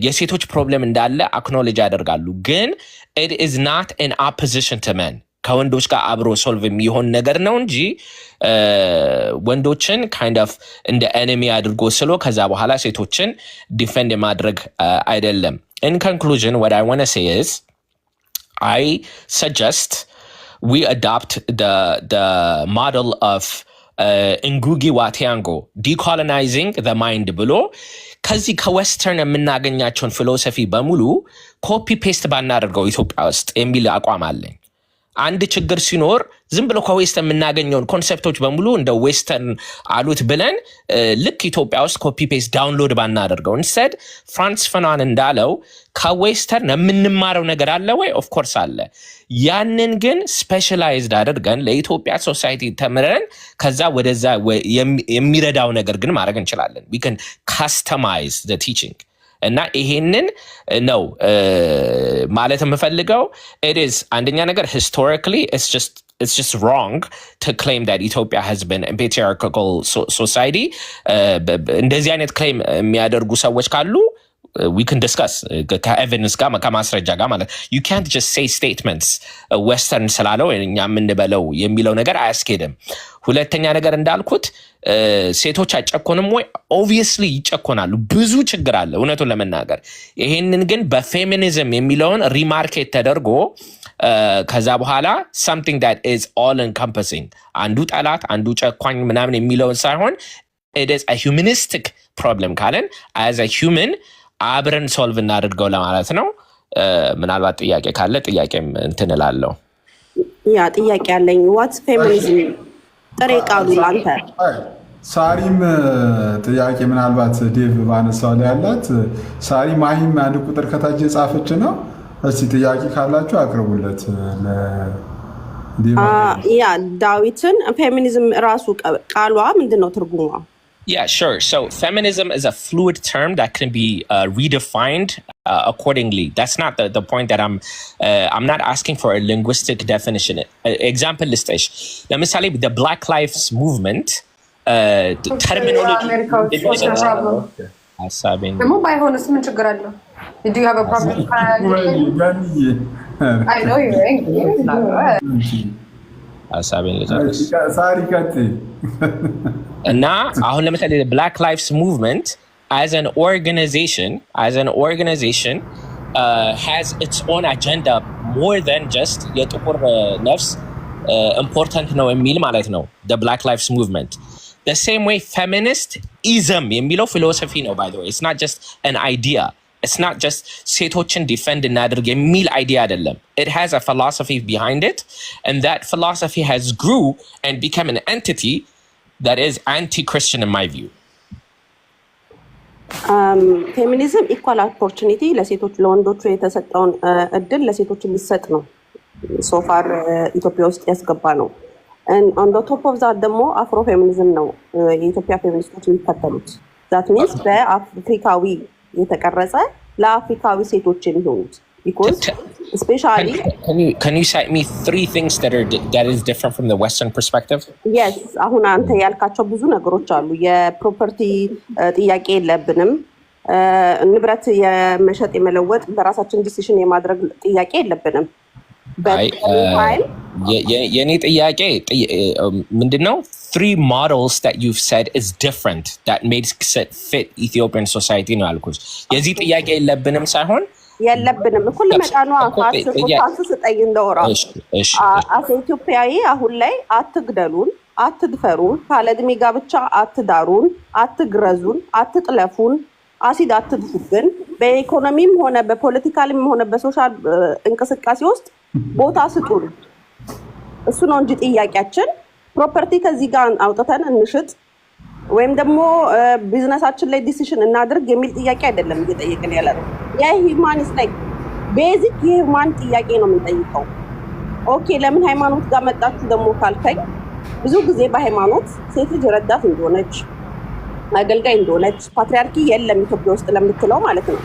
የሴቶች ፕሮብሌም እንዳለ አክኖሌጅ ያደርጋሉ ግን it is not in opposition to men. ከወንዶች ጋር አብሮ ሶልቭ የሚሆን ነገር ነው እንጂ ወንዶችን kind of እንደ enemy አድርጎ ስሎ ከዛ በኋላ ሴቶችን ዲፌንድ ማድረግ አይደለም. In conclusion, what I want to say is I suggest we adopt the model of Ngugi wa Thiong'o, decolonizing the mind ብሎ ከዚህ ከዌስተርን የምናገኛቸውን ፊሎሶፊ በሙሉ ኮፒ ፔስት ባናደርገው ኢትዮጵያ ውስጥ የሚል አቋም አለኝ. አንድ ችግር ሲኖር ዝም ብሎ ከዌስተርን የምናገኘውን ኮንሴፕቶች በሙሉ እንደ ዌስተርን አሉት ብለን ልክ ኢትዮጵያ ውስጥ ኮፒ ፔስት ዳውንሎድ ባናደርገው እንሰድ ፍራንስ ፈናን እንዳለው ከዌስተርን የምንማረው ነገር አለ ወይ? ኦፍኮርስ አለ። ያንን ግን ስፔሻላይዝድ አድርገን ለኢትዮጵያ ሶሳይቲ ተምረን ከዛ ወደዛ የሚረዳው ነገር ግን ማድረግ እንችላለን። we can customize the teaching እና ይሄንን ነው ማለት የምፈልገው። it is አንደኛ ነገር historically it's just wrong to claim that Ethiopia has been a patriarchal society. እንደዚህ አይነት claim የሚያደርጉ ሰዎች ካሉ we can discuss ከኤቪደንስ ጋር ከማስረጃ ጋር ማለት you can't just say statements western ስላለው እኛ የምንበለው የሚለው ነገር አያስኬድም። ሁለተኛ ነገር እንዳልኩት ሴቶች አይጨኮንም ወይ? ኦብቪየስሊ ይጨኮናሉ። ብዙ ችግር አለ እውነቱን ለመናገር። ይሄንን ግን በፌሚኒዝም የሚለውን ሪማርኬት ተደርጎ ከዛ በኋላ something that is all encompassing አንዱ ጠላት አንዱ ጨኳኝ ምናምን የሚለውን ሳይሆን it is a humanistic problem ካለን as a human አብረን ሶልቭ እናድርገው ለማለት ነው። ምናልባት ጥያቄ ካለ ጥያቄም እንትን እላለሁ። ያ ጥያቄ አለኝ። ዋትስ ፌሚኒዝም ጥሬ ቃሉ ላንተ? ሳሪም ጥያቄ ምናልባት ዴቭ ባነሳው ላይ ያላት ሳሪ ማሂም አንድ ቁጥር ከታች የጻፈች ነው። እስቲ ጥያቄ ካላችሁ አቅርቡለት ለዴቭ። ያ ዳዊትን ፌሚኒዝም ራሱ ቃሏ ምንድነው ትርጉሟ? Yeah, sure. So feminism is a fluid term that can be redefined accordingly. That's not the point that I'm not asking for a linguistic definition. Example listish. ለምሳሌ the Black Lives Movement terminology. ደግሞ ባይሆንስ ምን ችግር አለው? Do you have a problem? I know you're angry. ሳሪ ከት እና አሁን ለምሳሌ Black Lives Movement as an organization has its own agenda more than just የጥቁር ነፍስ important ነው የሚል ማለት ነው the Black Lives Movement. The same way feministism የሚለው philosophy ነው by the way. It's not just an idea. It's not just ሴቶችን defend እናድርግ የሚል idea አይደለም. It has a philosophy behind it and that philosophy has grew and become an entity that is anti-Christian in my view. ፌሚኒዝም ኢኳል ኦፖርቹኒቲ ለሴቶች ለወንዶቹ የተሰጠውን እድል ለሴቶች ሊሰጥ ነው። ሶፋር ኢትዮጵያ ውስጥ ያስገባ ነው። on the top of that ደግሞ አፍሮ ፌሚኒዝም ነው የኢትዮጵያ ፌሚኒስቶች የሚከተሉት። that means በአፍሪካዊ የተቀረጸ ለአፍሪካዊ ሴቶች የሚሆኑት because especially can you cite me 3 things that is different from the Western perspective? Yes, አሁን አንተ ያልካቸው ብዙ ነገሮች አሉ። የፕሮፐርቲ ጥያቄ የለብንም። ንብረት የመሸጥ የመለወጥ በራሳችን ዲሲሽን የማድረግ ጥያቄ የለብንም። የኔ ጥያቄ ምንድነው? 3 models that you've said is different that made fit Ethiopian society ነው ያልኩት። የዚህ ጥያቄ የለብንም ሳይሆን የለብንም እኮ ለመጣኑ አፋስ ስጠይ እንደወራው አፍ ኢትዮጵያዊ አሁን ላይ አትግደሉን፣ አትድፈሩን፣ ካለድሜ ጋብቻ አትዳሩን፣ አትግረዙን፣ አትጥለፉን፣ አሲድ አትድፉብን፣ በኢኮኖሚም ሆነ በፖለቲካልም ሆነ በሶሻል እንቅስቃሴ ውስጥ ቦታ ስጡን። እሱ ነው እንጂ ጥያቄያችን ፕሮፐርቲ ከዚህ ጋር አውጥተን እንሽጥ ወይም ደግሞ ቢዝነሳችን ላይ ዲሲሽን እናድርግ የሚል ጥያቄ አይደለም እየጠየቅን ያለነው። የሂውማኒስት ላይ ቤዚክ የሂውማን ጥያቄ ነው የምንጠይቀው። ኦኬ ለምን ሃይማኖት ጋር መጣችሁ ደግሞ ካልከኝ ብዙ ጊዜ በሃይማኖት ሴት ልጅ ረዳት እንደሆነች አገልጋይ እንደሆነች ፓትሪያርኪ የለም ኢትዮጵያ ውስጥ ለምትለው ማለት ነው።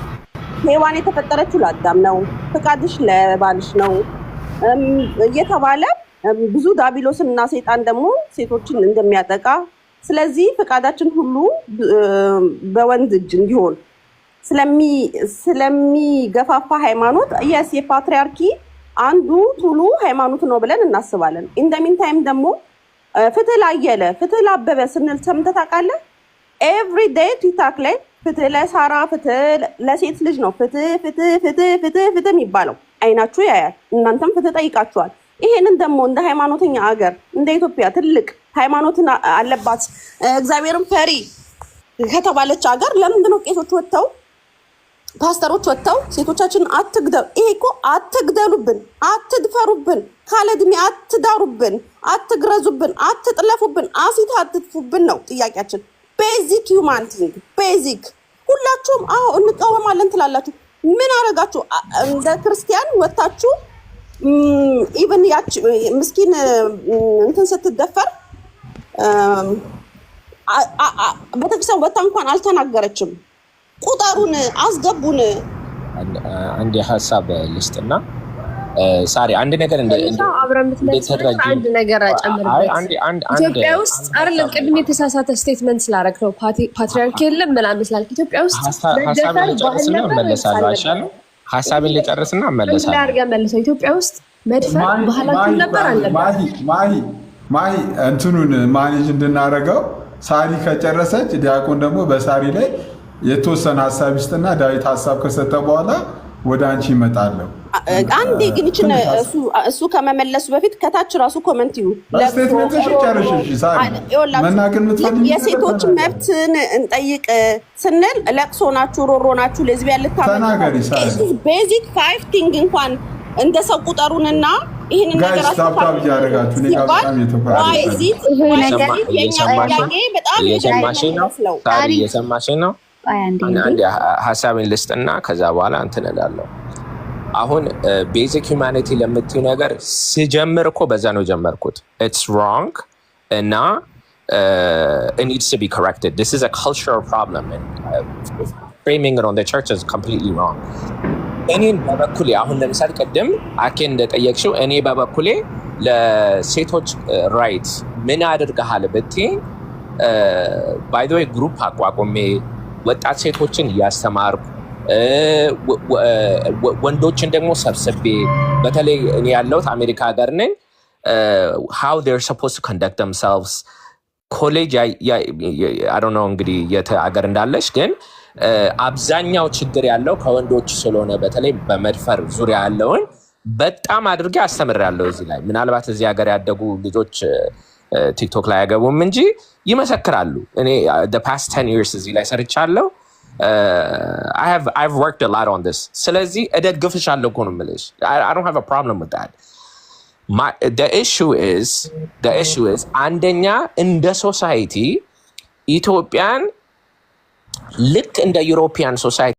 ሔዋን የተፈጠረችው ለአዳም ነው፣ ፍቃድሽ ለባልሽ ነው እየተባለ ብዙ ዳቢሎስና ሰይጣን ደግሞ ሴቶችን እንደሚያጠቃ ስለዚህ ፍቃዳችን ሁሉ በወንድ እጅ እንዲሆን ስለሚገፋፋ ሃይማኖት የስ የፓትሪያርኪ አንዱ ቱሉ ሃይማኖት ነው ብለን እናስባለን። ኢንደሚን ታይም ደግሞ ፍትህ ላየለ ፍትህ ላበበ ስንል ሰምተህ ታውቃለህ? ኤቭሪ ዴይ ቲክታክ ላይ ፍትህ ለሳራ ፍትህ ለሴት ልጅ ነው ፍትህ ፍትህ ፍትህ ፍትህ ፍትህ የሚባለው አይናችሁ ያያል። እናንተም ፍትህ ጠይቃችኋል። ይሄንን ደግሞ እንደ ሃይማኖተኛ ሀገር እንደ ኢትዮጵያ ትልቅ ሃይማኖትን አለባት እግዚአብሔርን ፈሪ ከተባለች ሀገር ለምንድን ነው ቄሶች ወጥተው ፓስተሮች ወጥተው ሴቶቻችንን አትግደሉ፣ ይሄ እኮ አትግደሉብን፣ አትድፈሩብን፣ ካለድሜ አትዳሩብን፣ አትግረዙብን፣ አትጥለፉብን፣ አሲድ አትጥፉብን ነው ጥያቄያችን። ቤዚክ ሂውማን ቲንግ ቤዚክ። ሁላችሁም አዎ እንቃወማለን ትላላችሁ። ምን አረጋችሁ? እንደ ክርስቲያን ወጣችሁ ኢቭን ያች ምስኪን እንትን ስትደፈር ቤተክርስቲያን ወጣ እንኳን አልተናገረችም። ቁጠሩን አስገቡን። አንድ ሀሳብ ልስጥና ሳሪ አንድ ነገር አንድ ነገር ጨምርበት። ኢትዮጵያ ውስጥ አይደለም ቅድም የተሳሳተ ስቴትመንት ስላደረግ ነው ፓትሪያርኪ የለም ምናምን ስላልክ ኢትዮጵያ ውስጥ ሀሳብን ልጨርስና እመለሳለሁ። ኢትዮጵያ ውስጥ መድፈር ባህላችን ነበር አለበት። ማሂ እንትኑን ማኔጅ እንድናደርገው ሳሪ ከጨረሰች ዲያቆን ደግሞ በሳሪ ላይ የተወሰነ ሀሳብ ይስጥና ዳዊት ሀሳብ ከሰጠ በኋላ ወደ አንቺ ይመጣለሁ። አንዴ ግን እሱ ከመመለሱ በፊት ከታች ራሱ ኮመንት ይዩ የሴቶች መብትን እንጠይቅ ስንል ለቅሶ ናችሁ፣ ሮሮ ናችሁ፣ ሌዝቢያን ልታመጡ ቤዚክ 5 ቲንግ እንኳን እንደ ሰው ቁጠሩንና ይሄን ነገር አስተካክሉ ያደርጋችሁ ነው። የሰማሽኝ ነው። አንድ ሀሳብን ልስጥና ከዛ በኋላ እንትን እላለሁ። አሁን ቤዚክ ሂውማኒቲ ለምትዩ ነገር ሲጀምር እኮ በዛ ነው ጀመርኩት። ኢትስ ሮንግ እና it needs to be corrected. This is a cultural problem and framing it on the church is completely wrong. እኔን በበኩሌ አሁን ለምሳሌ ቀደም አኬ እንደጠየቅሽው እኔ በበኩሌ ለሴቶች ራይት ምን አድርገሃል ብትይ ባይ ዘ ዌይ ግሩፕ አቋቁሜ ወጣት ሴቶችን እያስተማርኩ ወንዶችን ደግሞ ሰብስቤ በተለይ እኔ ያለሁት አሜሪካ ሀገር ነኝ how they're supposed to conduct themselves ኮሌጅ I don't know እንግዲህ የት ሀገር እንዳለሽ ግን አብዛኛው ችግር ያለው ከወንዶች ስለሆነ በተለይ በመድፈር ዙሪያ ያለውን በጣም አድርጌ አስተምራለሁ። እዚህ ላይ ምናልባት እዚህ ሀገር ያደጉ ልጆች ቲክቶክ ላይ ያገቡም እንጂ ይመሰክራሉ። እኔ the past 10 years እዚህ ላይ ሰርቻለሁ። I've worked a lot on this. ስለዚህ እደግፍሻለሁ እኮ ነው የምልሽ። I don't have a problem with that. The issue is አንደኛ እንደ ሶሳይቲ ኢትዮጵያን ልክ እንደ ዩሮፒያን ሶሳይቲ